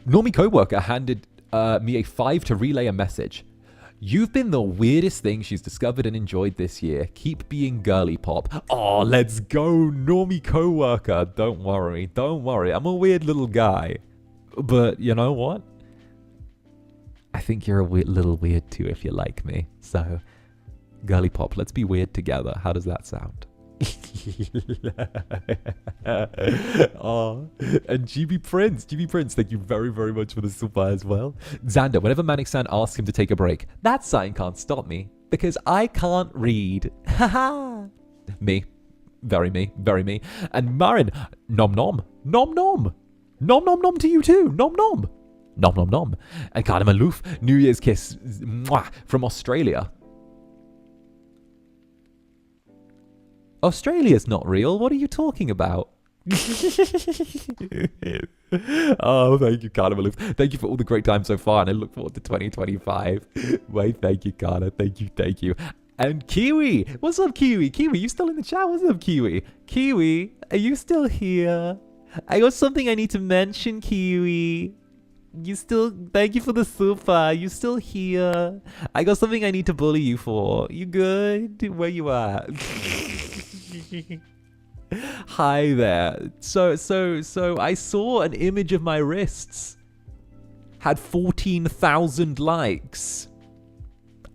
Normie co-worker handed me a 5 to relay a message. You've been the weirdest thing she's discovered and enjoyed this year. Keep being girly pop. Oh, let's go, Normie co-worker. Don't worry. I'm a weird little guy. But you know what? I think you're a little weird too if you like me. So, girly pop, let's be weird together. How does that sound? Oh, and GB Prince, thank you very, very much for the super as well. Zander, whenever Manic-san asks him to take a break, that sign can't stop me because I can't read. Haha. Me. Very me. And Marin, nom nom to you too. Nom. And Kadam Aloof, New Year's kiss mwah, from Australia. Australia's not real. What are you talking about? Oh, thank you, Carnival. Thank you for all the great times so far, and I look forward to 2025. Wait, thank you, Carter. Thank you. And Kiwi, what's up, Kiwi? Kiwi, you still in the chat? What's up, Kiwi? Kiwi, are you still here? I got something I need to mention, Kiwi. You still, thank you for the super. You still here? I got something I need to bully you for. You good? Where you at? Hi there. So I saw an image of my wrists. Had 14,000 likes.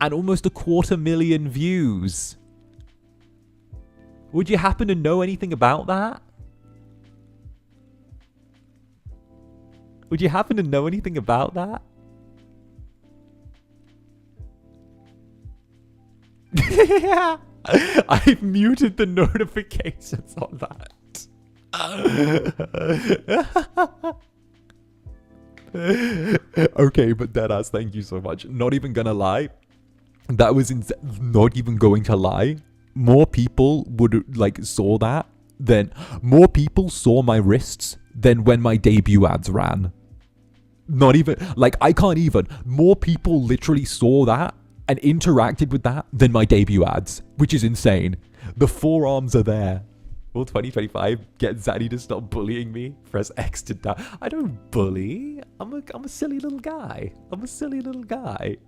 And almost 250,000 views. Would you happen to know anything about that? Would you happen to know anything about that? Yeah. I've muted the notifications on that. Okay, but deadass, thank you so much. Not even gonna lie. That was not even going to lie. More people would like saw that than more people saw my wrists than when my debut ads ran. Not even like I can't even. More people literally saw that and interacted with that than my debut ads, which is insane. The forearms are there. Will 2025 get Zaddy to stop bullying me? Press X to die. I don't bully. I'm a silly little guy. I'm a silly little guy.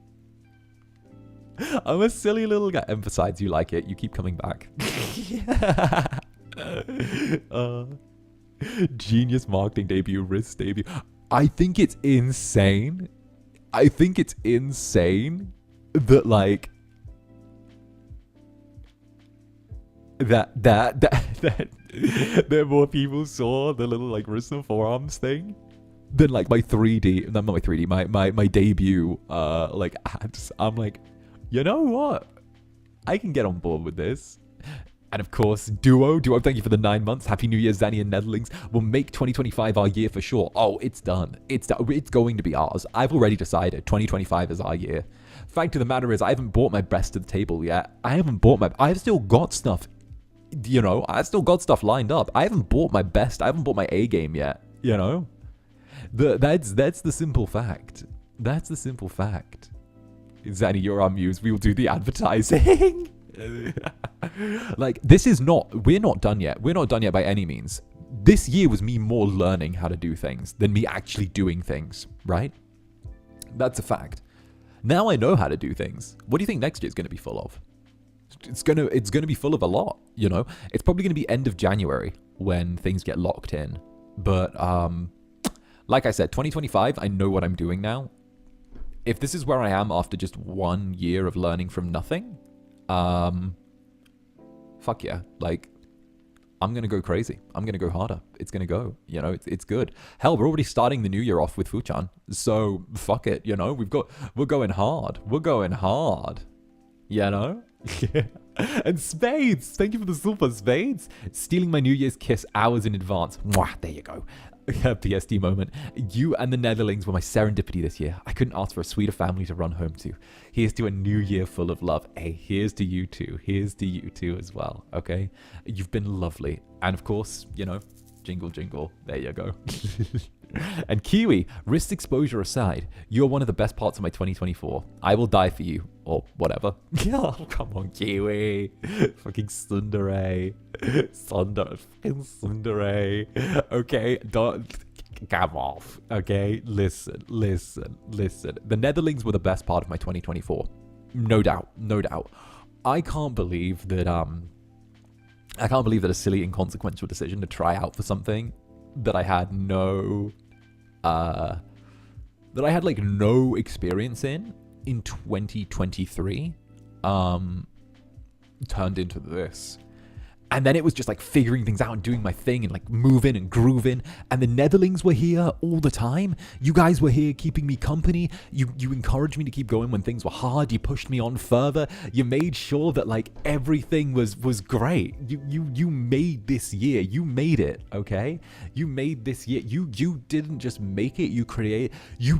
I'm a silly little guy. And besides, you like it. You keep coming back. Genius marketing debut, wrist debut. I think it's insane. I think it's insane that like that more people saw the little like wrist and forearms thing than like my 3D, not my 3D, my debut like ads. I'm like, you know what? I can get on board with this. And of course, Duo, thank you for the 9 months. Happy New Year, Zanny and Netherlings. We'll make 2025 our year for sure. Oh, it's done. It's done. It's going to be ours. I've already decided 2025 is our year. Fact of the matter is, I haven't brought my best to the table yet. I've still got stuff, you know, I've still got stuff lined up. I haven't bought my best. I haven't bought my A game yet, you know? That's the simple fact. That's the simple fact. Zanny, you're our muse. We will do the advertising. Like, we're not done yet. We're not done yet by any means. This year was me more learning how to do things than me actually doing things, right? That's a fact. Now I know how to do things. What do you think next year is going to be full of? It's going to be full of a lot, you know? It's probably going to be end of January when things get locked in. But like I said, 2025, I know what I'm doing now. If this is where I am after just 1 year of learning from nothing, fuck yeah. Like, I'm going to go crazy. I'm going to go harder. It's going to go, you know, it's good. Hell, we're already starting the new year off with Fuchan. So fuck it, you know, we're going hard. We're going hard, you know? And Spades, thank you for the super, Spades. Stealing my New Year's kiss hours in advance. Mwah, there you go. PSD moment. You and the Netherlings were my serendipity this year. I couldn't ask for a sweeter family to run home to. Here's to a new year full of love. Hey, here's to you too. Here's to you too as well, okay? You've been lovely. And of course, you know, jingle, jingle. There you go. And Kiwi, wrist exposure aside, you're one of the best parts of my 2024. I will die for you, or whatever. Oh, come on, Kiwi. Fucking Tsundere. Fucking Tsundere. Okay, don't... Come off, okay? Listen. The Netherlings were the best part of my 2024. No doubt. I can't believe that, a silly, inconsequential decision to try out for something that I had no experience in 2023 turned into this. And then it was just like figuring things out and doing my thing and like moving and grooving. And the Netherlings were here all the time. You guys were here keeping me company. You encouraged me to keep going when things were hard. You pushed me on further. You made sure that like everything was great. You made this year. You made it, okay? You made this year. You didn't just make it. You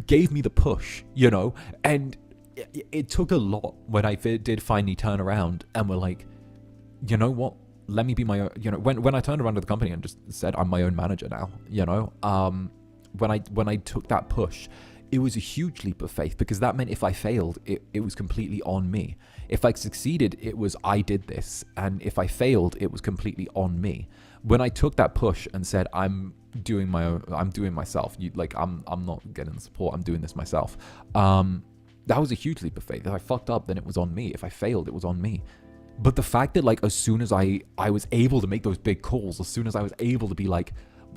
gave me the push, you know? And it took a lot when I did finally turn around and were like, you know what? Let me be my own, you know, when I turned around to the company and just said, I'm my own manager now, you know, when I took that push, it was a huge leap of faith, because that meant if I failed, it was completely on me. If I succeeded, it was I did this. And if I failed, it was completely on me. When I took that push and said, I'm doing myself, I'm not getting the support, I'm doing this myself. That was a huge leap of faith. If I fucked up, then it was on me. If I failed, it was on me. But the fact that, like, as soon as I was able to make those big calls, as soon as I was able to be like,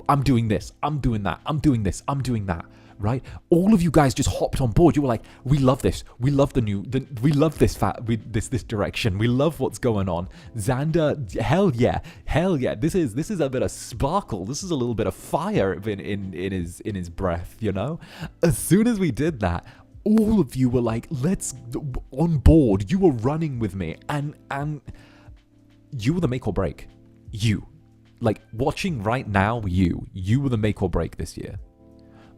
I'm doing this, I'm doing that, I'm doing this, I'm doing that, right? All of you guys just hopped on board. You were like, we love this. We love we love this this direction. We love what's going on. Zander, hell yeah. Hell yeah. This is a bit of sparkle. This is a little bit of fire in his breath, you know? As soon as we did that, all of you were like, let's on board. You were running with me, and you were the make or break. You, like, watching right now, you were the make or break this year.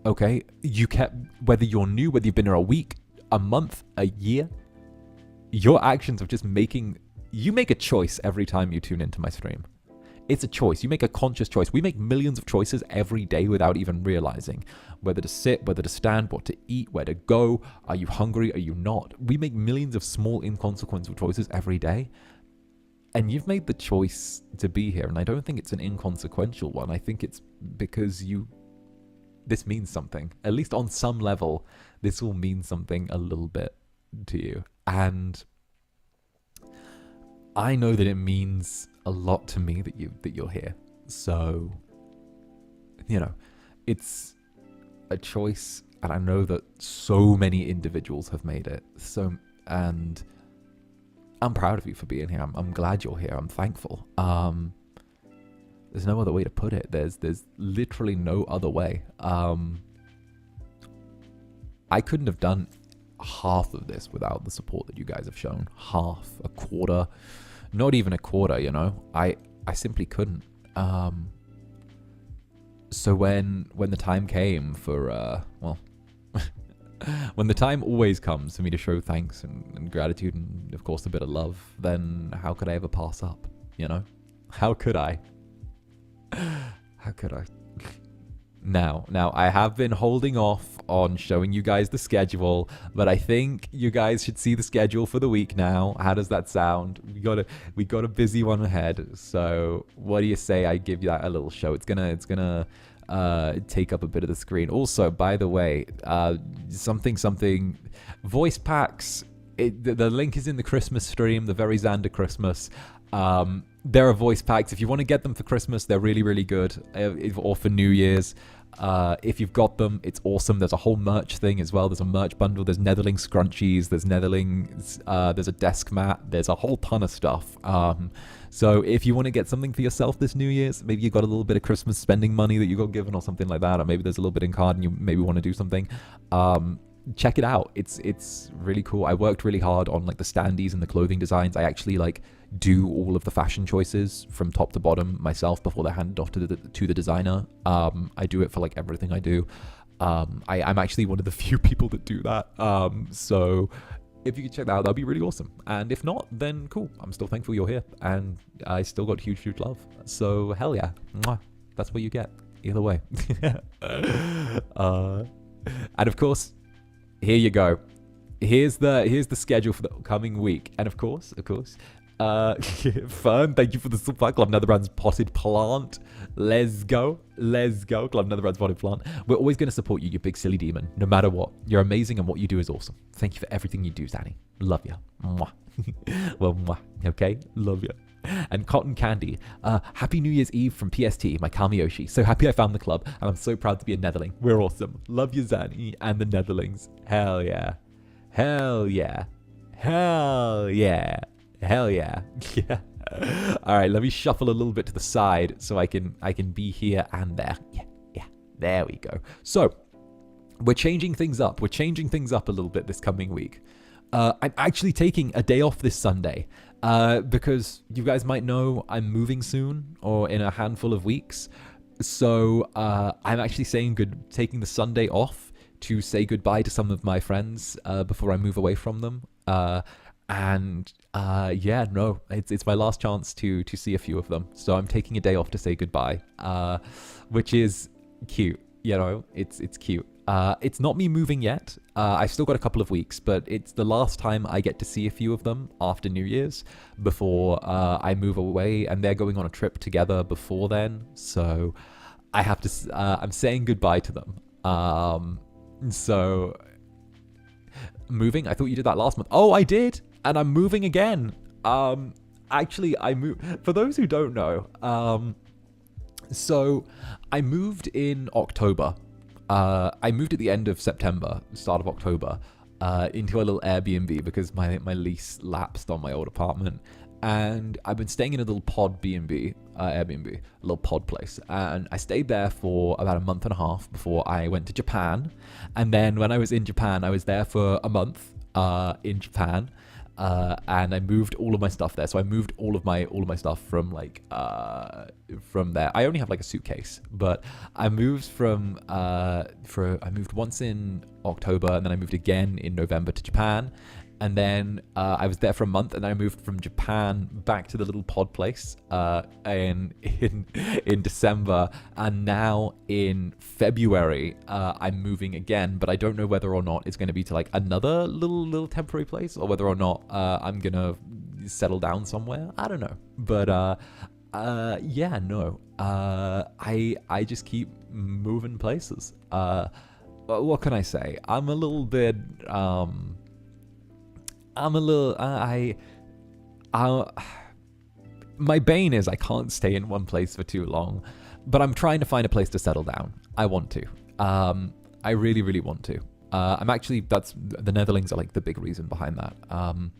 Okay, you kept, whether you're new, whether you've been here a week, a month, a year, your actions of just you make a choice every time you tune into my stream. It's a choice. You make a conscious choice. We make millions of choices every day without even realizing whether to sit, whether to stand, what to eat, where to go. Are you hungry? Are you not? We make millions of small, inconsequential choices every day. And you've made the choice to be here. And I don't think it's an inconsequential one. I think it's because this means something. At least on some level, this will mean something a little bit to you. And I know that it means a lot to me that you're here. So, you know, it's a choice, and I know that so many individuals have made it. And I'm proud of you for being here. I'm glad you're here. I'm thankful. There's no other way to put it. There's literally no other way. I couldn't have done half of this without the support that you guys have shown. Half, a quarter, not even a quarter, you know. I simply couldn't. So when the time came for, when the time always comes for me to show thanks and gratitude and, of course, a bit of love, then how could I ever pass up, you know? How could I? How could I? Now, I have been holding off on showing you guys the schedule, but I think you guys should see the schedule for the week now. How does that sound? We got a busy one ahead. So what do you say I give you that a little show? It's gonna take up a bit of the screen. Also, by the way, something voice packs. The link is in the Christmas stream, the very Zander Christmas. There are voice packs. If you want to get them for Christmas, they're really, really good. Or for New Year's. If you've got them, it's awesome. There's a whole merch thing as well. There's a merch bundle. There's Netherling scrunchies. There's there's a desk mat. There's a whole ton of stuff. So if you want to get something for yourself this New Year's, maybe you got a little bit of Christmas spending money that you got given or something like that, or maybe there's a little bit in card and you maybe want to do something, check it out. It's really cool. I worked really hard on like the standees and the clothing designs. I actually like do all of the fashion choices from top to bottom myself before they're handed off to the designer. I do it for like everything I do. I'm actually one of the few people that do that. So if you could check that out, that'd be really awesome. And if not, then cool. I'm still thankful you're here, and I still got huge love. So hell yeah. Mwah. That's what you get either way. And of course, here you go. Here's the schedule for the coming week. And of course, Fern, thank you for the support. Club Netherbrand's potted plant. Let's go. Club Netherbrand's potted plant. We're always going to support you, you big silly demon, no matter what. You're amazing, and what you do is awesome. Thank you for everything you do, Zanny. Love you. Mwah. Well, mwah. Okay? Love you. And Cotton Candy. Happy New Year's Eve from PST, my Kamiyoshi. So happy I found the club, and I'm so proud to be a Netherling. We're awesome. Love you, Zanny, and the Netherlings. Hell yeah. Hell yeah. Hell yeah. Hell yeah. Yeah. All right, let me shuffle a little bit to the side so I can be here and there. Yeah. There we go. So, we're changing things up. We're changing things up a little bit this coming week. I'm actually taking a day off this Sunday because you guys might know I'm moving soon, or in a handful of weeks. So, I'm actually taking the Sunday off to say goodbye to some of my friends before I move away from them. It's my last chance to see a few of them. So I'm taking a day off to say goodbye, which is cute. You know, it's cute. It's not me moving yet. I've still got a couple of weeks, but it's the last time I get to see a few of them after New Year's before I move away, and they're going on a trip together before then. So I have to, I'm saying goodbye to them. So moving, I thought you did that last month. Oh, I did. And I'm moving again. Actually, I moved, for those who don't know, so I moved in October. I moved at the end of September, start of October, into a little Airbnb because my lease lapsed on my old apartment. And I've been staying in a little pod Airbnb, a little pod place. And I stayed there for about a month and a half before I went to Japan. And then when I was in Japan, I was there for a month in Japan. And I moved all of my stuff there. So I moved all of my stuff from from there. I only have like a suitcase, but I moved I moved once in October, and then I moved again in November to Japan. And then I was there for a month, and then I moved from Japan back to the little pod place in December. And now in February, I'm moving again, but I don't know whether or not it's going to be to like another little temporary place, or whether or not I'm going to settle down somewhere. I don't know. But yeah, no. I just keep moving places. What can I say? I'm a little bit... my bane is I can't stay in one place for too long, but I'm trying to find a place to settle down. I want to. I really, really want to. I'm actually, the Netherlands are like the big reason behind that. I'm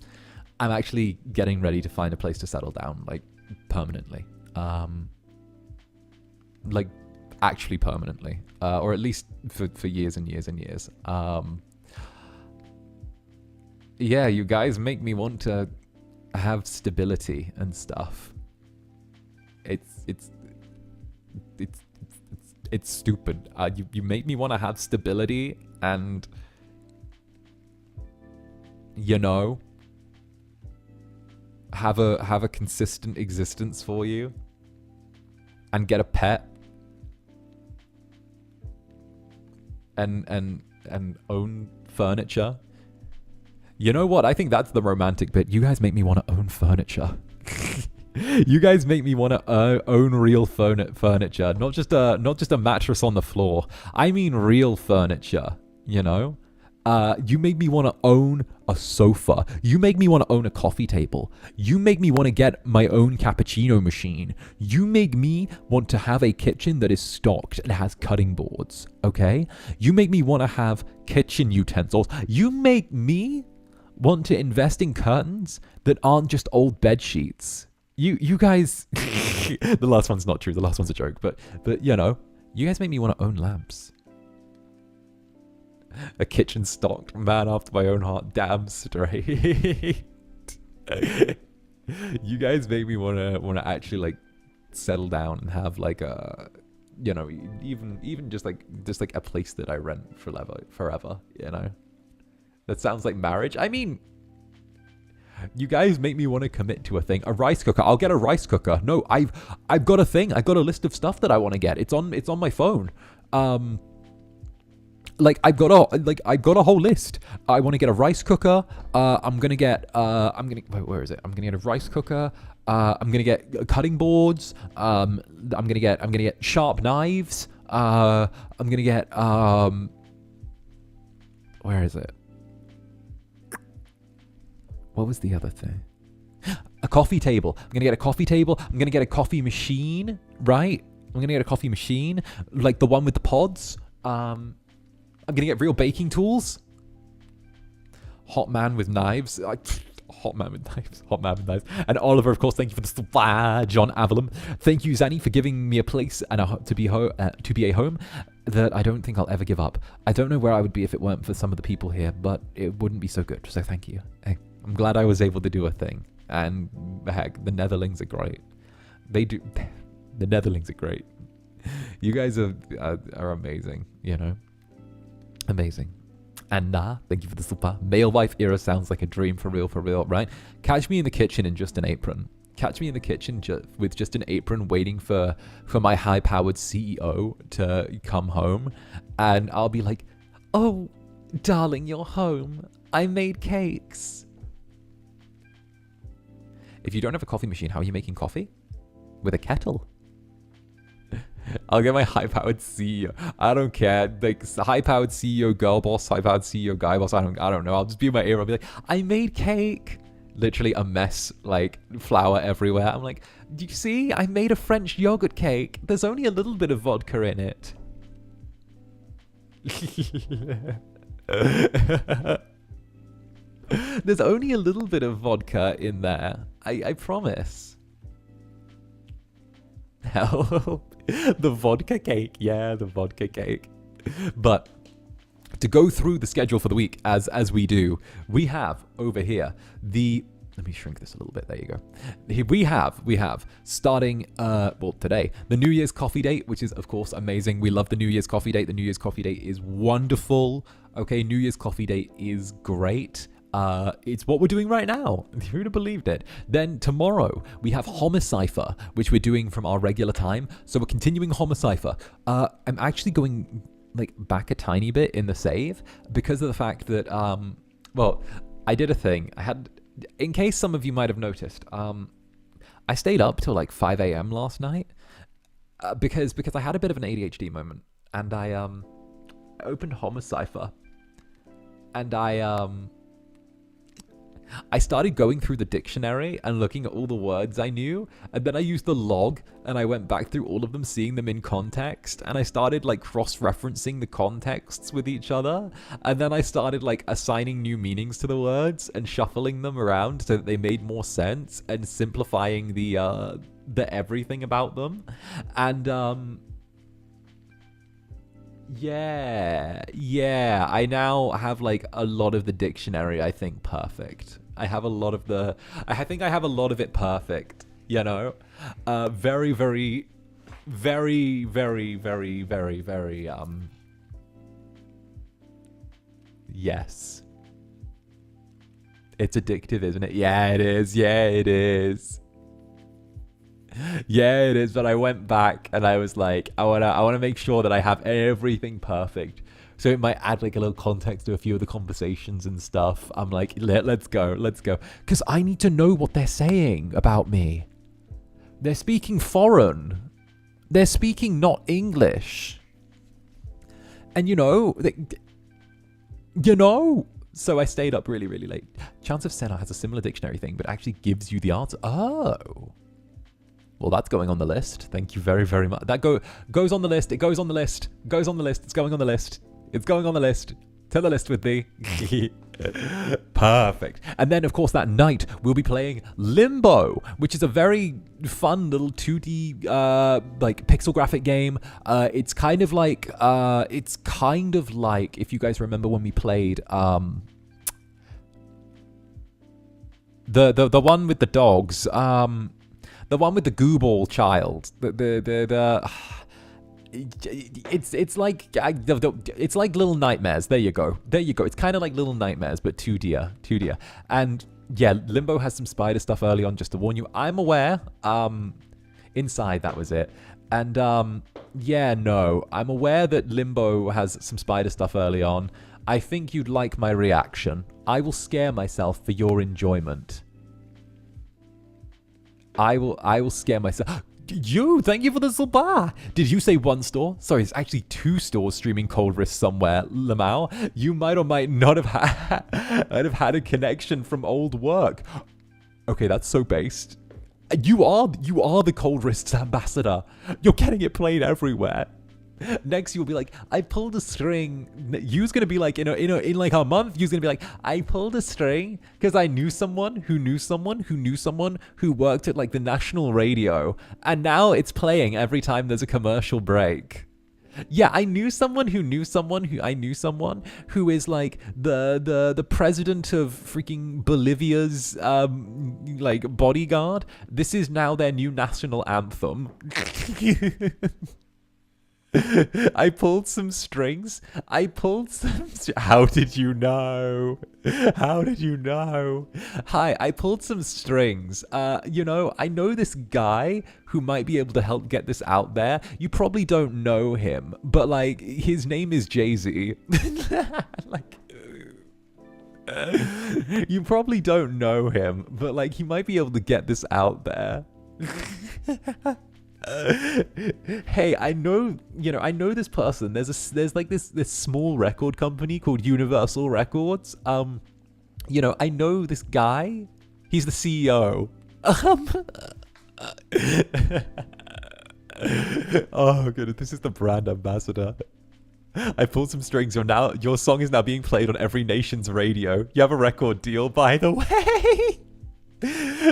actually getting ready to find a place to settle down, like permanently. Like actually permanently, or at least for years and years and years. Yeah, you guys make me want to have stability and stuff. It's stupid. You make me want to have stability and, you know, have a consistent existence for you, and get a pet, and own furniture. You know what? I think that's the romantic bit. You guys make me want to own furniture. You guys make me want to own real furniture, not just a mattress on the floor. I mean real furniture. You know, you make me want to own a sofa. You make me want to own a coffee table. You make me want to get my own cappuccino machine. You make me want to have a kitchen that is stocked and has cutting boards. Okay? You make me want to have kitchen utensils. You make me want to invest in curtains that aren't just old bed sheets. You guys, the last one's not true. The last one's a joke, but you know, you guys make me want to own lamps. A kitchen stocked, man after my own heart, damn straight. You guys make me want to actually like settle down and have like a, you know, even just like a place that I rent forever, you know. That sounds like marriage. I mean, you guys make me want to commit to a thing. A rice cooker. I'll get a rice cooker. No, I've got a thing. I've got a list of stuff that I want to get. It's on my phone. Like I've got a whole list. I want to get a rice cooker. Where is it? I'm gonna get a rice cooker. I'm gonna get cutting boards. I'm gonna get sharp knives. I'm gonna get where is it? What was the other thing? A coffee table. I'm going to get a coffee table. I'm going to get a coffee machine, right? I'm going to get a coffee machine, like the one with the pods. I'm going to get real baking tools. Hot man with knives. Hot man with knives. And Oliver, of course, thank you for the John Avalon. Thank you, Zanny, for giving me a place and to be a home that I don't think I'll ever give up. I don't know where I would be if it weren't for some of the people here, but it wouldn't be so good. So thank you. Hey. I'm glad I was able to do a thing. And heck, the Netherlands are great. The Netherlands are great. You guys are amazing, you know? Amazing. And thank you for the super. Male wife era sounds like a dream for real, right? Catch me in the kitchen in just an apron. Catch me in the kitchen with just an apron waiting for my high-powered CEO to come home. And I'll be like, Oh, darling, you're home. I made cakes. If you don't have a coffee machine, how are you making coffee? With a kettle. I'll get my high-powered CEO. I don't care. Like, high-powered CEO girl boss, high-powered CEO guy boss. I don't know. I'll just be in my ear. I'll be like, I made cake. Literally a mess, like flour everywhere. I'm like, do you see? I made a French yogurt cake. There's only a little bit of vodka in it. There's only a little bit of vodka in there. I promise. Help. The vodka cake. Yeah, the vodka cake. But to go through the schedule for the week as we do, we have over here let me shrink this a little bit. There you go. We have starting, well, today, the New Year's coffee date, which is, of course, amazing. We love the New Year's coffee date. The New Year's coffee date is wonderful. Okay, New Year's coffee date is great. It's what we're doing right now. Who'd have believed it? Then tomorrow, we have Homicipher, which we're doing from our regular time. So we're continuing Homicipher. I'm actually going, like, back a tiny bit in the save because of the fact that, well, I did a thing. In case some of you might have noticed, I stayed up till like 5 a.m. last night because I had a bit of an ADHD moment, and I opened Homicipher, and I started going through the dictionary and looking at all the words I knew, and then I used the log and I went back through all of them, seeing them in context, and I started like cross-referencing the contexts with each other, and then I started like assigning new meanings to the words and shuffling them around so that they made more sense and simplifying the everything about them. And yeah, I now have like a lot of the dictionary, I think, perfect. I think I have a lot of it perfect, you know? Very, very, very, very, very, very, very, yes. It's addictive, isn't it? Yeah, it is. Yeah, it is. Yeah, it is. But I went back and I was like, I wanna make sure that I have everything perfect. So it might add like a little context to a few of the conversations and stuff. I'm like, let's go. Because I need to know what they're saying about me. They're speaking foreign. They're speaking not English. And so I stayed up really, really late. Chance of Senna has a similar dictionary thing, but actually gives you the answer. Oh. Well, that's going on the list. Thank you very, very much. That goes on the list. It goes on the list. Goes on the list. It's going on the list. It's going on the list. To the list with me. Perfect. And then, of course, that night, we'll be playing Limbo, which is a very fun little 2D, like, pixel graphic game. It's kind of like, if you guys remember when we played, the one with the dogs, the one with the goo ball child. It's like Little Nightmares. There you go. It's kind of like Little Nightmares, but 2D. And yeah, Limbo has some spider stuff early on, just to warn you. I'm aware. Inside, that was it. And yeah, no, I'm aware that Limbo has some spider stuff early on. I think you'd like my reaction. I will scare myself for your enjoyment. I will scare myself. Thank you for the suba. Did you say one store? Sorry, it's actually 2 stores streaming Cold Risk somewhere, Lamau. You might or might not have had a connection from old work. Okay, that's so based. You are the Cold Risk's ambassador. You're getting it played everywhere. Next, you'll be like, I pulled a string. You's gonna be like, in like a month, you's gonna be like, I pulled a string because I knew someone who knew someone who knew someone who worked at like the national radio, and now it's playing every time there's a commercial break. Yeah, I knew someone who knew someone who I knew someone who is like the president of freaking Bolivia's like bodyguard. This is now their new national anthem. I pulled some strings. How did you know? How did you know? Hi, I pulled some strings. You know, I know this guy who might be able to help get this out there. You probably don't know him, but like, his name is Jay-Z. Like, you probably don't know him, but like, he might be able to get this out there. Hey, I know this person. There's like this small record company called Universal Records. You know, I know this guy. He's the CEO. Oh goodness, this is the brand ambassador. I pulled some strings. Your song is now being played on every nation's radio. You have a record deal, by the way.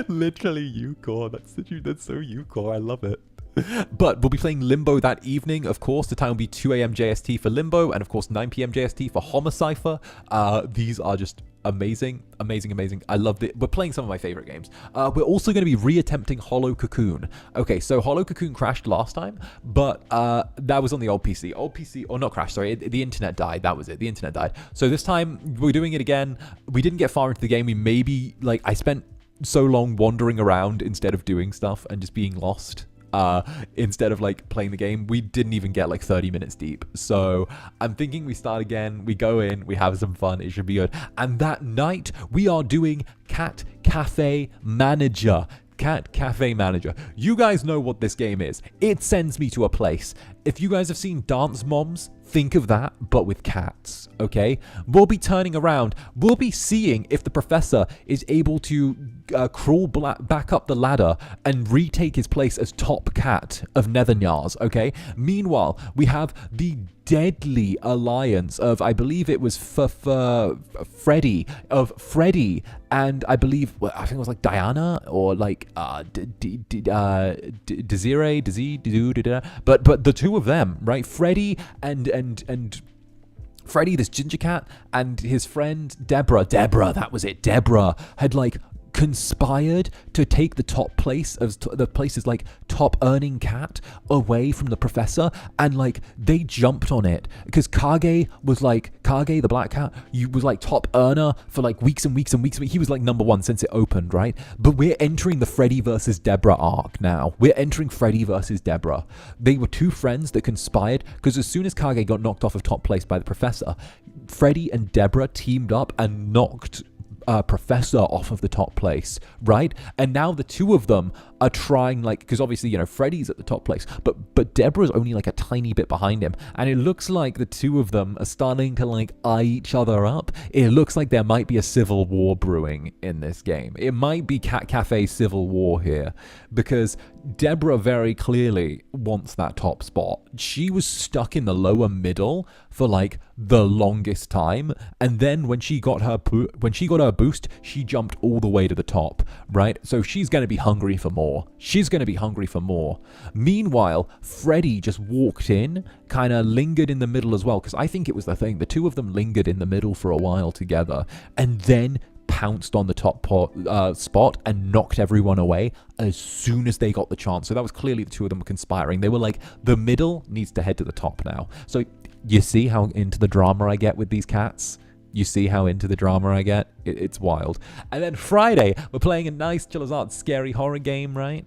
Literally 𝓂𝓸𝓾𝓻. That's so 𝓂𝓂𝓾. I love it. But we'll be playing Limbo that evening, of course. The time will be 2 a.m. JST for Limbo, and of course 9 p.m. JST for Homicipher. These are just amazing. I loved it. We're playing some of my favorite games. We're also going to be re-attempting 𝔂𝓸𝓾𝓻. Okay, so 𝔂𝓸𝓾𝓻 crashed last time, but that was on the old PC. Or not crashed, sorry. The internet died. That was it. The internet died. So this time, we're doing it again. We didn't get far into the game. We maybe, like, I spent so long wandering around instead of doing stuff and just being lost. Instead of like playing the game, we didn't even get like 30 minutes deep. So I'm thinking we start again, we go in, we have some fun, it should be good. And that night we are doing Cat Cafe Manager. Cat Cafe Manager. You guys know what this game is. It sends me to a place. If you guys have seen Dance Moms, think of that, but with cats, okay? We'll be turning around. We'll be seeing if the professor is able to crawl back up the ladder and retake his place as top cat of Netherbrand, okay? Meanwhile, we have the deadly alliance of, I believe it was Freddy, and I think it was like Diana, or like Desiree, but the two of them, right? Freddy and Freddy, this ginger cat, and his friend Deborah, that was it. Deborah had like conspired to take the top place of the place's like top earning cat away from the professor, and like they jumped on it because Kage the black cat, was like top earner for like weeks and weeks. He was like number one since it opened, right? But we're entering the Freddy versus Deborah arc now. We're entering Freddy versus Deborah. They were two friends that conspired because as soon as Kage got knocked off of top place by the professor, Freddy and Deborah teamed up and knocked Professor off of the top place, right? And now the two of them are trying, like, because obviously, you know, Freddy's at the top place, but Deborah's only like a tiny bit behind him, and it looks like the two of them are starting to like eye each other up. It looks like there might be a civil war brewing in this game. It might be Cat Cafe civil war here, because Deborah very clearly wants that top spot. She was stuck in the lower middle for like the longest time, and then when she got her boost, she jumped all the way to the top, right? So she's going to be hungry for more. Meanwhile, Freddy just walked in, kind of lingered in the middle as well, because I think it was the thing. The two of them lingered in the middle for a while together, and then pounced on the top spot and knocked everyone away as soon as they got the chance. So that was clearly the two of them conspiring. They were like, the middle needs to head to the top now. So you see how into the drama I get with these cats? It's wild. And then Friday, we're playing a nice 𝔂𝓸𝓾𝓻 scary horror game, right?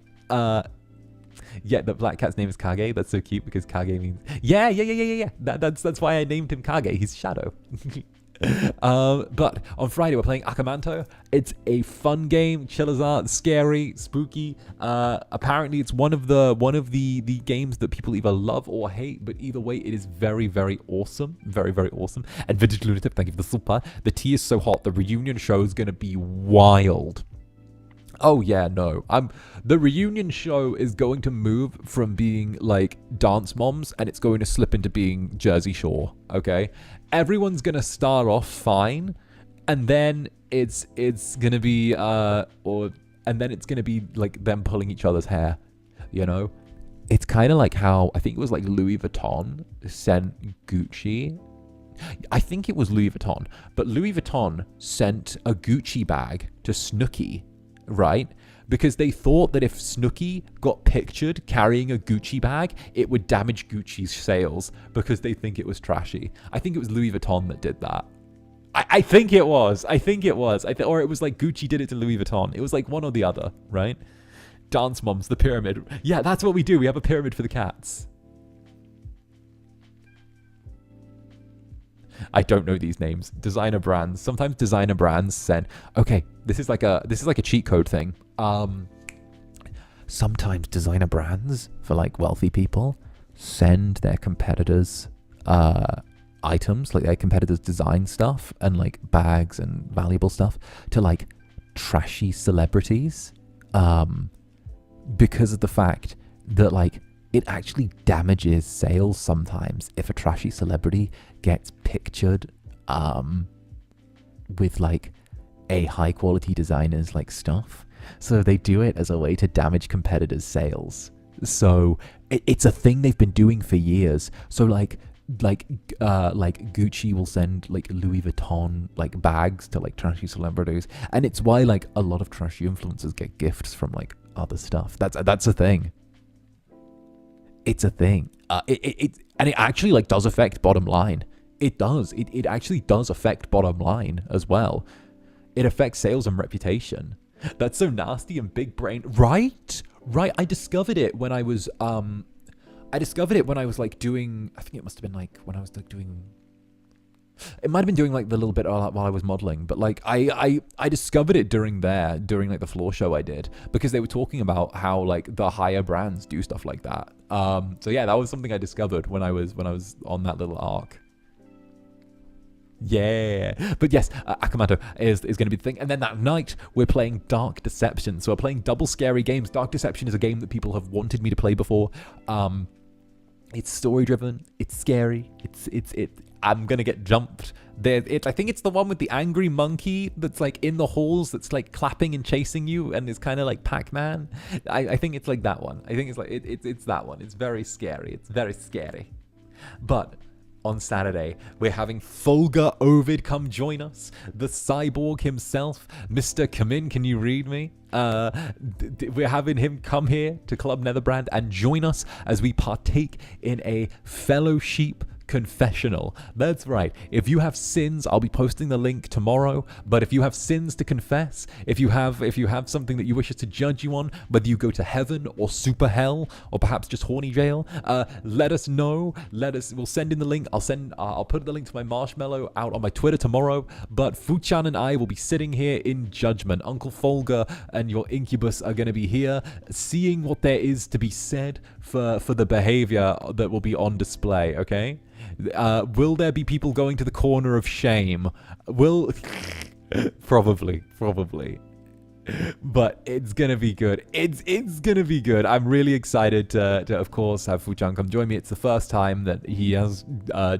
Yeah, the black cat's name is Kage. That's so cute because Kage means... Yeah. That's why I named him Kage. He's Shadow. But on Friday we're playing 𝓂𝓸𝓾𝓻. It's a fun game, 𝔂𝓸𝓼𝓽, scary, spooky. Apparently it's one of the games that people either love or hate, but either way it is very, very awesome. Very, very awesome. And vintage lunatic, thank you for the super. The tea is so hot. The reunion show is gonna be wild. Oh yeah, no. The reunion show is going to move from being like Dance Moms, and it's going to slip into being Jersey Shore, okay? Everyone's gonna start off fine, and then it's gonna be it's gonna be like them pulling each other's hair, you know? It's kind of like how I think it was like Louis Vuitton sent Gucci. I think it was Louis Vuitton, but Louis Vuitton sent a Gucci bag to Snooki, right? Because they thought that if Snooki got pictured carrying a Gucci bag, it would damage Gucci's sales because they think it was trashy. I think it was Louis Vuitton that did that. I think it was. Or it was like Gucci did it to Louis Vuitton. It was like one or the other, right? Dance Moms, the pyramid. Yeah, that's what we do. We have a pyramid for the cats. I don't know these names. Designer brands. Sometimes designer brands send. Okay, this is like a cheat code thing. Sometimes designer brands for like wealthy people send their competitors items, like their competitors' design stuff and like bags and valuable stuff to like trashy celebrities, because of the fact that like it actually damages sales sometimes if a trashy celebrity gets pictured with like a high quality designer's like stuff. So they do it as a way to damage competitors' sales. So it's a thing they've been doing for years. So like Gucci will send like Louis Vuitton like bags to like trashy celebrities, and it's why like a lot of trashy influencers get gifts from like other stuff. That's a thing. It's a thing. And it actually like does affect bottom line. It does. It actually does affect bottom line as well. It affects sales and reputation. That's so nasty and big brain. Right. I discovered it when I was like doing, I think it must have been like when I was like doing, it might have been doing like the little bit while I was modeling, but like I discovered it during like the floor show I did, because they were talking about how like the higher brands do stuff like that. So yeah, that was something I discovered when I was on that little arc. Yeah, but yes, 𝓂𝓻 is going to be the thing. And then that night, we're playing Dark Deception. So we're playing double scary games. Dark Deception is a game that people have wanted me to play before. It's story-driven. It's scary. I'm going to get jumped. I think it's the one with the angry monkey that's like in the halls that's like clapping and chasing you and is kind of like Pac-Man. I think it's like that one. I think it's like it's that one. It's very scary. It's very scary. But on Saturday, we're having 𝔂𝓸𝓾𝓻 come join us. The cyborg himself, Mr. 𝓂𝓻, can you read me? We're having him come here to Club Netherbrand and join us as we partake in a fellowship confessional. That's right. If you have sins, I'll be posting the link tomorrow. But if you have sins to confess, if you have something that you wish us to judge you on, whether you go to heaven or super hell or perhaps just horny jail, let us know. We'll send in the link. I'll put the link to my marshmallow out on my Twitter tomorrow. But 𝓂𝓻 and I will be sitting here in judgment. Uncle 𝔂𝓸𝓾 and your Incubus are going to be here, seeing what there is to be said for the behavior that will be on display. Okay. Will there be people going to the corner of shame? Probably. But it's gonna be good. It's gonna be good. I'm really excited to of course have 𝓂𝓻 come join me. It's the first time that he has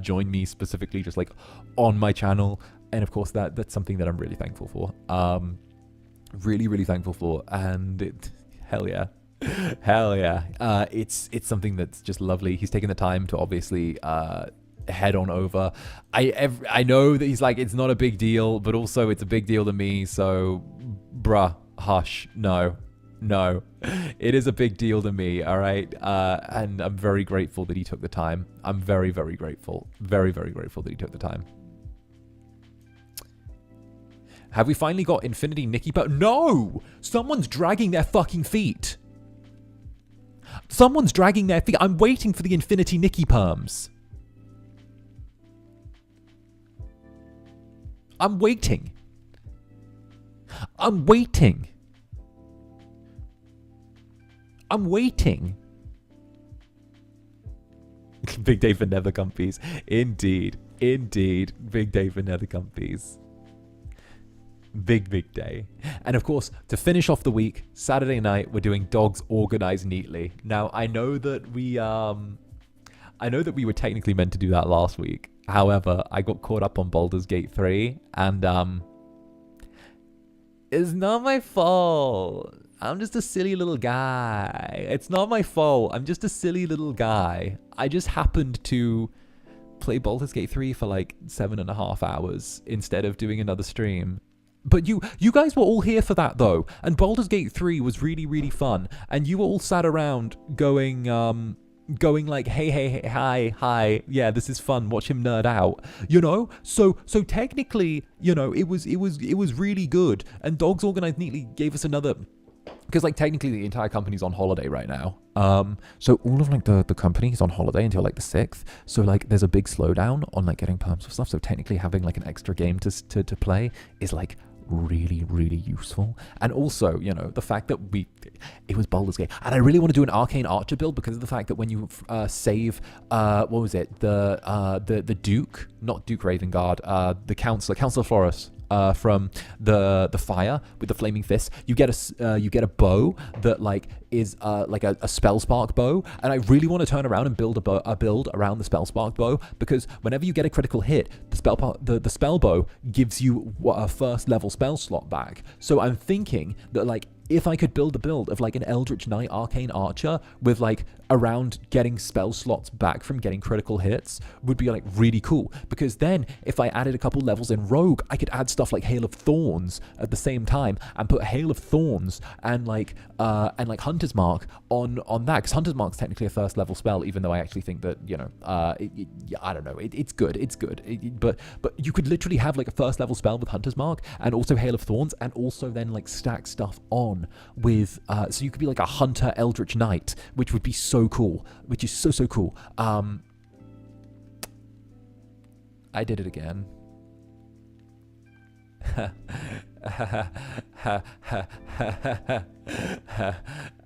joined me specifically just like on my channel, and of course that's something that I'm really thankful for. Really thankful for, and hell yeah. It's something that's just lovely. He's taken the time to obviously head on over. I know that he's like, it's not a big deal, but also it's a big deal to me, so bruh, hush. No, it is a big deal to me. All right. And I'm very grateful that he took the time. I'm very grateful. Very grateful that he took the time. Have we finally got Infinity Nikki? But no, someone's dragging their fucking feet. I'm waiting for the Infinity Nikki perms. I'm waiting. Big day for Nethercompies. Indeed. Big day for Nethercompies. Big day. And of course, to finish off the week, Saturday night, we're doing Dogs Organized Neatly. Now, I know that we were technically meant to do that last week. However, I got caught up on Baldur's Gate 3, and it's not my fault. I'm just a silly little guy. It's not my fault. I'm just a silly little guy. I just happened to play Baldur's Gate 3 for like 7.5 hours instead of doing another stream. But you guys were all here for that though, and Baldur's Gate 3 was really, really fun, and you were all sat around going like, hey, hi, yeah, this is fun, watch him nerd out, you know? So technically, you know, it was really good, and Dogs Organized Neatly gave us another, because like technically the entire company's on holiday right now. So all of like the company's on holiday until like the 6th. So like there's a big slowdown on like getting perms for stuff. So technically having like an extra game to play is like really, really useful. And also, you know, the fact that it was Baldur's Gate, and I really want to do an Arcane Archer build because of the fact that when you save what was it, the Duke, not Duke Ravengard, the Counselor Florus, from the fire with the flaming fists, you get a bow that like is like a spellspark bow, and I really want to turn around and build a build around the spellspark bow, because whenever you get a critical hit, the spell bow gives you a first level spell slot back. So I'm thinking that like if I could build a build of like an Eldritch Knight Arcane Archer with like around getting spell slots back from getting critical hits would be like really cool, because then if I added a couple levels in Rogue, I could add stuff like Hail of Thorns at the same time and put Hail of Thorns and like Hunter's Mark on that, because Hunter's Mark's technically a first level spell, even though I actually think that, you know, I don't know, it's good, but you could literally have like a first level spell with Hunter's Mark and also Hail of Thorns, and also then like stack stuff on with so you could be like a Hunter Eldritch Knight, which would be so cool, which is so cool. I did it again.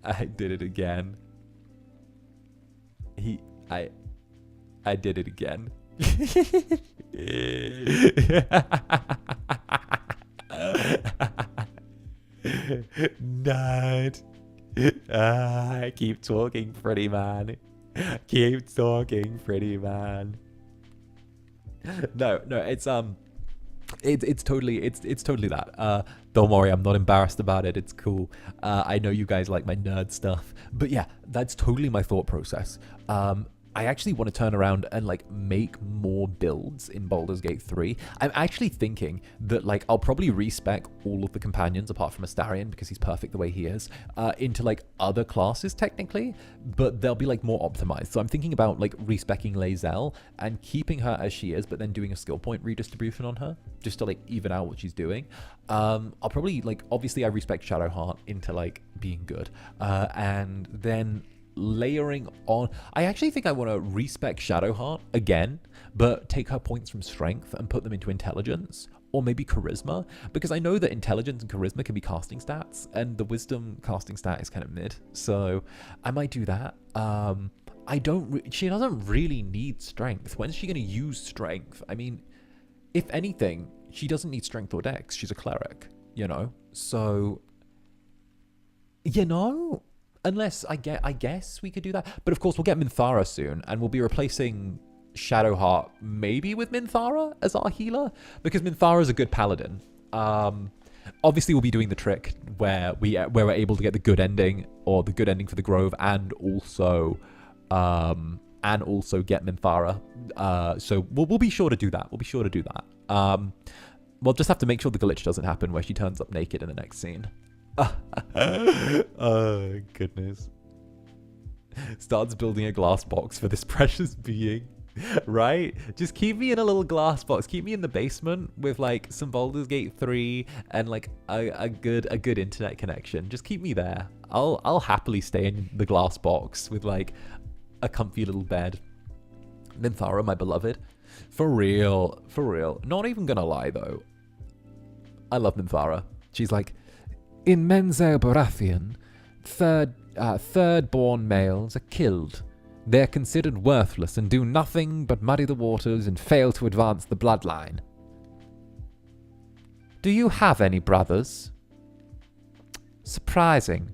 I did it again. I did it again. Nerd. Keep talking, pretty man. Keep talking, pretty man. No, it's totally that. Don't worry, I'm not embarrassed about it. It's cool. I know you guys like my nerd stuff, but yeah, that's totally my thought process. I actually want to turn around and like make more builds in Baldur's Gate 3. I'm actually thinking that like I'll probably respec all of the companions apart from Astarion, because he's perfect the way he is, into like other classes technically, but they'll be like more optimized. So I'm thinking about like respecking Lae'zel and keeping her as she is, but then doing a skill point redistribution on her just to like even out what she's doing. I'll probably like, obviously I respect Shadowheart into like being good, and then layering on, I actually think I want to respec Shadowheart again, but take her points from strength and put them into intelligence or maybe charisma, because I know that intelligence and charisma can be casting stats, and the wisdom casting stat is kind of mid, so I might do that. She doesn't really need strength. When's she going to use strength? I mean, if anything, she doesn't need strength or dex. She's a cleric, you know? So, you know, unless I guess we could do that. But of course, we'll get Minthara soon, and we'll be replacing Shadowheart maybe with Minthara as our healer, because Minthara is a good paladin. Obviously, we'll be doing the trick where we're able to get the good ending, or the good ending for the Grove, and also get Minthara. So we'll be sure to do that. We'll just have to make sure the glitch doesn't happen where she turns up naked in the next scene. Oh, goodness. Starts building a glass box for this precious being, right? Just keep me in a little glass box. Keep me in the basement with like some Baldur's Gate 3 and like a good internet connection. Just keep me there. I'll happily stay in the glass box with like a comfy little bed. Minthara, my beloved. For real. Not even gonna lie though. I love Minthara. She's like, in Menzel Baratheon, third-born males are killed. They're considered worthless and do nothing but muddy the waters and fail to advance the bloodline. Do you have any brothers? Surprising.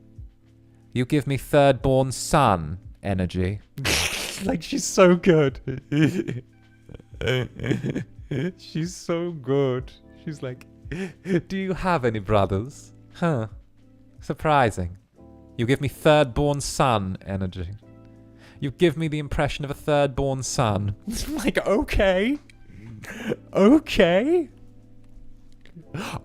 You give me third-born son energy. Like, she's so good. She's so good. She's like, do you have any brothers? Huh. Surprising. You give me third-born son energy. You give me the impression of a third-born son. Like, okay. Okay.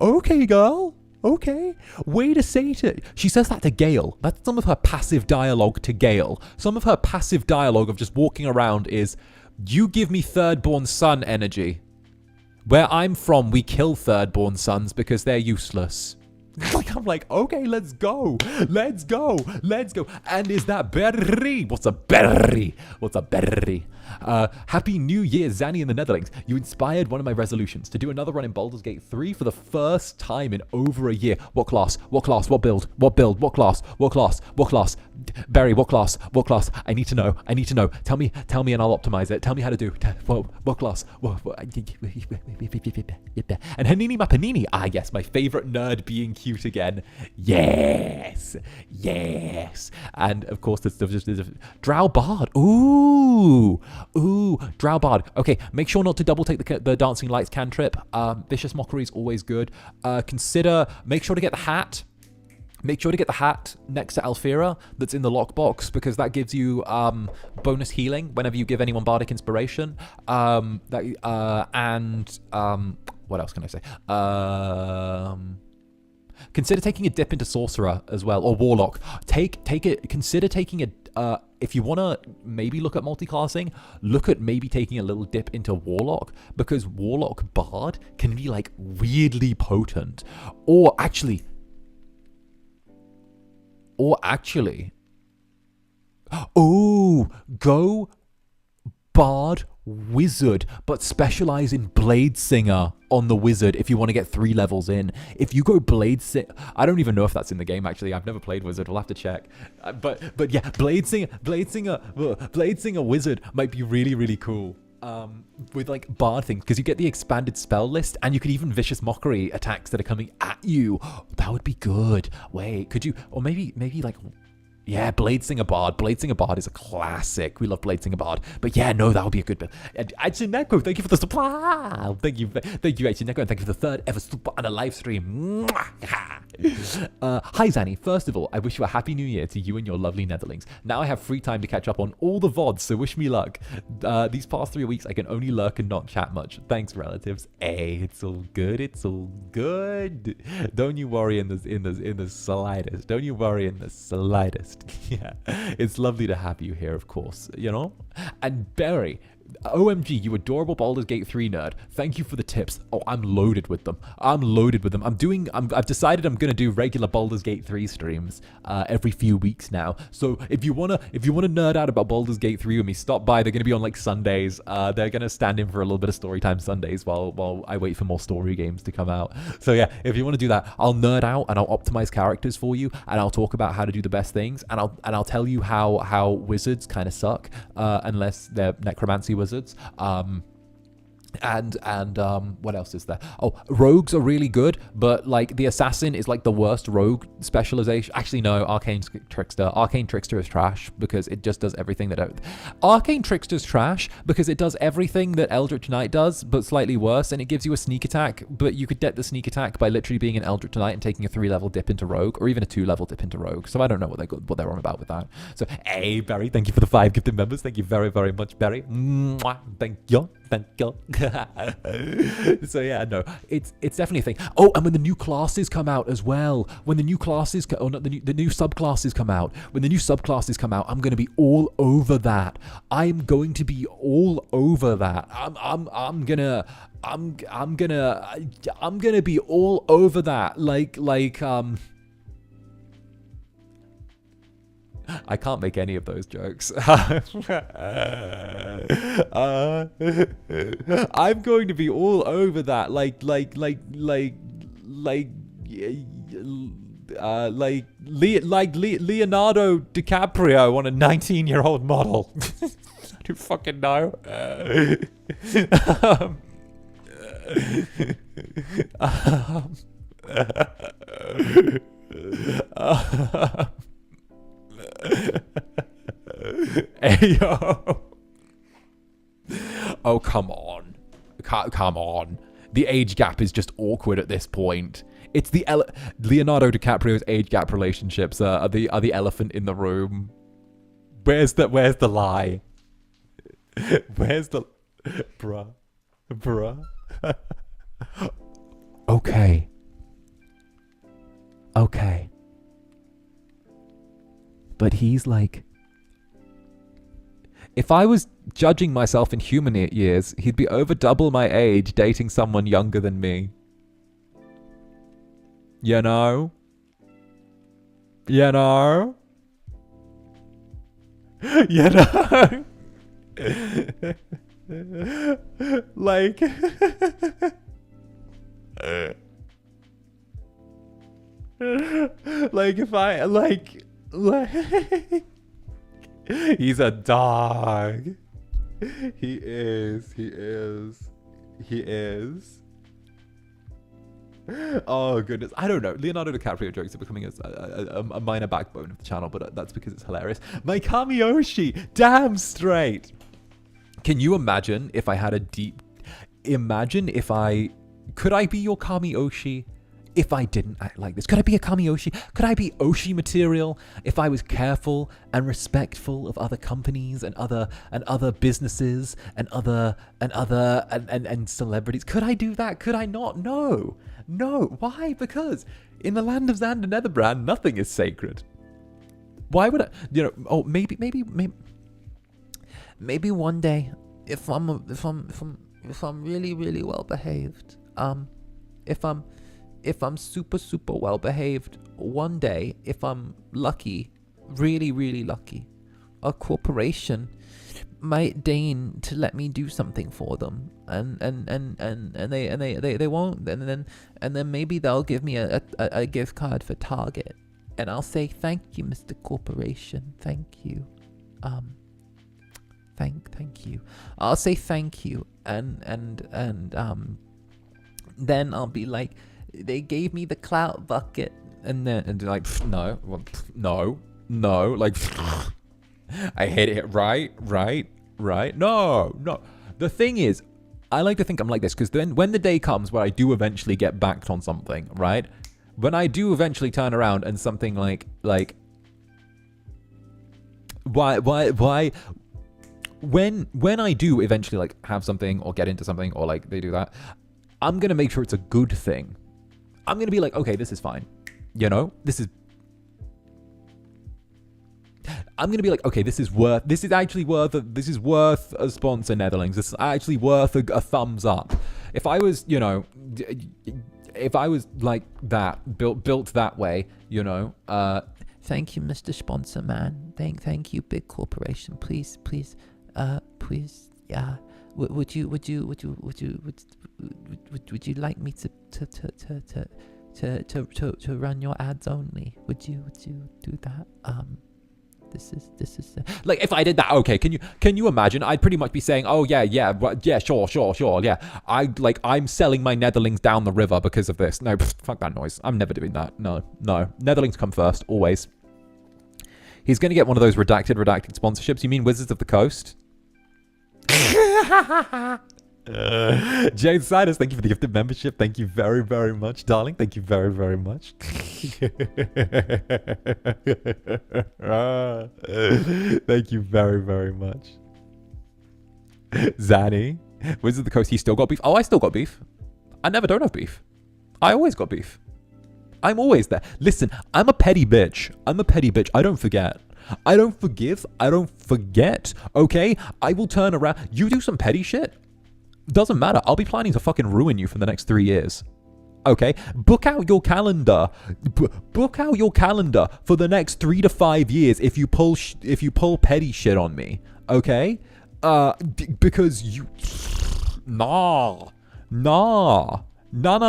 Okay, girl. Okay. Way to say it. She says that to Gale. That's some of her passive dialogue to Gale. Some of her passive dialogue of just walking around is, you give me third-born son energy. Where I'm from, we kill third-born sons because they're useless. I'm like, okay, let's go. Let's go. Let's go. And is that berry? What's a berry? What's a berry? Happy New Year, Zanny in the Netherlands. You inspired one of my resolutions to do another run in Baldur's Gate 3 for the first time in over a year. What class? What class? What build? What build? What class? What class? What class? Berry, what class? What class? I need to know. I need to know. Tell me and I'll optimize it. Tell me how to do. What class? And Hanini Mapanini. Ah, yes, my favorite nerd being cute again. Yes. Yes. And of course, there's Drow Bard. Ooh, Drow Bard. Okay, make sure not to double take the Dancing Lights cantrip. Vicious Mockery is always good. Make sure to get the hat. Make sure to get the hat next to Alfira that's in the lockbox, because that gives you bonus healing whenever you give anyone Bardic Inspiration. What else can I say? Consider taking a dip into Sorcerer as well, or Warlock. Consider taking a... if you want to maybe look at multiclassing, look at maybe taking a little dip into Warlock, because Warlock Bard can be like weirdly potent. Or actually, go Bard Wizard, but specialize in Blade Singer on the Wizard if you want to get 3 levels in. If you go Blade Singer, I don't even know if that's in the game actually. I've never played Wizard. We'll have to check. But yeah, Blade Singer Wizard might be really, really cool. With like Bard things, because you get the expanded spell list, and you could even Vicious Mockery attacks that are coming at you. That would be good. Wait, could you, or maybe like, yeah, Blade Singer Bard. Blade Singer Bard is a classic. We love Blade Singer Bard. But yeah, no, that would be a good bit. And Chroneco, thank you for the supply. Thank you, Chroneco, and thank you for the 3rd ever super on a live stream. Hi, Zanny. First of all, I wish you a happy new year to you and your lovely Netherlings. Now I have free time to catch up on all the VODs, so wish me luck. These past 3 weeks, I can only lurk and not chat much. Thanks, relatives. Hey, it's all good. It's all good. Don't you worry in the slightest. Don't you worry in the slightest. Yeah, it's lovely to have you here, of course, you know? And Barry, OMG, you adorable Baldur's Gate 3 nerd. Thank you for the tips. Oh, I'm loaded with them. I've decided I'm going to do regular Baldur's Gate 3 streams every few weeks now. So if you want to nerd out about Baldur's Gate 3 with me, stop by. They're going to be on like Sundays. They're going to stand in for a little bit of storytime Sundays while I wait for more story games to come out. So yeah, if you want to do that, I'll nerd out and I'll optimize characters for you, and I'll talk about how to do the best things, and I'll tell you how wizards kind of suck unless they're necromancy wizards. What else is there? Oh, rogues are really good, but like the assassin is like the worst rogue specialization. Actually, no, Arcane Trickster is trash because it just does everything that Arcane Trickster's trash because it does everything that Eldritch Knight does, but slightly worse, and it gives you a sneak attack, but you could get the sneak attack by literally being an Eldritch Knight and taking a 3-level dip into rogue, or even a 2-level dip into rogue. So I don't know what they're on about with that. So hey, Barry, thank you for the 5 gifted members. Thank you very, very much, Barry. Mwah. Thank you. So yeah, no, it's definitely a thing. Oh, and when the new classes come out as well, the new subclasses come out. When the new subclasses come out, I'm going to be all over that. I'm going to be all over that. I'm gonna be all over that. Like I can't make any of those jokes. I'm going to be all over that. Like Leonardo DiCaprio on a 19-year-old model. I don't fucking know. Hey, yo. Oh, come on. Come on. The age gap is just awkward at this point. It's the Leonardo DiCaprio's age gap relationships are the elephant in the room. Where's the lie? Where's the bruh? Okay. Okay. But he's like... If I was judging myself in human years, he'd be over double my age dating someone younger than me. You know? You know? You know? Like... like if I... Like... He's a dog. He is. He is. He is. Oh, goodness. I don't know. Leonardo DiCaprio jokes are becoming a minor backbone of the channel, but that's because it's hilarious. My Kamiyoshi! Damn straight! Can you imagine if I had a deep... Imagine if I... Could I be your Kamiyoshi if I didn't act like this? Could I be a Kamiyoshi? Could I be Oshi material if I was careful and respectful of other companies and other businesses and celebrities? Could I do that? Could I not? No. No. Why? Because in the land of Zander Netherbrand, nothing is sacred. Why would I? You know? Oh, maybe one day, if I'm really well behaved, if I'm super well behaved, one day, if I'm lucky, really lucky, a corporation might deign to let me do something for them, and they won't, and then maybe they'll give me a gift card for Target, and I'll say thank you, Mr. Corporation, thank you, thank you. I'll say thank you, and then I'll be like, they gave me the clout bucket, and then like, no, like, I hate it. Right. No. The thing is, I like to think I'm like this because then when the day comes where I do eventually get backed on something, right? When I do eventually turn around and something like, why? When I do eventually like have something or get into something or like they do that, I'm gonna make sure it's a good thing. I'm going to be like, okay, this is fine. You know, I'm going to be like, okay, this is worth a sponsor, Netherlings. This is actually worth a thumbs up. If I was, you know, if I was like that, built that way, you know, thank you, Mr. Sponsor Man. Thank you, big corporation. Please, yeah. Would you like me to run your ads only? Would you do that? This is like if I did that. Okay, can you imagine? I'd pretty much be saying, oh yeah, sure, yeah. I'm selling my Netherlings down the river because of this. No, fuck that noise. I'm never doing that. No. Netherlings come first, always. He's gonna get one of those redacted sponsorships. You mean Wizards of the Coast? Jane Siders, thank you for the gifted membership. Thank you very much, darling. Thank you very much. Thank you very much. Zanny, Wizards of the Coast, he still got beef. Oh, I still got beef. I never don't have beef. I always got beef. I'm always there. Listen, I'm a petty bitch. I don't forget. I don't forgive. I don't forget. Okay? I will turn around. You do some petty shit. Doesn't matter. I'll be planning to fucking ruin you for the next 3 years. Okay? Book out your calendar. Book out your calendar for the next 3 to 5 years if you pull petty shit on me. Okay? Because you... Nah. No. Because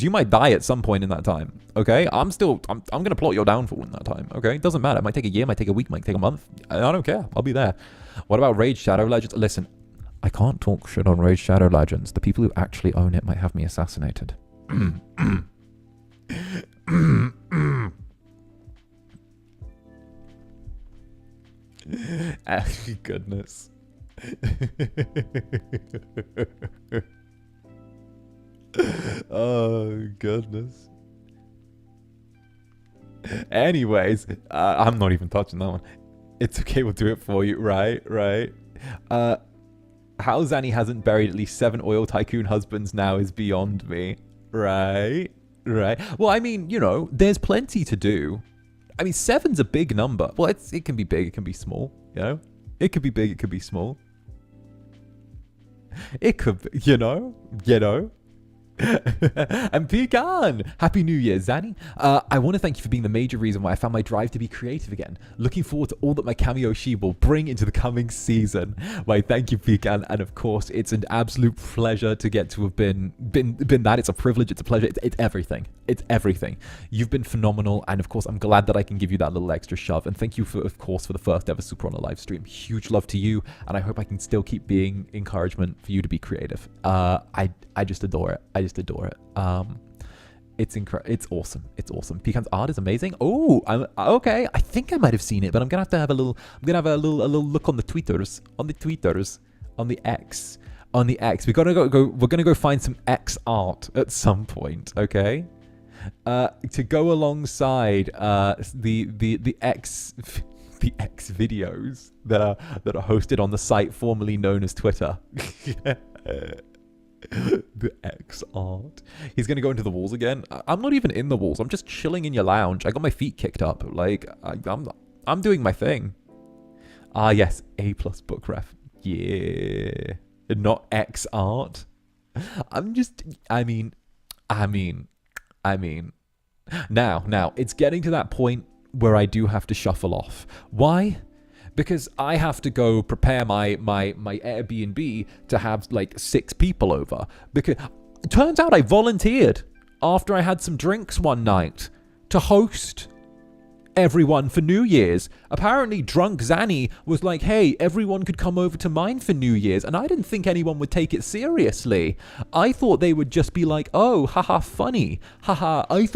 you might die at some point in that time. Okay? I'm gonna plot your downfall in that time. Okay? It doesn't matter. It might take a year, might take a week, might take a month. I don't care. I'll be there. What about Raid Shadow Legends? Listen, I can't talk shit on Raid Shadow Legends. The people who actually own it might have me assassinated. Goodness. Oh, goodness. Anyways, I'm not even touching that one. It's okay, we'll do it for you. Right. How Zanny hasn't buried at least 7 oil tycoon husbands now is beyond me. Right? Right. Well, I mean, you know, there's plenty to do. I mean, 7's a big number. Well, it can be big, it can be small, you know? It could be big, it could be small. It could be, you know? And Pecan! Happy New Year, Zanny. I want to thank you for being the major reason why I found my drive to be creative again. Looking forward to all that my cameo she will bring into the coming season. Why, thank you, Pecan. And of course, it's an absolute pleasure to get to have been that. It's a privilege, it's a pleasure, it's everything. It's everything. You've been phenomenal, and of course, I'm glad that I can give you that little extra shove. And thank you, of course, for the first ever Super on a live stream. Huge love to you, and I hope I can still keep being encouragement for you to be creative. I just adore it. I just adore it. It's incredible. It's awesome. It's awesome. Pecan's art is amazing. Oh, okay. I think I might have seen it, but I'm gonna have to have a little. I'm gonna have a little look on the tweeters, on the X. We're gonna go. We're gonna go find some X art at some point. Okay. To go alongside the X. The X videos that are hosted on the site formerly known as Twitter. The X art. He's gonna go into the walls again. I'm not even in the walls. I'm just chilling in your lounge. I got my feet kicked up. Like I'm doing my thing. Ah yes, A+ book ref. Yeah, not X art. I mean. Now it's getting to that point where I do have to shuffle off. Why? Because I have to go prepare my Airbnb to have like 6 people over. Because it turns out I volunteered after I had some drinks one night to host everyone for New Year's. Apparently drunk Zanny was like, hey, everyone could come over to mine for New Year's, and I didn't think anyone would take it seriously. I thought they would just be like, oh, haha, funny, haha. I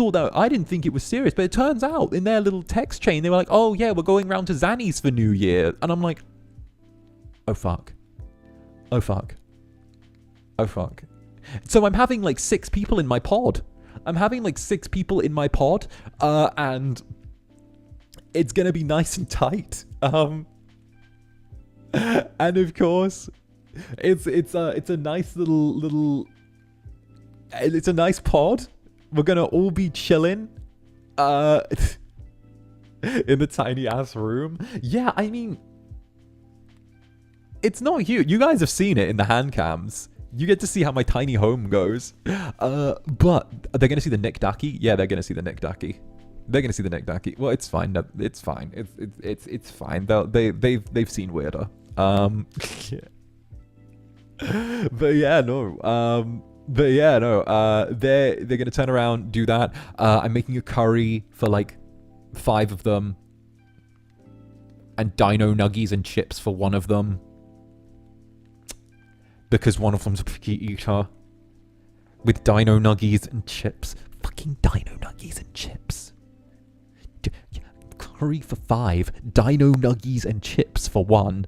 didn't think it was serious, but it turns out in their little text chain they were like, oh yeah, we're going round to Zanny's for New Year, and I'm like, oh fuck. So I'm having like 6 people in my pod. And it's gonna be nice and tight. And of course, it's a nice little. It's a nice pod. We're gonna all be chilling, in the tiny ass room. Yeah, I mean, it's not huge. You guys have seen it in the hand cams. You get to see how my tiny home goes. But they're gonna see the 𝓂𝓸𝓾𝓻. Yeah, they're gonna see the 𝓂𝓂𝓾𝓻. They're gonna see the 𝓂𝓂𝓾𝓻. Well, it's fine. It's fine. It's fine. They've seen weirder. But yeah, no. They're gonna turn around, do that. I'm making a curry for like 5 of them, and dino nuggies and chips for one of them, because one of them's a picky eater. With dino nuggies and chips. Fucking dino nuggies and chips. Curry for 5, dino nuggies and chips for 1.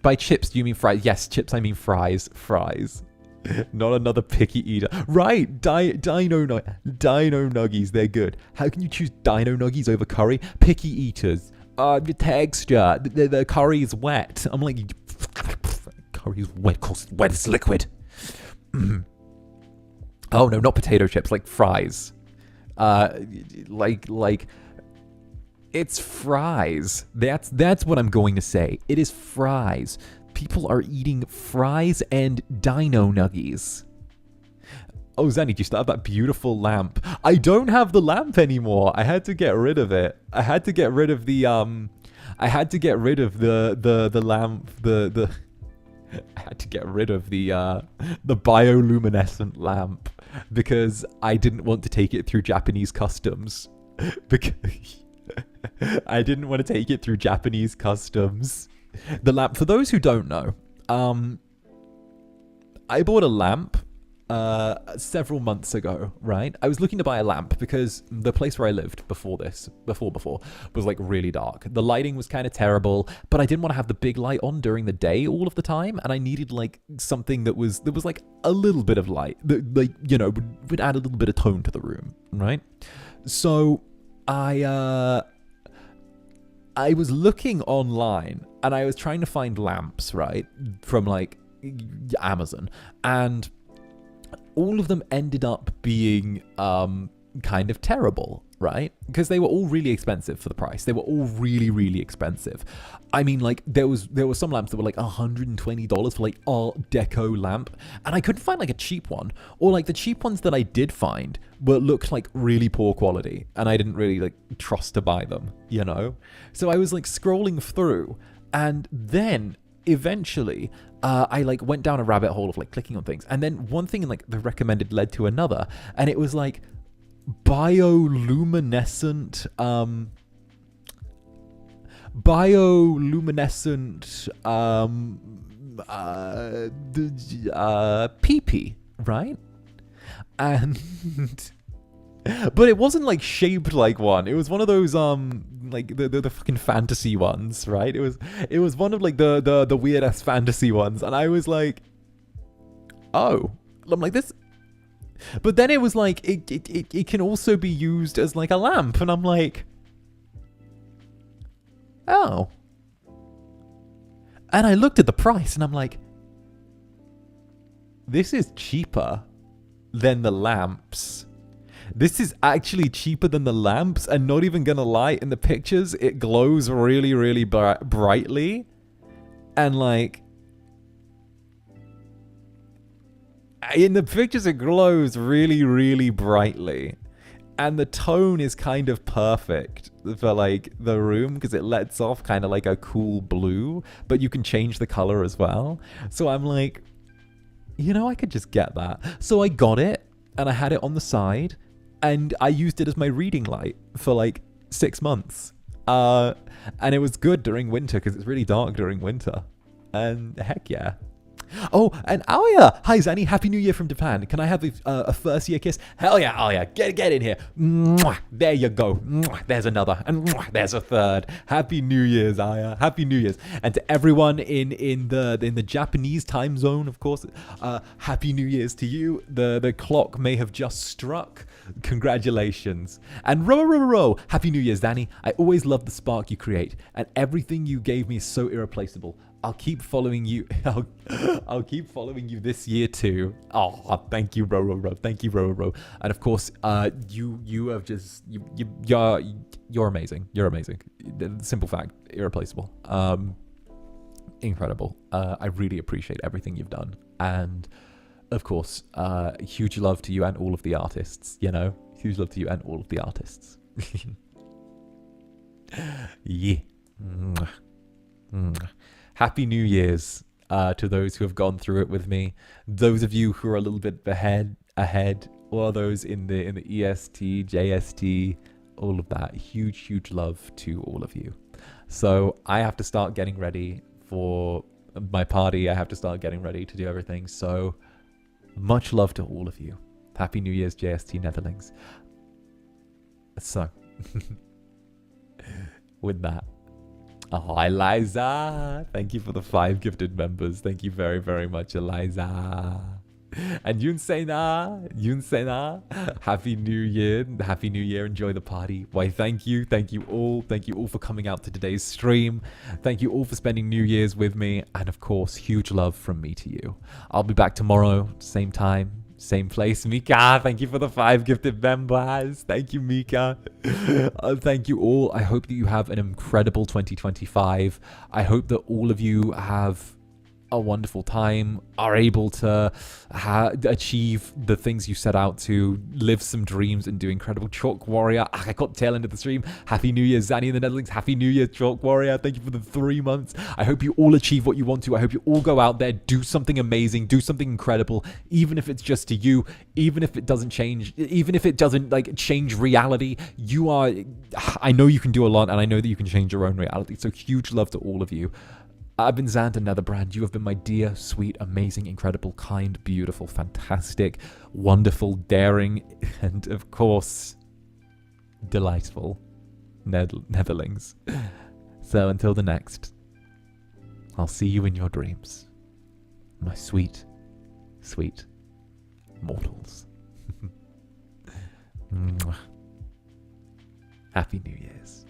By chips, do you mean fries? Yes, chips, I mean fries. Fries. Not another picky eater. Right, dino nuggies, they're good. How can you choose dino nuggies over curry? Picky eaters. The texture, the curry's wet. I'm like, curry's wet, cause it's wet, it's liquid. Oh no, not potato chips, like fries. Like it's fries. That's what I'm going to say. It is fries. People are eating fries and dino nuggies. Oh, Zanny, do you still have that beautiful lamp? I don't have the lamp anymore. I had to get rid of it. I had to get rid of the lamp. I had to get rid of the bioluminescent lamp because I didn't want to take it through Japanese customs. Because I didn't want to take it through Japanese customs. The lamp, for those who don't know, I bought a lamp several months ago, right? I was looking to buy a lamp because the place where I lived before was like really dark. The lighting was kind of terrible, but I didn't want to have the big light on during the day all of the time, and I needed like something that was like a little bit of light that, like, you know, would add a little bit of tone to the room, right? So I was looking online and I was trying to find lamps, right, from like Amazon, and all of them ended up being kind of terrible, right? Because they were all really expensive for the price. They were all really, really expensive. I mean, like, there was some lamps that were like $120 for like Art Deco lamp, and I couldn't find like a cheap one, or like the cheap ones that I did find looked like really poor quality, and I didn't really like trust to buy them, you know? So I was like scrolling through, and then eventually I like went down a rabbit hole of like clicking on things, and then one thing in like the recommended led to another, and it was like bioluminescent PP, right? And but it wasn't like shaped like one. It was one of those like the fucking fantasy ones, right? It was one of like the weird ass fantasy ones, and I was like, oh, I'm like this. But then it was like it can also be used as like a lamp, and I'm like, oh. And I looked at the price, and I'm like, this is cheaper than the lamps. This is actually cheaper than the lamps, and not even gonna lie, in the pictures, it glows really, really brightly. And like, in the pictures, it glows really, really brightly. And the tone is kind of perfect for like the room, because it lets off kind of like a cool blue, but you can change the color as well. So I'm like, you know, I could just get that. So I got it, and I had it on the side, and I used it as my reading light for like 6 months. And it was good during winter, because it's really dark during winter. And heck yeah. Oh, and Aoya! Hi, Zanny. Happy New Year from Japan. Can I have a first year kiss? Hell yeah, Aoya. Get in here. Mwah. There you go. Mwah. There's another. And mwah. There's a third. Happy New Year's, Aoya. Happy New Year's. And to everyone in the Japanese time zone, of course, Happy New Year's to you. The clock may have just struck. Congratulations. And row. Happy New Year's, Zanny. I always love the spark you create, and everything you gave me is so irreplaceable. I'll keep following you. I'll keep following you this year too. Oh, thank you, Ro. Thank you, Ro. And of course, you have just you're amazing. You're amazing. Simple fact, irreplaceable. Incredible. I really appreciate everything you've done. And of course, huge love to you and all of the artists. You know, huge love to you and all of the artists. Yeah. Happy New Year's to those who have gone through it with me. Those of you who are a little bit ahead, or those in the EST, JST, all of that. Huge love to all of you. So I have to start getting ready for my party. I have to start getting ready to do everything. So much love to all of you. Happy New Year's, JST Netherlings. So with that. Oh, Eliza. Thank you for the 5 gifted members. Thank you very, very much, Eliza. And Yunsena. Happy New Year. Happy New Year. Enjoy the party. Why, thank you. Thank you all. Thank you all for coming out to today's stream. Thank you all for spending New Year's with me. And of course, huge love from me to you. I'll be back tomorrow, same time. Same place. Mika, thank you for the 5 gifted members. Thank you, Mika. Thank you all. I hope that you have an incredible 2025. I hope that all of you have a wonderful time, are able to achieve the things you set out to, live some dreams, and do incredible. Chalk Warrior, I got tail end of the stream. Happy New Year, Zanny in the Netherlands. Happy New Year, Chalk Warrior. Thank you for the 3 months. I hope you all achieve what you want to. I hope you all go out there, do something amazing, do something incredible, even if it's just to you, even if it doesn't change, even if it doesn't like change reality. I know you can do a lot, and I know that you can change your own reality. So huge love to all of you. I've been Zander Netherbrand. You have been my dear, sweet, amazing, incredible, kind, beautiful, fantastic, wonderful, daring, and of course, delightful Netherlings. So until the next, I'll see you in your dreams, my sweet, sweet mortals. Happy New Year's.